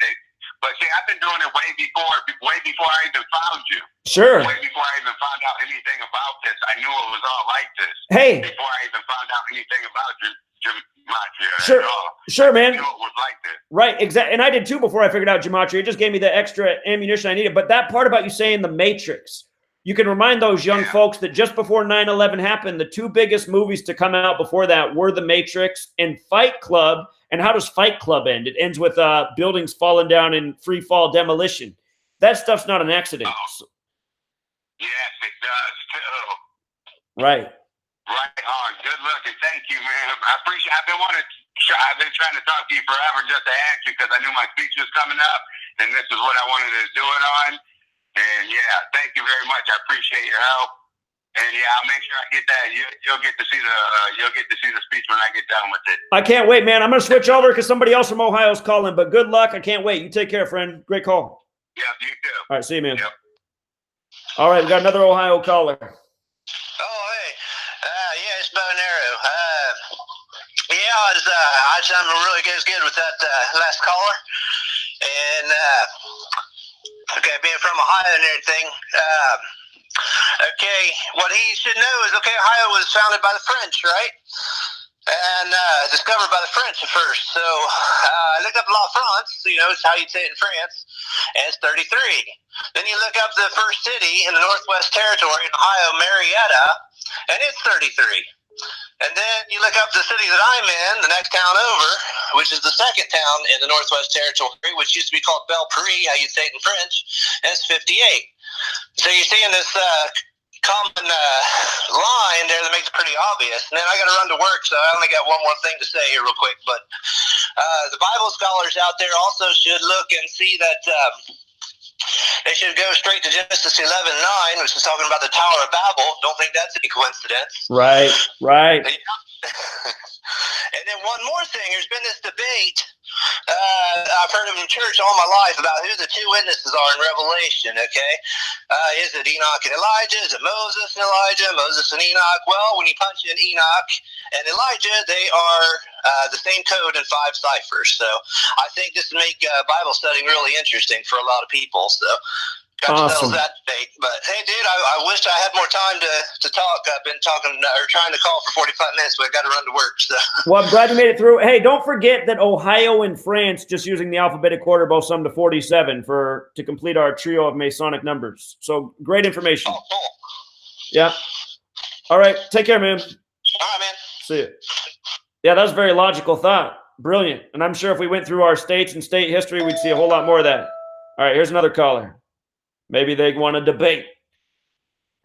But see, I've been doing it way before I even found you. Sure. Way before I even found out anything about this. I knew it was all like this. Hey. Before I even found out anything about Gematria Sure. at all. Sure, man. I knew it was like this. Right, exactly. And I did too before I figured out Gematria. It just gave me the extra ammunition I needed. But that part about you saying the Matrix, you can remind those young folks that just before 9/11 happened, the two biggest movies to come out before that were The Matrix and Fight Club. And how does Fight Club end? It ends with buildings falling down in free fall demolition. That stuff's not an accident. Oh. Yes, it does too. Right. Right on. Good looking. Thank you, man. I appreciate. I've been trying to talk to you forever just to ask you because I knew my speech was coming up, and this is what I wanted to do it on. And yeah, thank you very much. I appreciate your help. And yeah, I'll make sure I get that. You'll get to see the speech when I get done with it. I can't wait, man. I'm gonna switch over because somebody else from Ohio's calling. But good luck. I can't wait. You take care, friend. Great call. Yeah, you too. All right, see you, man. Yep. All right, we got another Ohio caller. Oh, hey. Yeah, it's bow and arrow. I was really good with that last caller. And, okay, being from Ohio and everything, okay, what he should know is, okay, Ohio was founded by the French, right? And discovered by the French at first. So I looked up La France, it's how you'd say it in France, and it's 33. Then you look up the first city in the Northwest Territory in Ohio, Marietta, and it's 33. And then you look up the city that I'm in, the next town over, which is the second town in the Northwest Territory, which used to be called Belparis, how you'd say it in French, and it's 58. So you're seeing this common line there that makes it pretty obvious. And then I got to run to work, so I only got one more thing to say here real quick. But the Bible scholars out there also should look and see that they should go straight to Genesis 11:9, which is talking about the Tower of Babel. Don't think that's any coincidence. Right. And then one more thing, there's been this debate, I've heard of in church all my life about who the two witnesses are in Revelation, okay? Is it Enoch and Elijah? Is it Moses and Elijah? Moses and Enoch? Well, when you punch in Enoch and Elijah, they are the same code in 5 ciphers. So I think this would make Bible studying really interesting for a lot of people. So got to settle that debate. But hey, dude, I wish I had more time to talk. I've been talking or trying to call for 45 minutes, but I got to run to work. So. Well, I'm glad you made it through. Hey, don't forget that Ohio and France, just using the alphabetic order, both sum to 47 to complete our trio of Masonic numbers. So great information. Oh, cool. Yeah. All right. Take care, man. All right, man. See you. Yeah, that was a very logical thought. Brilliant. And I'm sure if we went through our states and state history, we'd see a whole lot more of that. All right, here's another caller. Maybe they want to debate.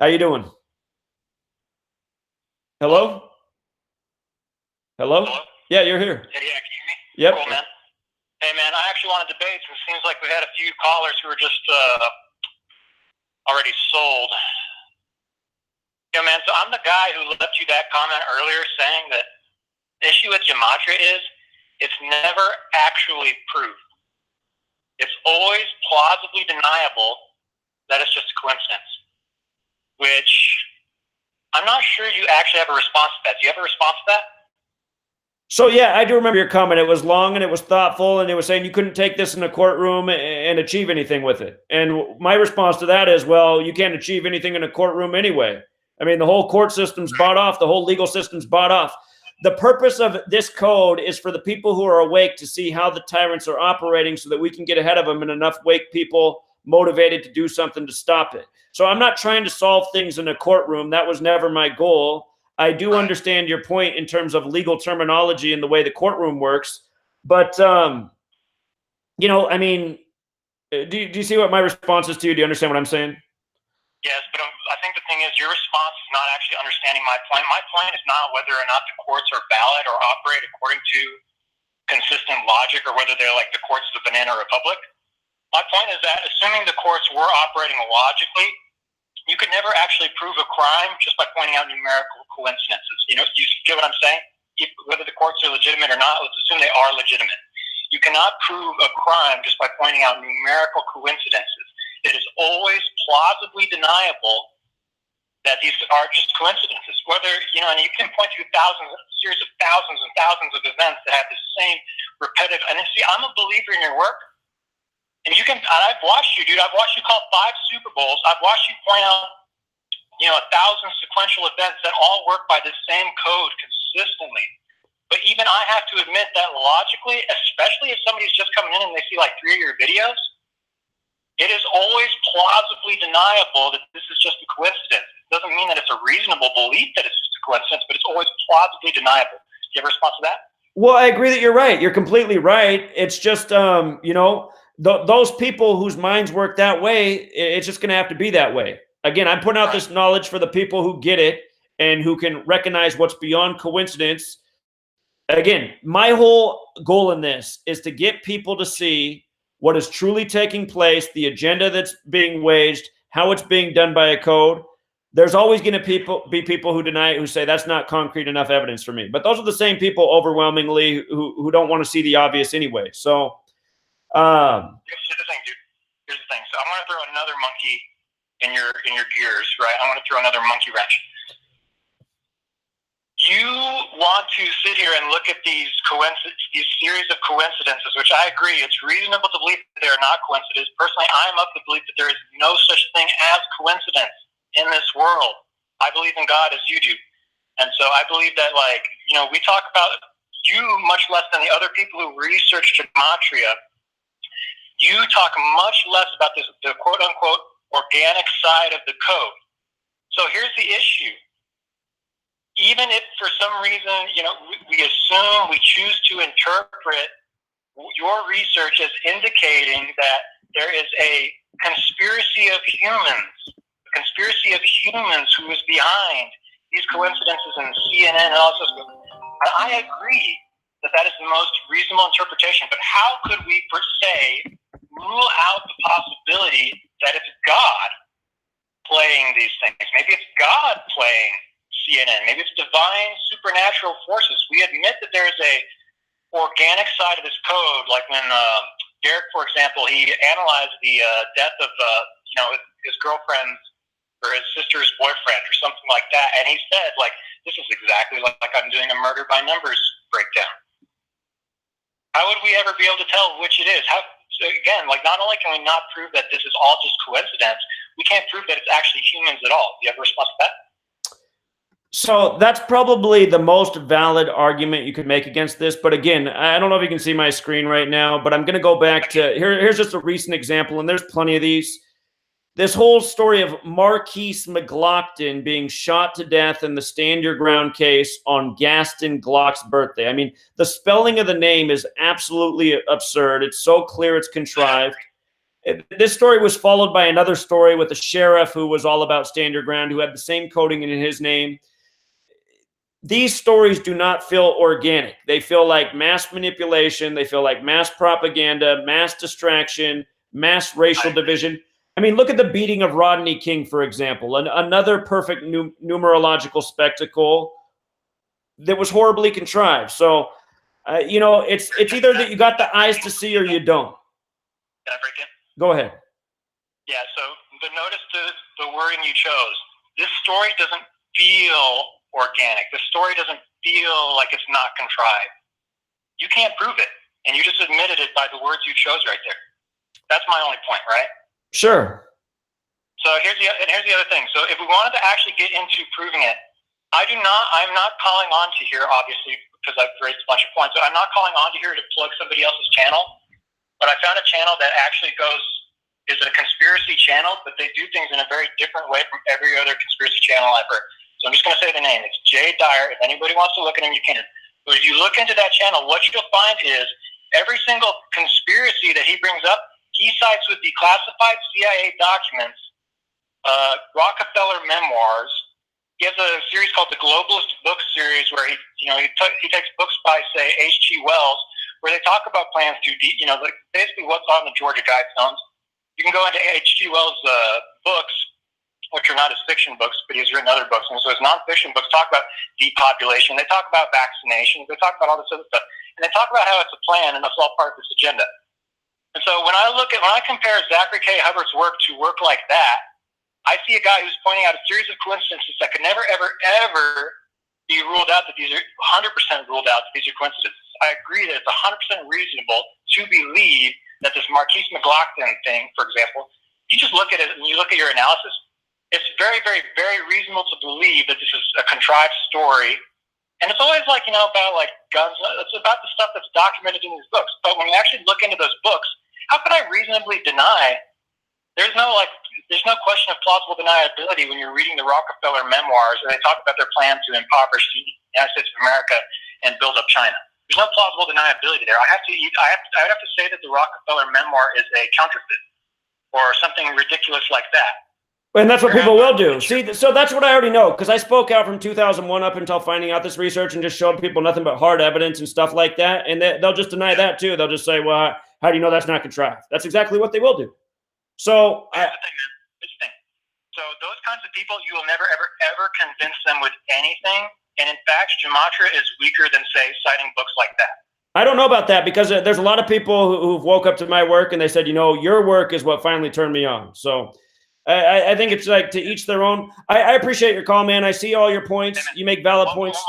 How you doing? Hello? Hello? Yeah, you're here. Yeah, can you hear me? Yep. Cool, man. Hey, man, I actually want to debate. So it seems like we had a few callers who were just already sold. Yeah, man, so I'm the guy who left you that comment earlier saying that the issue with Gematria is it's never actually proved. It's always plausibly deniable that it's just a coincidence, which I'm not sure you actually have a response to that. Do you have a response to that? So, yeah, I do remember your comment. It was long and it was thoughtful, and it was saying you couldn't take this in a courtroom and achieve anything with it. And my response to that is, well, you can't achieve anything in a courtroom anyway. I mean, the whole court system's bought off. The whole legal system's bought off. The purpose of this code is for the people who are awake to see how the tyrants are operating so that we can get ahead of them and enough wake people motivated to do something to stop it. So I'm not trying to solve things in a courtroom. That was never my goal. I do understand your point in terms of legal terminology and the way the courtroom works. But, you know, I mean, do you see what my response is to you? Do you understand what I'm saying? Yes, but I think the thing is your response is not actually understanding my point. My point is not whether or not the courts are valid or operate according to consistent logic or whether they're like the courts of the Banana Republic. My point is that assuming the courts were operating logically, you could never actually prove a crime just by pointing out numerical coincidences. You know, you get what I'm saying? Whether the courts are legitimate or not, let's assume they are legitimate. You cannot prove a crime just by pointing out numerical coincidences. It is always plausibly deniable that these are just coincidences. Whether, and you can point to series of thousands and thousands of events that have the same repetitive. And see, I'm a believer in your work, and I've watched you, dude. I've watched you call 5 Super Bowls. I've watched you point out, 1,000 sequential events that all work by the same code consistently. But even I have to admit that logically, especially if somebody's just coming in and they see like 3 of your videos, it is always plausibly deniable that this is just a coincidence. It doesn't mean that it's a reasonable belief that it's just a coincidence, but it's always plausibly deniable. Do you have a response to that? Well, I agree that you're right. You're completely right. It's just, those people whose minds work that way, it's just going to have to be that way. Again, I'm putting out this knowledge for the people who get it and who can recognize what's beyond coincidence. Again, my whole goal in this is to get people to see what is truly taking place, the agenda that's being waged, how it's being done by a code. There's always going to be people who deny it, who say that's not concrete enough evidence for me. But those are the same people overwhelmingly who don't want to see the obvious anyway. So, here's the thing, dude. Here's the thing. So I want to throw another monkey in your gears, right? I want to throw another monkey wrench. You want to sit here and look at these series of coincidences, which I agree, it's reasonable to believe that they are not coincidences. Personally, I am of the belief that there is no such thing as coincidence in this world. I believe in God as you do. And so I believe that, we talk about you much less than the other people who research Gematria. You talk much less about the quote-unquote organic side of the code. So here's the issue. Even if for some reason, we choose to interpret your research as indicating that there is a conspiracy of humans who is behind these coincidences in CNN and all this stuff. And I agree that is the most reasonable interpretation. But how could we, per se, rule out the possibility that it's God playing these things? Maybe it's God playing CNN. Maybe it's divine supernatural forces. We admit that there is a organic side of this code, like when Derek, for example, he analyzed the death of his girlfriend's or his sister's boyfriend or something like that, and he said, this is exactly like I'm doing a murder by numbers breakdown. How would we ever be able to tell which it is? So again, not only can we not prove that this is all just coincidence, we can't prove that it's actually humans at all. Do you have a response to that? So that's probably the most valid argument you could make against this. But again, I don't know if you can see my screen right now, but I'm going to go back to here's just a recent example, and there's plenty of these. This whole story of Marquise McLaughlin being shot to death in the Stand Your Ground case on Gaston Glock's birthday. I mean, the spelling of the name is absolutely absurd. It's so clear it's contrived. This story was followed by another story with a sheriff who was all about Stand Your Ground, who had the same coding in his name. These stories do not feel organic. They feel like mass manipulation. They feel like mass propaganda, mass distraction, mass racial division. I mean, look at the beating of Rodney King, for example, another perfect numerological spectacle that was horribly contrived. So, it's either that you got the eyes to see or you don't. Can I break in? Go ahead. Yeah, so notice the wording you chose. This story doesn't feel organic. The story doesn't feel like it's not contrived. You can't prove it, and you just admitted it by the words you chose right there. That's my only point, right? Sure. So here's the other thing. So if we wanted to actually get into proving it, I'm not calling on to here, obviously, because I've raised a bunch of points. So I'm not calling on to here to plug somebody else's channel, but I found a channel that actually is a conspiracy channel, but they do things in a very different way from every other conspiracy channel I've heard. So I'm just going to say the name. It's Jay Dyer. If anybody wants to look at him, you can. But if you look into that channel, what you'll find is every single conspiracy that he brings up, he cites with declassified CIA documents, Rockefeller memoirs. He has a series called the Globalist Book Series, where he takes books by, say, H.G. Wells, where they talk about plans to, basically what's on the Georgia Guidestones. You can go into H.G. Wells' books, which are not his fiction books, but he's written other books. And so his nonfiction books talk about depopulation. They talk about vaccinations. They talk about all this other stuff. And they talk about how it's a plan and it's all part of this agenda. And so when I compare Zachary K. Hubbard's work to work like that, I see a guy who's pointing out a series of coincidences that could never, ever, ever be ruled out, that these are 100% ruled out, that these are coincidences. I agree that it's 100% reasonable to believe that this Marquise McLaughlin thing, for example, you just look at it and you look at your analysis, it's very, very, very reasonable to believe that this is a contrived story. And it's always like, about like guns. It's about the stuff that's documented in these books. But when you actually look into those books, how can I reasonably deny? There's no question of plausible deniability when you're reading the Rockefeller memoirs, where they talk about their plan to impoverish the United States of America and build up China. There's no plausible deniability there. I would have to say that the Rockefeller memoir is a counterfeit or something ridiculous like that. And that's what people will do. See, so that's what I already know, because I spoke out from 2001 up until finding out this research and just showed people nothing but hard evidence and stuff like that. And they'll just deny that too. They'll just say, well, how do you know that's not contrived? That's exactly what they will do. So here's the thing. So those kinds of people, you will never, ever, ever convince them with anything. And in fact, Gematria is weaker than, say, citing books like that. I don't know about that, because there's a lot of people who've woke up to my work and they said, your work is what finally turned me on. So I think it's like to each their own. I appreciate your call, man. I see all your points. You make valid points.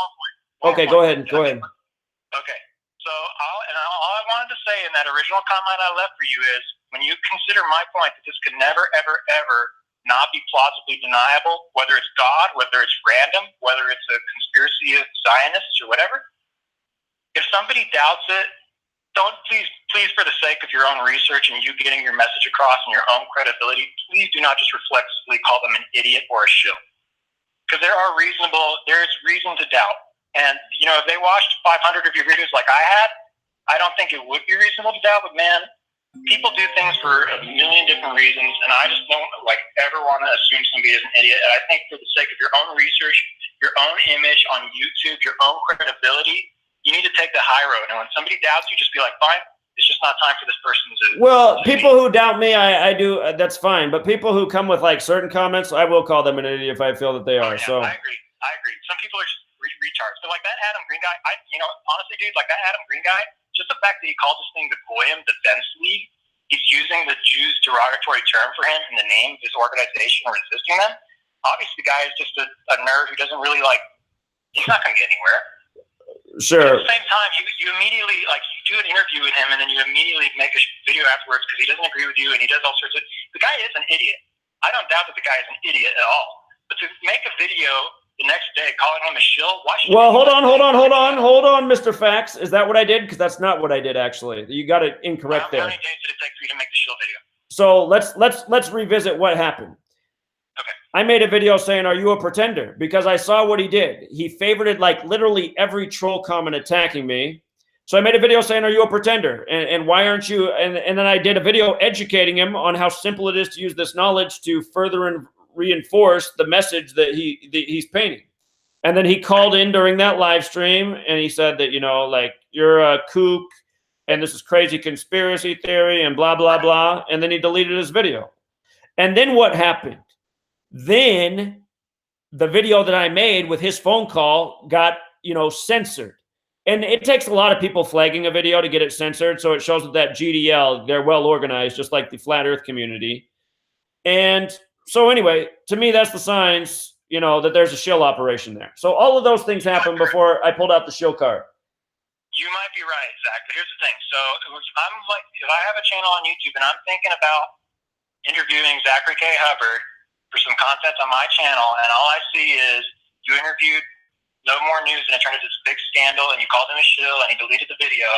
Okay, go ahead. Okay. So all I wanted to say in that original comment I left for you is, when you consider my point that this could never, ever, ever not be plausibly deniable, whether it's God, whether it's random, whether it's a conspiracy of Zionists or whatever, if somebody doubts it, don't please, for the sake of your own research and you getting your message across and your own credibility, please do not just reflexively call them an idiot or a shill. Because there's reason to doubt. And, if they watched 500 of your videos like I had, I don't think it would be reasonable to doubt. But, man, people do things for a million different reasons, and I just don't, ever want to assume somebody is an idiot. And I think for the sake of your own research, your own image on YouTube, your own credibility, you need to take the high road. And when somebody doubts you, just be like, fine, it's just not time for this person to. Well, people who doubt me, I do. That's fine. But people who come with certain comments, I will call them an idiot if I feel that they are. Yeah, so I agree. Some people are just retards. But like that Adam Green guy, honestly, dude, like that Adam Green guy, just the fact that he called this thing the Goyim Defense League, he's using the Jews' derogatory term for him in the name of his organization or resisting them. Obviously, the guy is just a nerd who doesn't really he's not going to get anywhere. Sure. But at the same time, you immediately, you do an interview with him, and then you immediately make a video afterwards because he doesn't agree with you, and he does all sorts of. The guy is an idiot. I don't doubt that the guy is an idiot at all. But to make a video the next day calling him a shill, why should? Well, hold on, Mr. Fax. Is that what I did? Because that's not what I did, actually. You got it incorrect there. How many days did it take for you to make the shill video? So let's revisit what happened. Okay. I made a video saying, "Are you a pretender?" Because I saw what he did. He favorited literally every troll comment attacking me. So I made a video saying, "Are you a pretender? And why aren't you?" And then I did a video educating him on how simple it is to use this knowledge to further and reinforce the message that he's painting. And then he called in during that live stream and he said that, you're a kook and this is crazy conspiracy theory and blah, blah, blah. And then he deleted his video. And then what happened? Then the video that I made with his phone call got, censored. And it takes a lot of people flagging a video to get it censored. So it shows that GDL, they're well organized, just like the flat earth community. And so anyway, to me, that's the signs, that there's a shill operation there. So all of those things happened before I pulled out the shill card. You might be right, Zach, but here's the thing. So if I have a channel on YouTube and I'm thinking about interviewing Zachary K. Hubbard for some content on my channel, and all I see is you interviewed No More News and it turned into this big scandal and you called him a shill and he deleted the video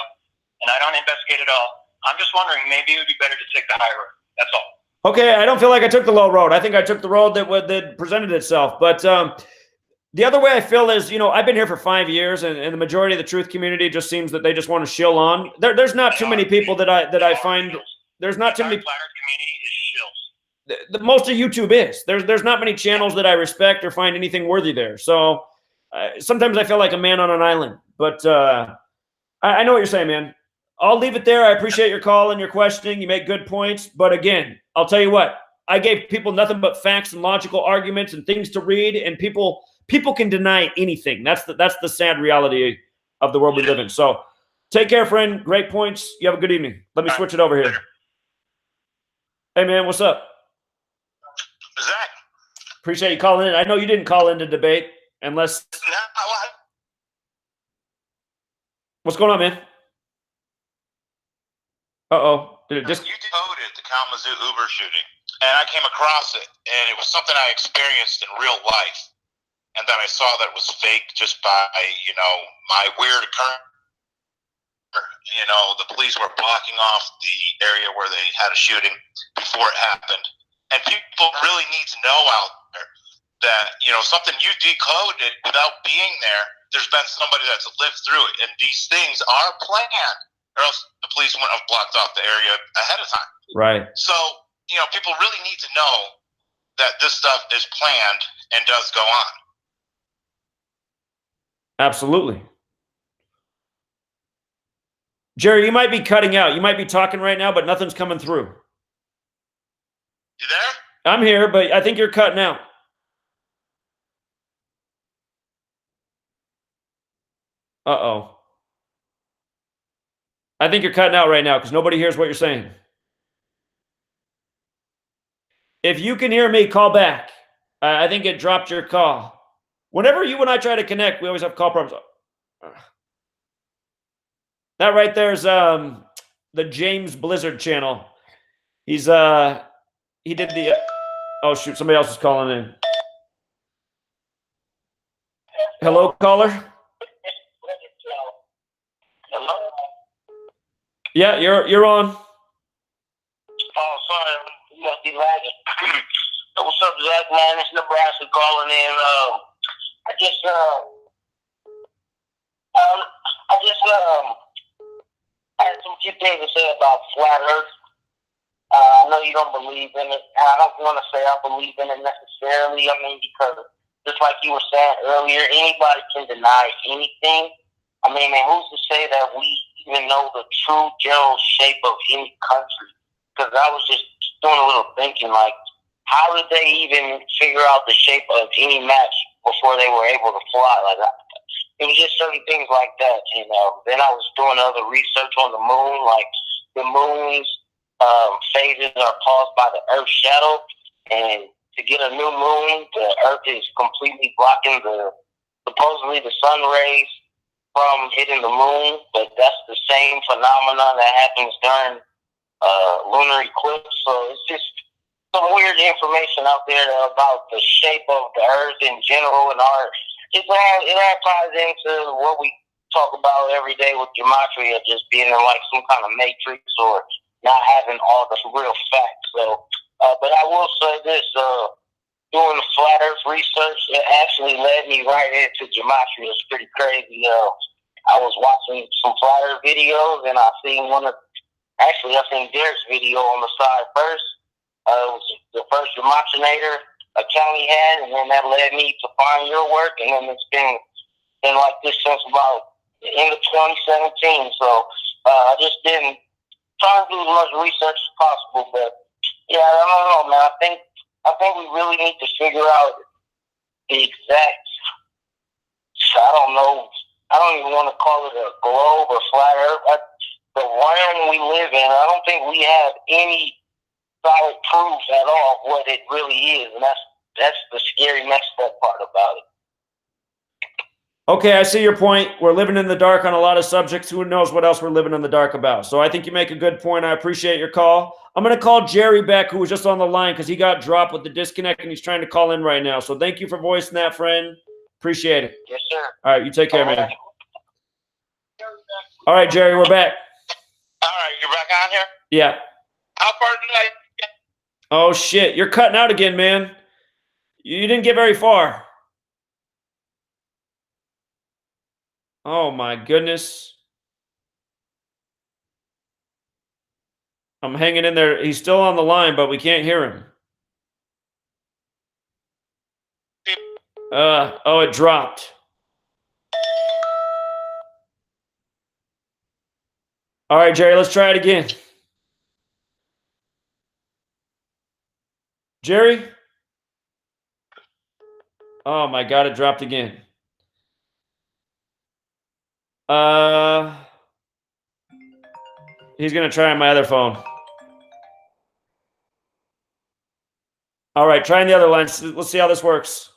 and I don't investigate at all, I'm just wondering, maybe it would be better to take the high road. That's all. Okay, I don't feel like I took the low road. I think I took the road that presented itself. But the other way I feel is, I've been here for 5 years, and the majority of the truth community just seems that they just want to shill on. There's not too many people that I find. There's not too many. The flat earth community is shills. Most of YouTube is. There's not many channels that I respect or find anything worthy there. So sometimes I feel like a man on an island. But I know what you're saying, man. I'll leave it there. I appreciate your call and your questioning. You make good points. But again, I'll tell you what, I gave people nothing but facts and logical arguments and things to read, and people can deny anything. That's the sad reality of the world we live in. So take care, friend. Great points. You have a good evening. Let me switch it over here. Hey, man, what's up? Zach, Appreciate you calling in. I know you didn't call in to debate unless. What's going on, man? Uh-oh. Did it just... You decoded the Kalamazoo Uber shooting, and I came across it, and it was something I experienced in real life, and then I saw that it was fake just by, my weird occurrence. The police were blocking off the area where they had a shooting before it happened. And people really need to know out there that, something you decoded without being there, there's been somebody that's lived through it. And these things are planned, or else the police wouldn't have blocked off the area ahead of time. Right. So, people really need to know that this stuff is planned and does go on. Absolutely. Jerry, you might be cutting out. You might be talking right now, but nothing's coming through. You there? I'm here, but I think you're cutting out. Uh-oh. I think you're cutting out right now because nobody hears what you're saying. If you can hear me, call back. I think it dropped your call. Whenever you and I try to connect, we always have call problems. That right there is the James Blizzard channel. He's he did the oh shoot, somebody else is calling in. Hello, caller? Hello? Yeah, you're on. Oh, sorry. You must be lagging. What's up, Zach, man? It's Nebraska calling in. I just had some few things to say about flat Earth. I know you don't believe in it. I don't want to say I believe in it necessarily. I mean, because just like you were saying earlier, anybody can deny anything. I mean, man, who's to say that we even know the true general shape of any country? Because I was just doing a little thinking, like, how did they even figure out the shape of any match before they were able to fly? Like, it was just certain things like that, Then I was doing other research on the moon, like the moon's phases are caused by the Earth's shadow, and to get a new moon, the Earth is completely blocking supposedly the sun rays from hitting the moon, but that's the same phenomenon that happens during lunar eclipse. So it's just some weird information out there about the shape of the Earth in general, and it all ties into what we talk about every day with Gematria, just being in like some kind of matrix or not having all the real facts. So, but I will say this: doing the flat Earth research, it actually led me right into Gematria. It's pretty crazy. I was watching some flat Earth videos, and I seen Derek's video on the side first. It was the first Gematrinator account he had, and then that led me to find your work, and then it's been like this since about the end of 2017. So I just been trying to do as much research as possible, but yeah, I don't know, man. I think we really need to figure out the exact. I don't know. I don't even want to call it a globe or flat Earth. The realm we live in, I don't think we have any solid proof at all of what it really is, and that's the scary messed up part about it. Okay, I see your point. We're living in the dark on a lot of subjects. Who knows what else we're living in the dark about? So I think you make a good point. I appreciate your call. I'm going to call Jerry back, who was just on the line, because he got dropped with the disconnect, and he's trying to call in right now. So thank you for voicing that, friend. Appreciate it. Yes, sir. All right, you take care, man. All right, Jerry, we're back. All right, you're back on here? Yeah. How far did I get? Oh, shit. You're cutting out again, man. You didn't get very far. Oh, my goodness. I'm hanging in there. He's still on the line, but we can't hear him. Oh, it dropped. All right, Jerry, let's try it again. Jerry? Oh, my God, it dropped again. He's going to try on my other phone. All right, trying the other line. Let's see how this works.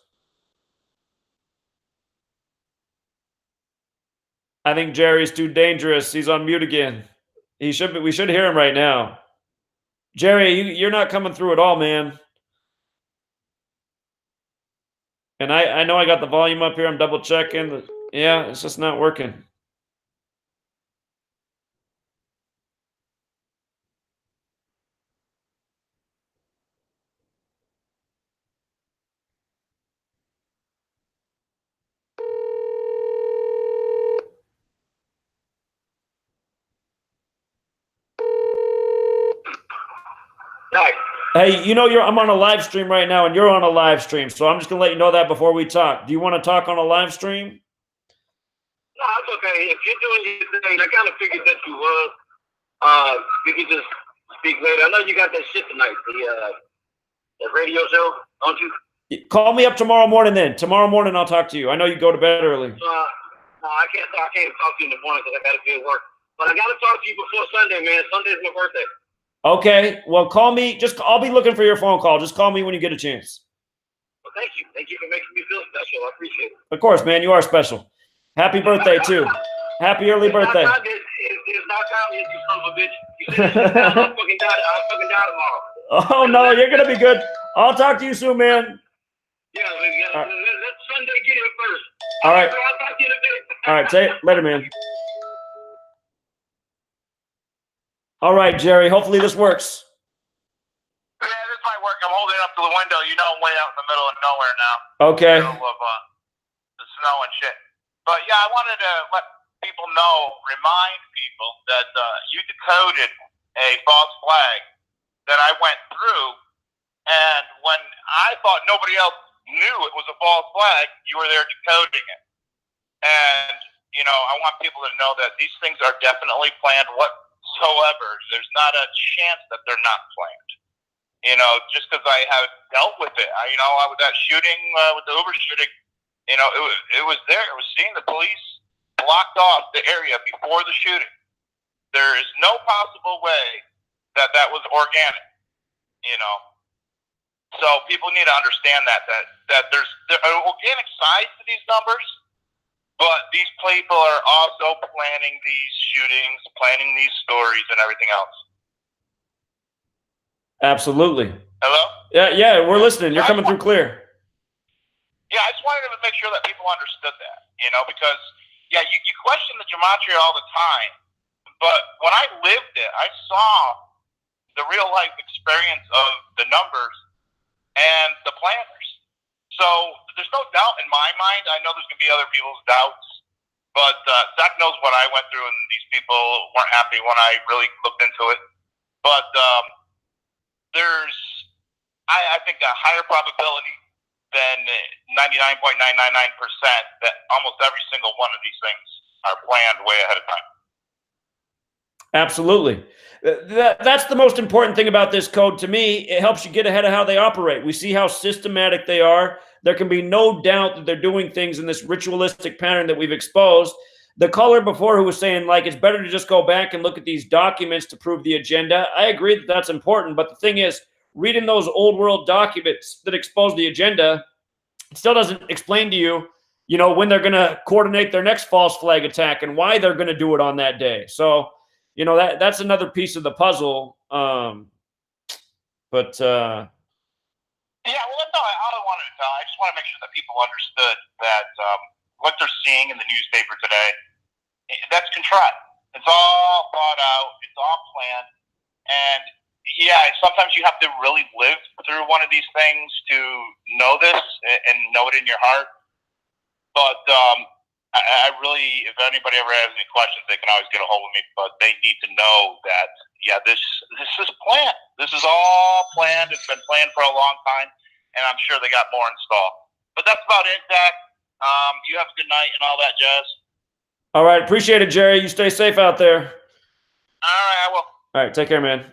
I think Jerry's too dangerous. He's on mute again. We should hear him right now. Jerry, you're not coming through at all, man. And I know I got the volume up here. I'm double checking. Yeah, it's just not working. Nice. Hey, I'm on a live stream right now, and you're on a live stream, so I'm just gonna let you know that before we talk. Do you want to talk on a live stream? No, it's okay. If you're doing your thing, I kind of figured that you would. We could just speak later. I know you got that shit tonight, the radio show, don't you? Call me up tomorrow morning then. Tomorrow morning I'll talk to you. I know you go to bed early. No, I can't talk to you in the morning because I got to be at work. But I got to talk to you before Sunday, man. Sunday's my birthday. Okay. Well, call me. I'll be looking for your phone call. Just call me when you get a chance. Well, thank you. Thank you for making me feel special. I appreciate it. Of course, man. You are special. Happy birthday, too. Happy early birthday. It's not time yet, you son of a bitch. You said I'll fucking die tomorrow. Oh, no. You're going to be good. I'll talk to you soon, man. Yeah, let Sunday get here first. All right. I'll talk to you in a bit. All right. Say it later, man. All right, Jerry. Hopefully this works. Yeah, this might work. I'm holding up to the window. You know, I'm way out in the middle of nowhere now. Okay. Middle of the snow and shit. But yeah, I wanted to let people know, remind people that you decoded a false flag that I went through, and when I thought nobody else knew it was a false flag, you were there decoding it. And I want people to know that these things are definitely planned whatsoever. There's not a chance that they're not planned. Just because I have dealt with it. With that shooting, with the Uber shooting, it was there. It was seen. The police blocked off the area before the shooting. There is no possible way that was organic. So people need to understand that there's an organic side to these numbers, but these people are also planning these shootings, planning these stories, and everything else. Absolutely. Hello? Yeah, we're listening. You're coming through clear. Yeah, I just wanted to make sure that people understood that, because, you question the gematria all the time, but when I lived it, I saw the real-life experience of the numbers and the planners. So there's no doubt in my mind. I know there's going to be other people's doubts, but Zach knows what I went through, and these people weren't happy when I really looked into it. But there's, I think, a higher probability than 99.999% that almost every single one of these things are planned way ahead of time. Absolutely. That's the most important thing about this code to me. It helps you get ahead of how they operate. We see how systematic they are. There can be no doubt that they're doing things in this ritualistic pattern that we've exposed. The caller before who was saying, it's better to just go back and look at these documents to prove the agenda. I agree that that's important. But the thing is, reading those old world documents that expose the agenda still doesn't explain to you, when they're going to coordinate their next false flag attack and why they're going to do it on that day. So, that's another piece of the puzzle. But yeah, well, that's all I wanted to tell. I just want to make sure that people understood that what they're seeing in the newspaper today, that's contrived. It's all thought out. It's all planned. And yeah, sometimes you have to really live through one of these things to know this and know it in your heart. But I really, if anybody ever has any questions, they can always get a hold of me. But they need to know that, this is planned. This is all planned. It's been planned for a long time, and I'm sure they got more installed. But that's about it, Zach. You have a good night and all that jazz. All right, appreciate it, Jerry. You stay safe out there. All right, I will. All right, take care, man.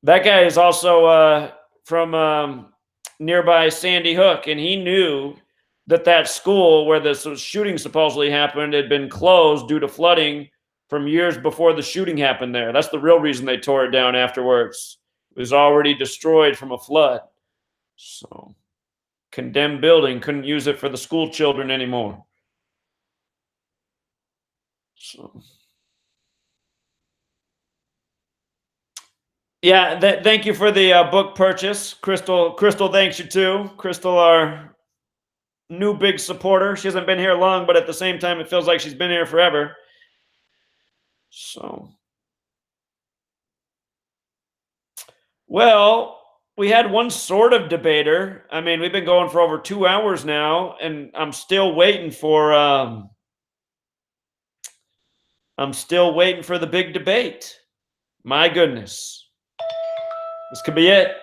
That guy is also from nearby Sandy Hook, and he knew that school where the shooting supposedly happened had been closed due to flooding from years before the shooting happened there. That's the real reason they tore it down afterwards. It was already destroyed from a flood. So, condemned building, couldn't use it for the school children anymore. So, yeah, thank you for the book purchase. Crystal, thanks you too. Crystal, our new big supporter. She hasn't been here long, but at the same time, it feels like she's been here forever. So, well, we had one sort of debater. I mean, we've been going for over 2 hours now, and I'm still waiting for the big debate. My goodness. This could be it.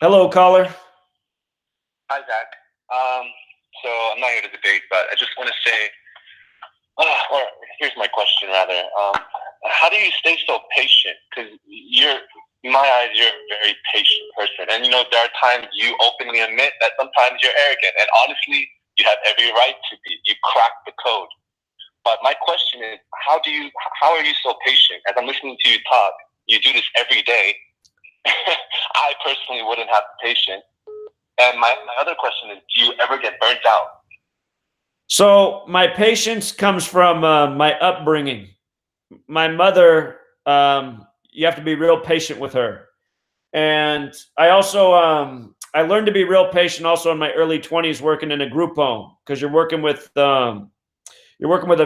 Hello, caller. Hi, Zach. So I'm not here to debate, but I just want to say, or here's my question rather. How do you stay so patient? Because in my eyes, you're a very patient person. And, there are times you openly admit that sometimes you're arrogant. And honestly, you have every right to be. You cracked the code. But my question is, how are you so patient? As I'm listening to you talk, you do this every day. I personally wouldn't have the patience. And my other question is, do you ever get burnt out? So my patience comes from my upbringing. My mother, you have to be real patient with her. And I also, I learned to be real patient also in my early 20s working in a group home, because you're working with a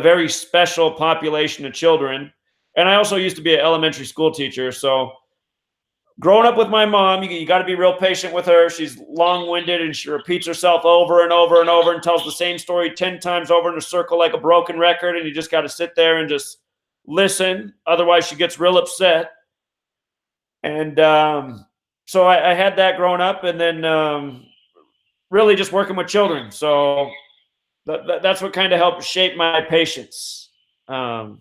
very special population of children. And I also used to be an elementary school teacher. So growing up with my mom, you got to be real patient with her. She's long-winded and she repeats herself over and over and over and tells the same story 10 times over in a circle like a broken record. And you just got to sit there and just listen. Otherwise, she gets real upset. And so I had that growing up, and then really just working with children. So that's what kind of helped shape my patience. That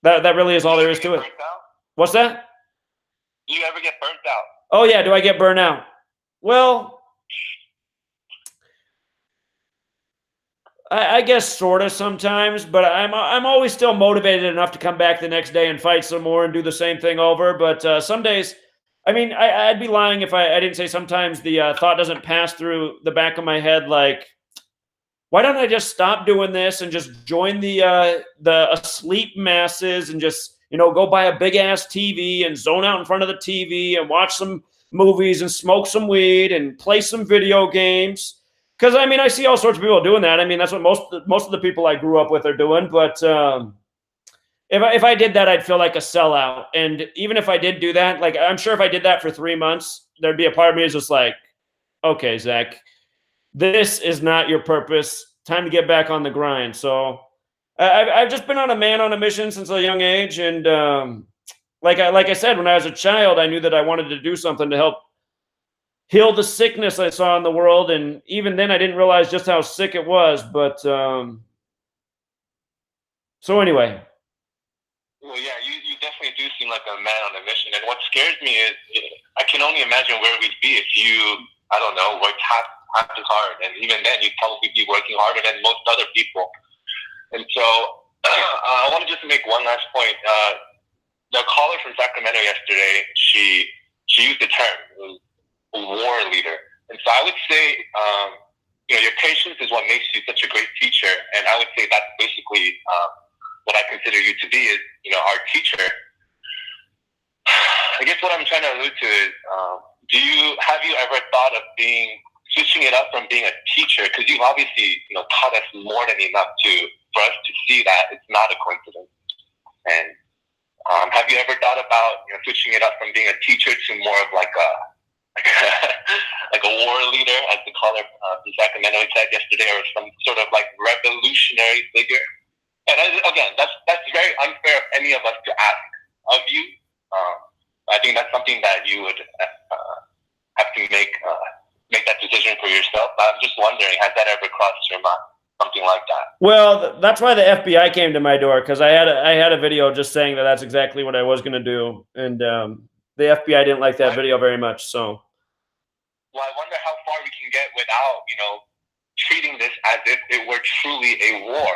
really is all there is to it. What's that? Do you ever get burnt out? Oh yeah, do I get burnt out? Well, I guess sort of sometimes, but I'm always still motivated enough to come back the next day and fight some more and do the same thing over. But some days, I mean, I'd be lying if I didn't say sometimes the thought doesn't pass through the back of my head like, why don't I just stop doing this and just join the asleep masses and just go buy a big ass TV and zone out in front of the TV and watch some movies and smoke some weed and play some video games. Because I mean, I see all sorts of people doing that. I mean, that's what most of the people I grew up with are doing. But if I did that, I'd feel like a sellout. And even if I did do that, like I'm sure if I did that for 3 months, there'd be a part of me is just like, okay, Zach, this is not your purpose. Time to get back on the grind. So I've just been on a mission since a young age. And like I said, when I was a child, I knew that I wanted to do something to help heal the sickness I saw in the world. And even then, I didn't realize just how sick it was. But so anyway. Well, yeah, you definitely do seem like a man on a mission. And what scares me is I can only imagine where we'd be if you, I don't know, worked half as hard. And even then, you'd probably be working harder than most other people. And so I want to just make one last point. The caller from Sacramento yesterday, she used the term war leader. And so I would say, your patience is what makes you such a great teacher. And I would say that's basically what I consider you to be is, our teacher. I guess what I'm trying to allude to is, have you ever thought of switching it up from being a teacher? Because you've obviously, taught us more than enough for us to see that it's not a coincidence. And have you ever thought about switching it up from being a teacher to more of like a war leader, as the caller from Sacramento said yesterday, or some sort of like revolutionary figure? And again, that's very unfair of any of us to ask of you. I think that's something that you would have to make that decision for yourself. I'm just wondering, has that ever crossed your mind? Something like that. Well, that's why the FBI came to my door, because I had a video just saying that that's exactly what I was going to do, and the FBI didn't like that video very much. So, well, I wonder how far we can get without treating this as if it were truly a war,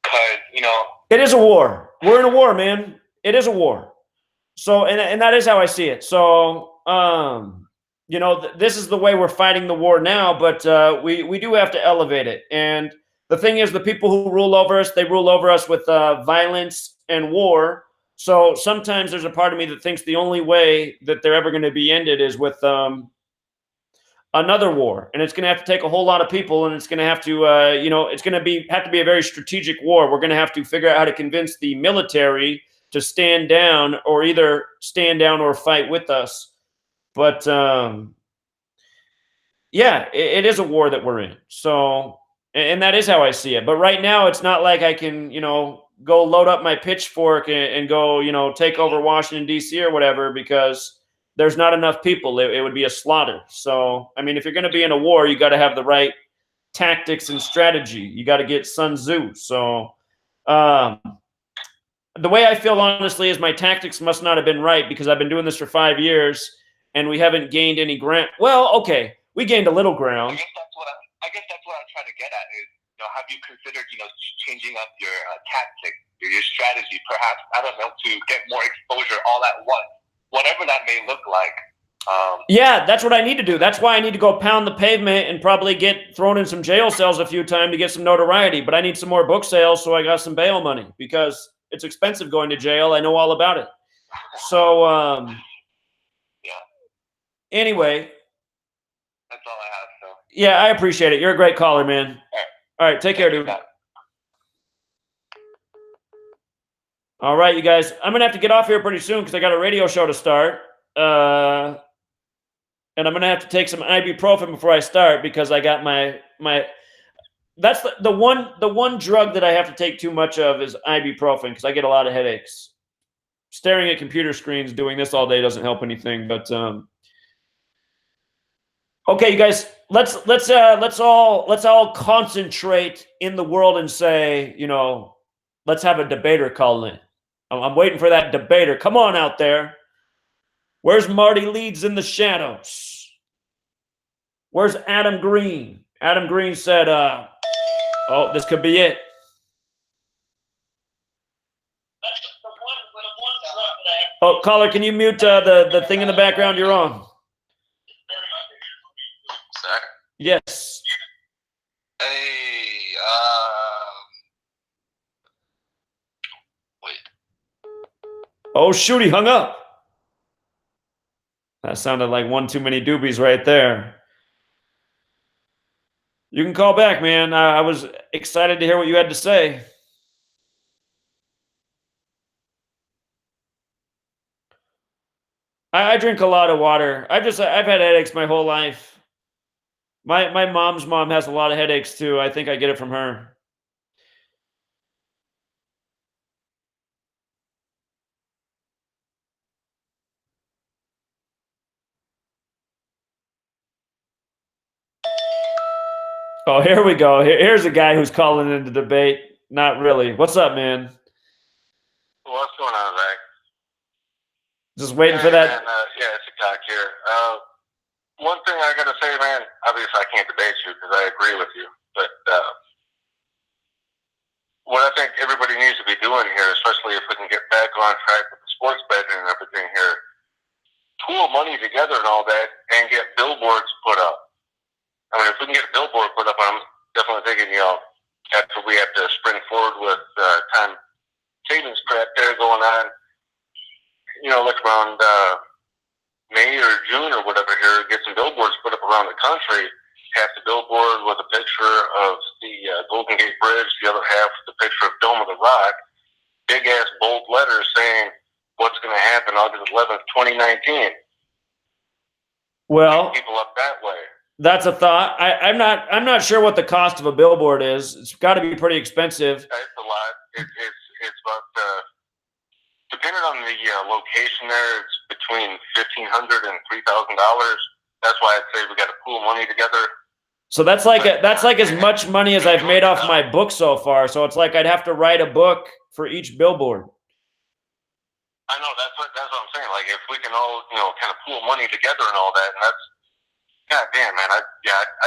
because it is a war. We're in a war, man. it is a war. So, and that is how I see it. So, you know, this is the way we're fighting the war now, but we do have to elevate it. And the thing is, the people who rule over us, they rule over us with violence and war. So sometimes there's a part of me that thinks the only way that they're ever going to be ended is with another war, and it's going to have to take a whole lot of people, and it's going to have to, you know, it's going to have to be a very strategic war. We're going to have to figure out how to convince the military to stand down, or either stand down or fight with us. But yeah, it is a war that we're in. So, and that is how I see it. But right now, it's not like I can, you know, go load up my pitchfork and go, you know, take over Washington, D.C. or whatever, because there's not enough people. It would be a slaughter. So, I mean, if you're going to be in a war, you got to have the right tactics and strategy. You got to get Sun Tzu. So, the way I feel, honestly, is my tactics must not have been right, because I've been doing this for 5 years and we haven't gained any ground. Well, okay, we gained a little ground. I guess that's what I'm trying to get at is, you know, have you considered, you know, changing up your tactics, your strategy, perhaps, I don't know, to get more exposure all at once, whatever that may look like. Yeah, that's what I need to do. That's why I need to go pound the pavement and probably get thrown in some jail cells a few times to get some notoriety. But I need some more book sales, so I got some bail money, because it's expensive going to jail. I know all about it. So, Yeah. Anyway. That's all I have, so. Yeah, I appreciate it. You're a great caller, man. All right, take care, dude. All right, you guys. I'm going to have to get off here pretty soon because I got a radio show to start. And I'm going to have to take some ibuprofen before I start, because I got my that's the one drug that I have to take too much of is ibuprofen, because I get a lot of headaches. Staring at computer screens doing this all day doesn't help anything, but okay, you guys, let's all concentrate in the world and say, you know, let's have a debater call in. I'm waiting for that debater. Come on out there. Where's Marty Leeds in the shadows? Where's Adam Green? Adam Green said, oh, this could be it. Oh, caller, can you mute the thing in the background you're on? Zach? Yes. Hey, wait. Oh, shoot, he hung up. That sounded like one too many doobies right there. You can call back, man. I was excited to hear what you had to say. I drink a lot of water. I've had headaches my whole life. My mom's mom has a lot of headaches too. I think I get it from her. Oh, here we go. Here's a guy who's calling in to debate. Not really. What's up, man? What's going on, Zach? Just waiting for that. Man, yeah, it's a cock here. One thing I gotta say, man, obviously I can't debate you because I agree with you, but what I think everybody needs to be doing here, especially if we can get back on track with the sports betting and everything here, pool money together and all that and get billboards put up. I mean, if we can get a billboard put up, I'm definitely thinking, you know, after we have to spring forward with time savings crap there going on, you know, like around May or June or whatever here, get some billboards put up around the country. Half the billboard with a picture of the Golden Gate Bridge, the other half with the picture of Dome of the Rock, big ass bold letters saying what's going to happen August 11th, 2019. Well, get people up that way. That's a thought. I'm not sure what the cost of a billboard is. It's got to be pretty expensive. It's a lot. It's about depending on the location there, it's between $1,500 and $3,000. That's why I'd say we got to pool money together. So that's like as much money as I've made off my book so far. So it's like I'd have to write a book for each billboard. I know that's what I'm saying. Like if we can all kind of pool money together and all that, and that's God damn man, I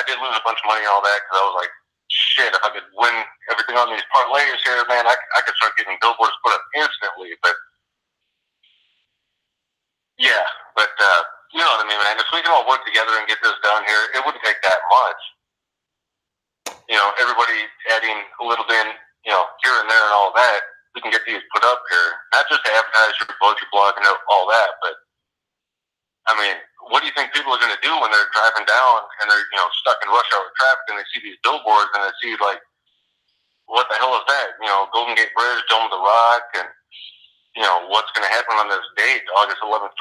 did lose a bunch of money and all that because I was like, shit, if I could win everything on these parlays here, man, I could start getting billboards put up instantly. But Yeah, but you know what I mean, man. If we can all work together and get this done here, it wouldn't take that much. You know, everybody adding a little bit, you know, here and there and all that, we can get these put up here. Not just to advertise your book, your blog, and all that, but I mean, what do you think people are going to do when they're driving down and they're, you know, stuck in rush hour traffic and they see these billboards and they see, like, what the hell is that? You know, Golden Gate Bridge, Dome of the Rock, and, you know, what's going to happen on this date, August 11th,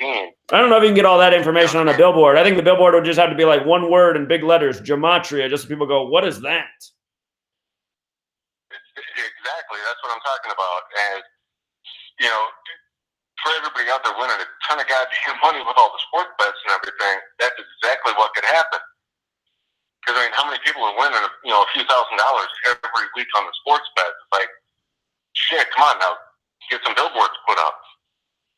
2019. I don't know if you can get all that information on a billboard. I think the billboard would just have to be like one word in big letters, Gematria, just so people go, what is that? Exactly. That's what I'm talking about. And, you know, for everybody out there winning a ton of goddamn money with all the sports bets and everything, that's exactly what could happen. Because, I mean, how many people are winning, you know, a few $1,000s every week on the sports bets? It's like, shit, come on now. Get some billboards put up.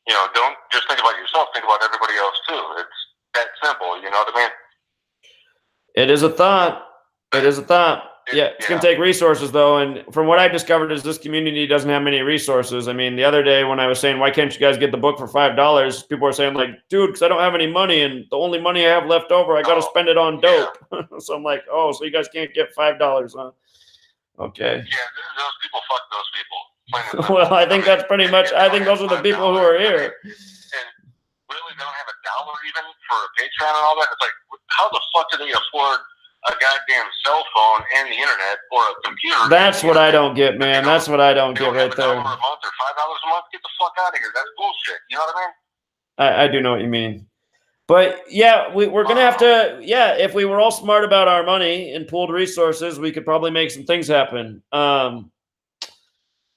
You know, don't just think about yourself, think about everybody else too. It's that simple, you know what I mean? It is a thought. It is a thought. Yeah, it's going to take resources, though. And from what I've discovered is this community doesn't have many resources. I mean, the other day when I was saying, why can't you guys get the book for $5? People were saying, like, dude, because I don't have any money. And the only money I have left over, I got to spend it on dope. Yeah. So I'm like, oh, so you guys can't get $5, huh? Okay. Yeah, those people, fuck those people. Well, I think that's pretty much, I think those are the people who are here. And really, they don't have $1 even for a Patreon and all that. It's like, how the fuck do they afford a goddamn cell phone and the internet or a computer? That's what I don't get, man. That's what I don't get right there. $1 a month or $5 a month? Get the fuck out of here. That's bullshit. You know what I mean? I do know what you mean. But yeah, we're going to have to, yeah, if we were all smart about our money and pooled resources, we could probably make some things happen.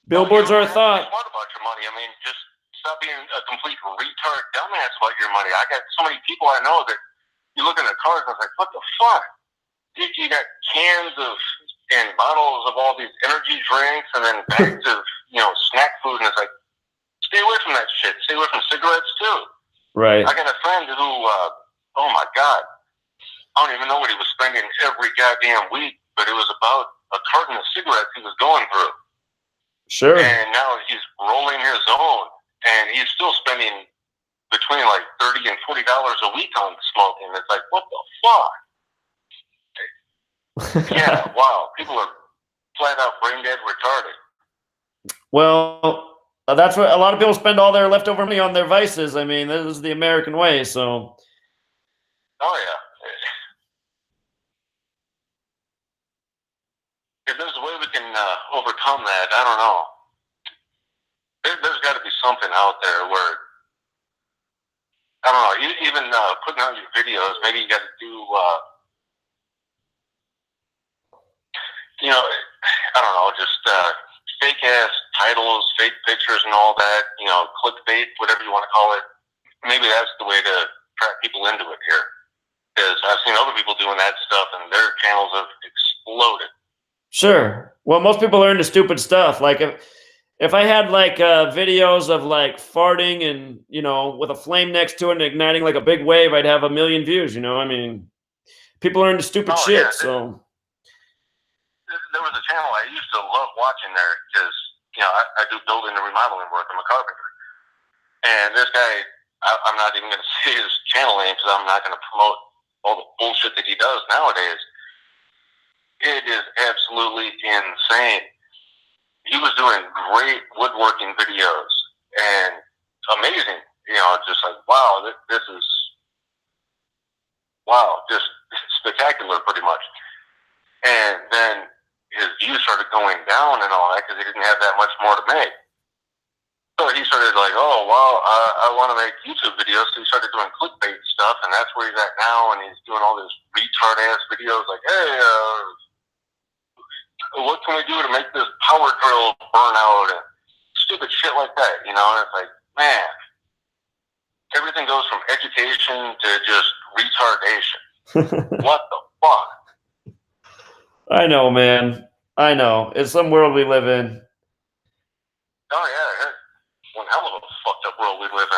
Billboards are a thought. Smart about your money. I mean, just stop being a complete retard dumbass about your money. I got so many people I know that you look in their cars and it's like, what the fuck? You got cans of and bottles of all these energy drinks and then bags of, you know, snack food, and it's like, stay away from that shit. Stay away from cigarettes too. Right. I got a friend who, oh my God, I don't even know what he was spending every goddamn week, but it was about a carton of cigarettes he was going through. Sure. And now he's rolling his own, and he's still spending between like $30 and $40 a week on smoking. It's like, what the fuck? Yeah, wow. People are flat out brain dead retarded. Well, that's what a lot of people spend all their leftover money on their vices. I mean, this is the American way. So. Oh yeah. If there's a way we can overcome that, I don't know. There's got to be something out there where, I don't know, even putting out your videos, maybe you got to do, you know, I don't know, just fake-ass titles, fake pictures and all that, you know, clickbait, whatever you want to call it. Maybe that's the way to track people into it here. Because I've seen other people doing that stuff, and their channels have exploded. Sure. Well, most people are into stupid stuff. Like if I had like videos of like farting and, you know, with a flame next to it and igniting like a big wave, I'd have 1 million views, you know? I mean, people are into stupid shit, yeah. so. There was a channel I used to love watching there because, you know, I do building and remodeling work. I'm a carpenter. And this guy, I'm not even going to say his channel name because I'm not going to promote all the bullshit that he does nowadays. It is absolutely insane. He was doing great woodworking videos and amazing. You know, just like, wow, this is, wow, just spectacular pretty much. And then his views started going down and all that because he didn't have that much more to make. So he started like, oh, well, I want to make YouTube videos. So he started doing clickbait stuff, and that's where he's at now. And he's doing all these retard-ass videos like, hey, what can we do to make this power drill burn out? And stupid shit like that, you know? And it's like, man, everything goes from education to just retardation. What the fuck? I know, man. I know. It's some world we live in. Oh, yeah. One hell of a fucked up world we live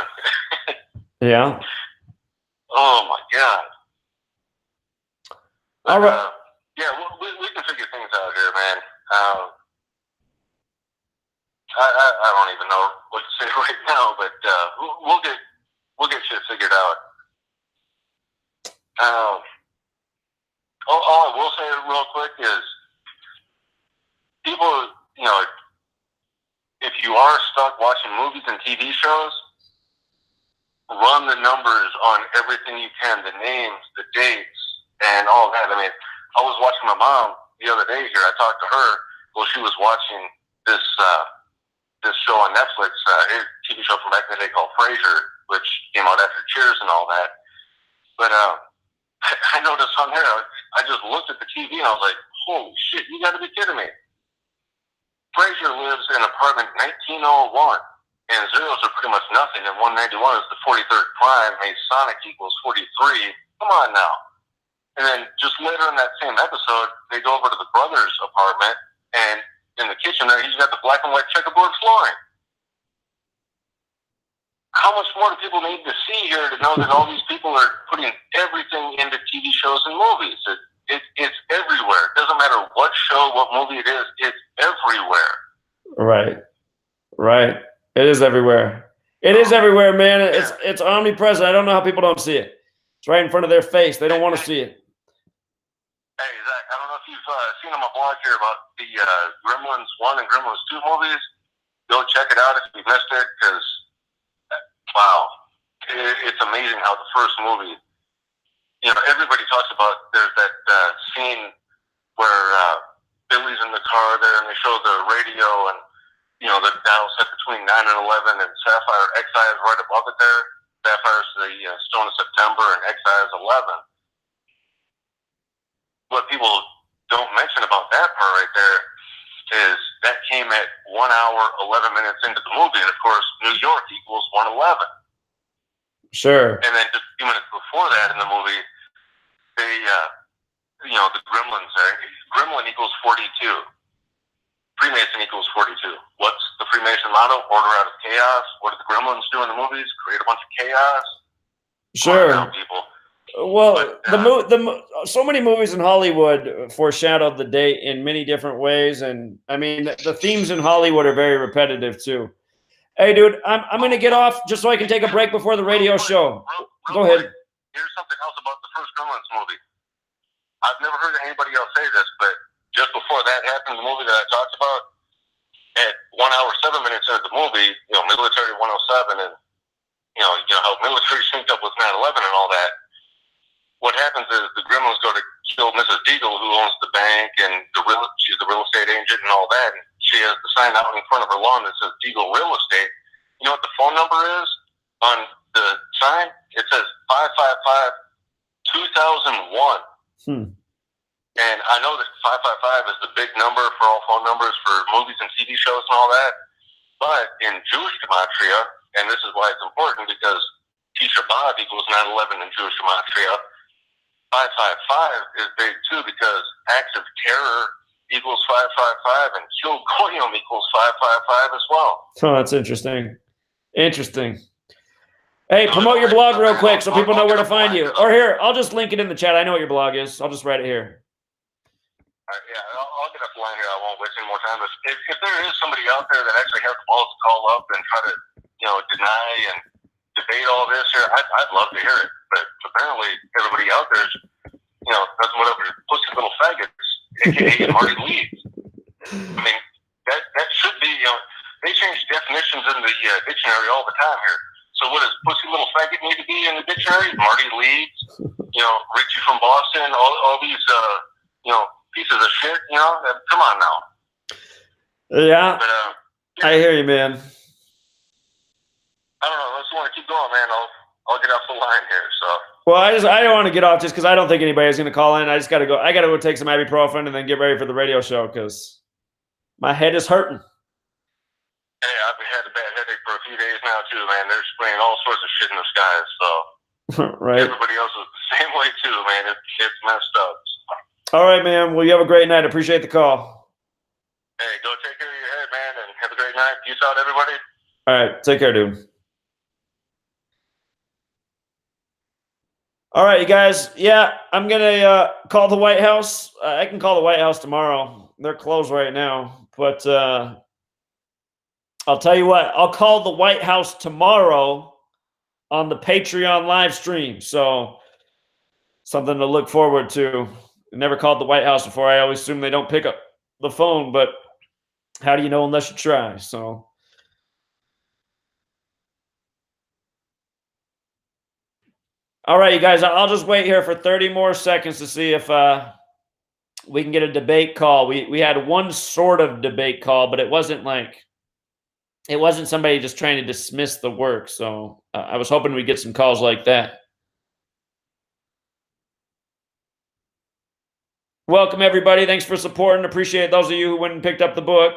in. Yeah. Oh, my God. But, all right. Yeah, we can figure things out here, man. I don't even know what to say right now, but we'll get we'll get shit figured out. All I will say real quick is people, you know, if you are stuck watching movies and TV shows, run the numbers on everything you can, the names, the dates, and all that. I mean, I was watching my mom the other day here. I talked to her while she was watching this show on Netflix, a TV show from back in the day called Frasier, which came out after Cheers and all that. But I noticed on there, I just looked at the TV and I was like, holy shit, you got to be kidding me. Frasier lives in apartment 1901, and zeros are pretty much nothing, and 191 is the 43rd prime, Masonic equals 43. Come on now. And then just later in that same episode, they go over to the brother's apartment, and in the kitchen there, he's got the black and white checkerboard flooring. How much more do people need to see here to know that all these people are putting everything into TV shows and movies? It's everywhere. It doesn't matter what show, what movie it is. It's everywhere. Right. Right. It is everywhere. It is everywhere, man. It's omnipresent. I don't know how people don't see it. It's right in front of their face. They don't want to see it. Hey, Zach, I don't know if you've seen on my blog here about the Gremlins 1 and Gremlins 2 movies. Go check it out if you missed it, because, wow, it's amazing how the first movie, you know, everybody talks about, there's that scene where Billy's in the car there and they show the radio and, you know, the dial set between 9 and 11 and Sapphire XI is right above it there. Sapphire's the Stone of September and XI is 11. What people don't mention about that part right there is that came at 1 hour, 11 minutes into the movie. And of course, New York equals 111. Sure. And then just a few minutes before that in the movie, they, you know, the Gremlins, Gremlin equals 42. Freemason equals 42. What's the Freemason motto? Order out of chaos. What do the Gremlins do in the movies? Create a bunch of chaos. Sure. Now, people. Well, but, so many movies in Hollywood foreshadowed the date in many different ways, and I mean the themes in Hollywood are very repetitive too. Hey, dude, I'm going to get off just so I can take a break before the radio show. Go ahead. Here's something else about the first Gremlins movie. I've never heard anybody else say this, but just before that happened in the movie that I talked about, at 1 hour, 7 minutes into the movie, you know, military 107, and you know how military synced up with 9/11 and all that. What happens is the Gremlins go to kill Mrs. Deagle, who owns the bank, and she's the real estate agent and all that. And she has the sign out in front of her lawn that says Deagle Real Estate. You know what the phone number is on the sign? It says 555-2001. And I know that 555 is the big number for all phone numbers for movies and TV shows and all that. But in Jewish Gematria, and this is why it's important, because Tisha B'Av equals 9/11 in Jewish Gematria, 555 is big too, because acts of terror equals 555 and kill goyim equals 555 as well. Oh, that's interesting. Interesting. Hey, promote your blog real quick so people know where to find you. Or here, I'll just link it in the chat. I know what your blog is. I'll just write it here. Yeah, I'll get up the line here. I won't waste any more time. If there is somebody out there that actually has the balls to call up and try to, you know, deny and debate all this here, I'd love to hear it. But apparently everybody out there, you know, doesn't whatever pussy little faggots, aka Marty Leeds. I mean, that should be, you know, they change definitions in the dictionary all the time here. So what does pussy little faggot need to be in the dictionary? Marty Leeds, you know, Richie from Boston, all these, you know, pieces of shit, you know? Come on now. Yeah, But, I hear you, man. I don't know. Unless you want to keep going, man, I'll get off the line here. So. Well, I don't want to get off just because I don't think anybody's going to call in. I just got to go. I got to go take some ibuprofen and then get ready for the radio show because my head is hurting. Hey, I've had a bad headache for a few days now too, man. They're spraying all sorts of shit in the skies, so right. Everybody else is the same way too, man. It's messed up. All right, man. Well, you have a great night. Appreciate the call. Hey, go take care of your head, man, and have a great night. Peace out, everybody. All right, take care, dude. All right, you guys. Yeah, I'm gonna call the White House. I can call the White House tomorrow. They're closed right now, but I'll tell you what. I'll call the White House tomorrow on the Patreon live stream. So something to look forward to. I never called the White House before. I always assume they don't pick up the phone, but how do you know unless you try? So all right, you guys, I'll just wait here for 30 more seconds to see if we can get a debate call. We had one sort of debate call, but it wasn't somebody just trying to dismiss the work. So I was hoping we'd get some calls like that. Welcome, everybody. Thanks for supporting. Appreciate those of you who went and picked up the book.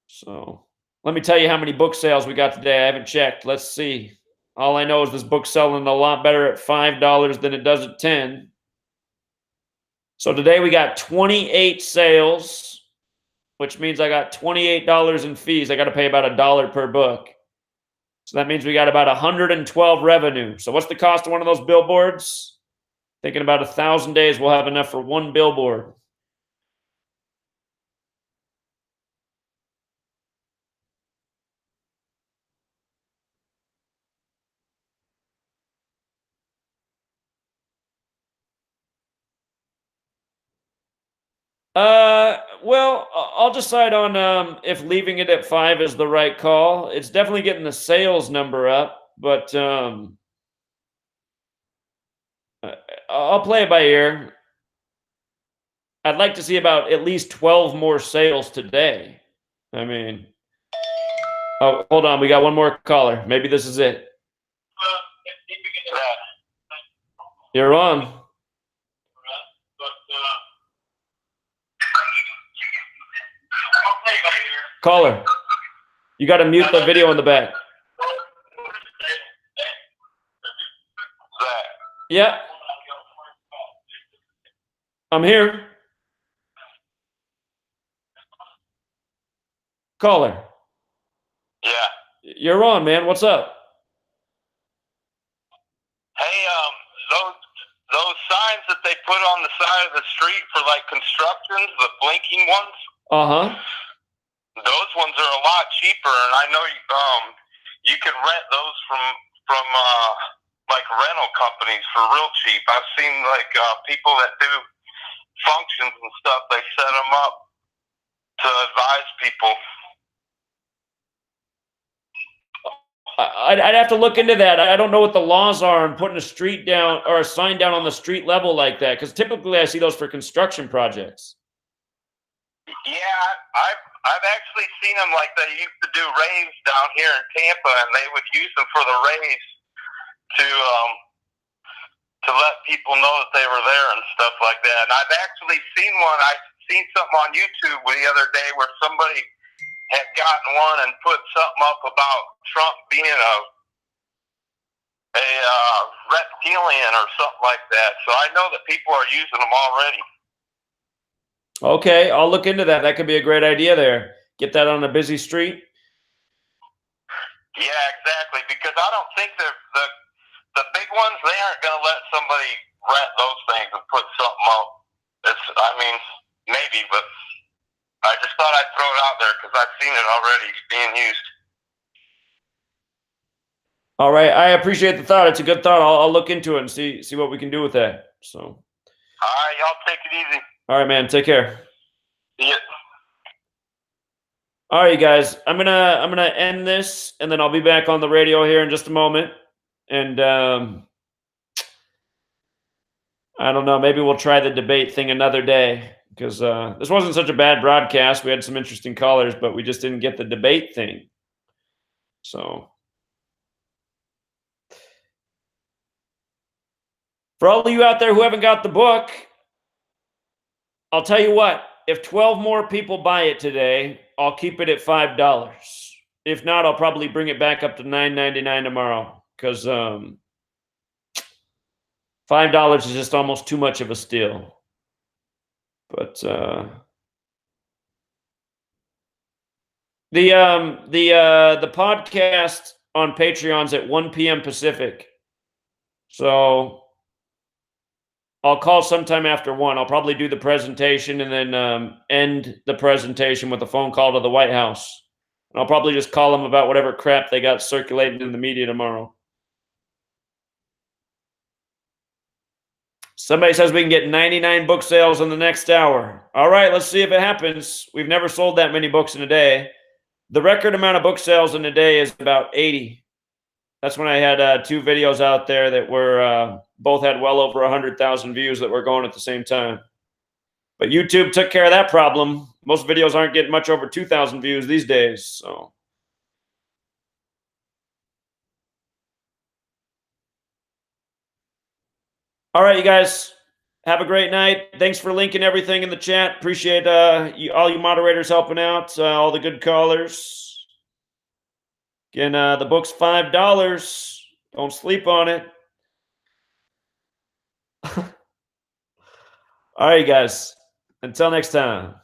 So let me tell you how many book sales we got today. I haven't checked. Let's see. All I know is this book's selling a lot better at $5 than it does at $10. So today we got 28 sales, which means I got $28 in fees. I got to pay about $1 per book. So that means we got about 112 revenue. So what's the cost of one of those billboards? Thinking about 1,000 days, we'll have enough for one billboard. Well, I'll decide on if leaving it at 5 is the right call. It's definitely getting the sales number up, but I'll play it by ear. I'd like to see about at least 12 more sales today. I mean, oh, hold on. We got one more caller. Maybe this is it. You're on. Caller, you got to mute the video in the back. Yeah. I'm here. Caller. Yeah. You're on, man. What's up? Hey, those signs that they put on the side of the street for like constructions, the blinking ones. Uh-huh. Those ones are a lot cheaper, and I know you can rent those from like rental companies for real cheap. I've seen like people that do functions and stuff. They set them up to advise people. I'd have to look into that. I don't know what the laws are on putting a street down or a sign down on the street level like that, because typically I see those for construction projects. Yeah, I've actually seen them like they used to do raves down here in Tampa, and they would use them for the raves to let people know that they were there and stuff like that. And I've actually seen one. I seen something on YouTube the other day where somebody had gotten one and put something up about Trump being a reptilian or something like that. So I know that people are using them already. Okay, I'll look into that. That could be a great idea there. Get that on a busy street. Yeah, exactly. Because I don't think the big ones, they aren't going to let somebody rent those things and put something up. I mean, maybe, but I just thought I'd throw it out there because I've seen it already being used. All right, I appreciate the thought. It's a good thought. I'll look into it and see what we can do with that. So. All right, y'all take it easy. All right, man. Take care. Yeah. All right, you guys. I'm gonna end this, and then I'll be back on the radio here in just a moment. And I don't know. Maybe we'll try the debate thing another day, because this wasn't such a bad broadcast. We had some interesting callers, but we just didn't get the debate thing. So for all of you out there who haven't got the book, I'll tell you what, if 12 more people buy it today, I'll keep it at $5. If not, I'll probably bring it back up to $9.99 tomorrow, because $5 is just almost too much of a steal. But the podcast on Patreon's at 1 p.m. Pacific. So I'll call sometime after 1. I'll probably do the presentation and then end the presentation with a phone call to the White House. And I'll probably just call them about whatever crap they got circulating in the media tomorrow. Somebody says we can get 99 book sales in the next hour. All right, let's see if it happens. We've never sold that many books in a day. The record amount of book sales in a day is about 80. That's when I had 2 videos out there that were both had well over 100,000 views that were going at the same time. But YouTube took care of that problem. Most videos aren't getting much over 2,000 views these days. So, all right, you guys, have a great night. Thanks for linking everything in the chat. Appreciate all you moderators helping out, all the good callers. Again, the book's $5. Don't sleep on it. All right, guys. Until next time.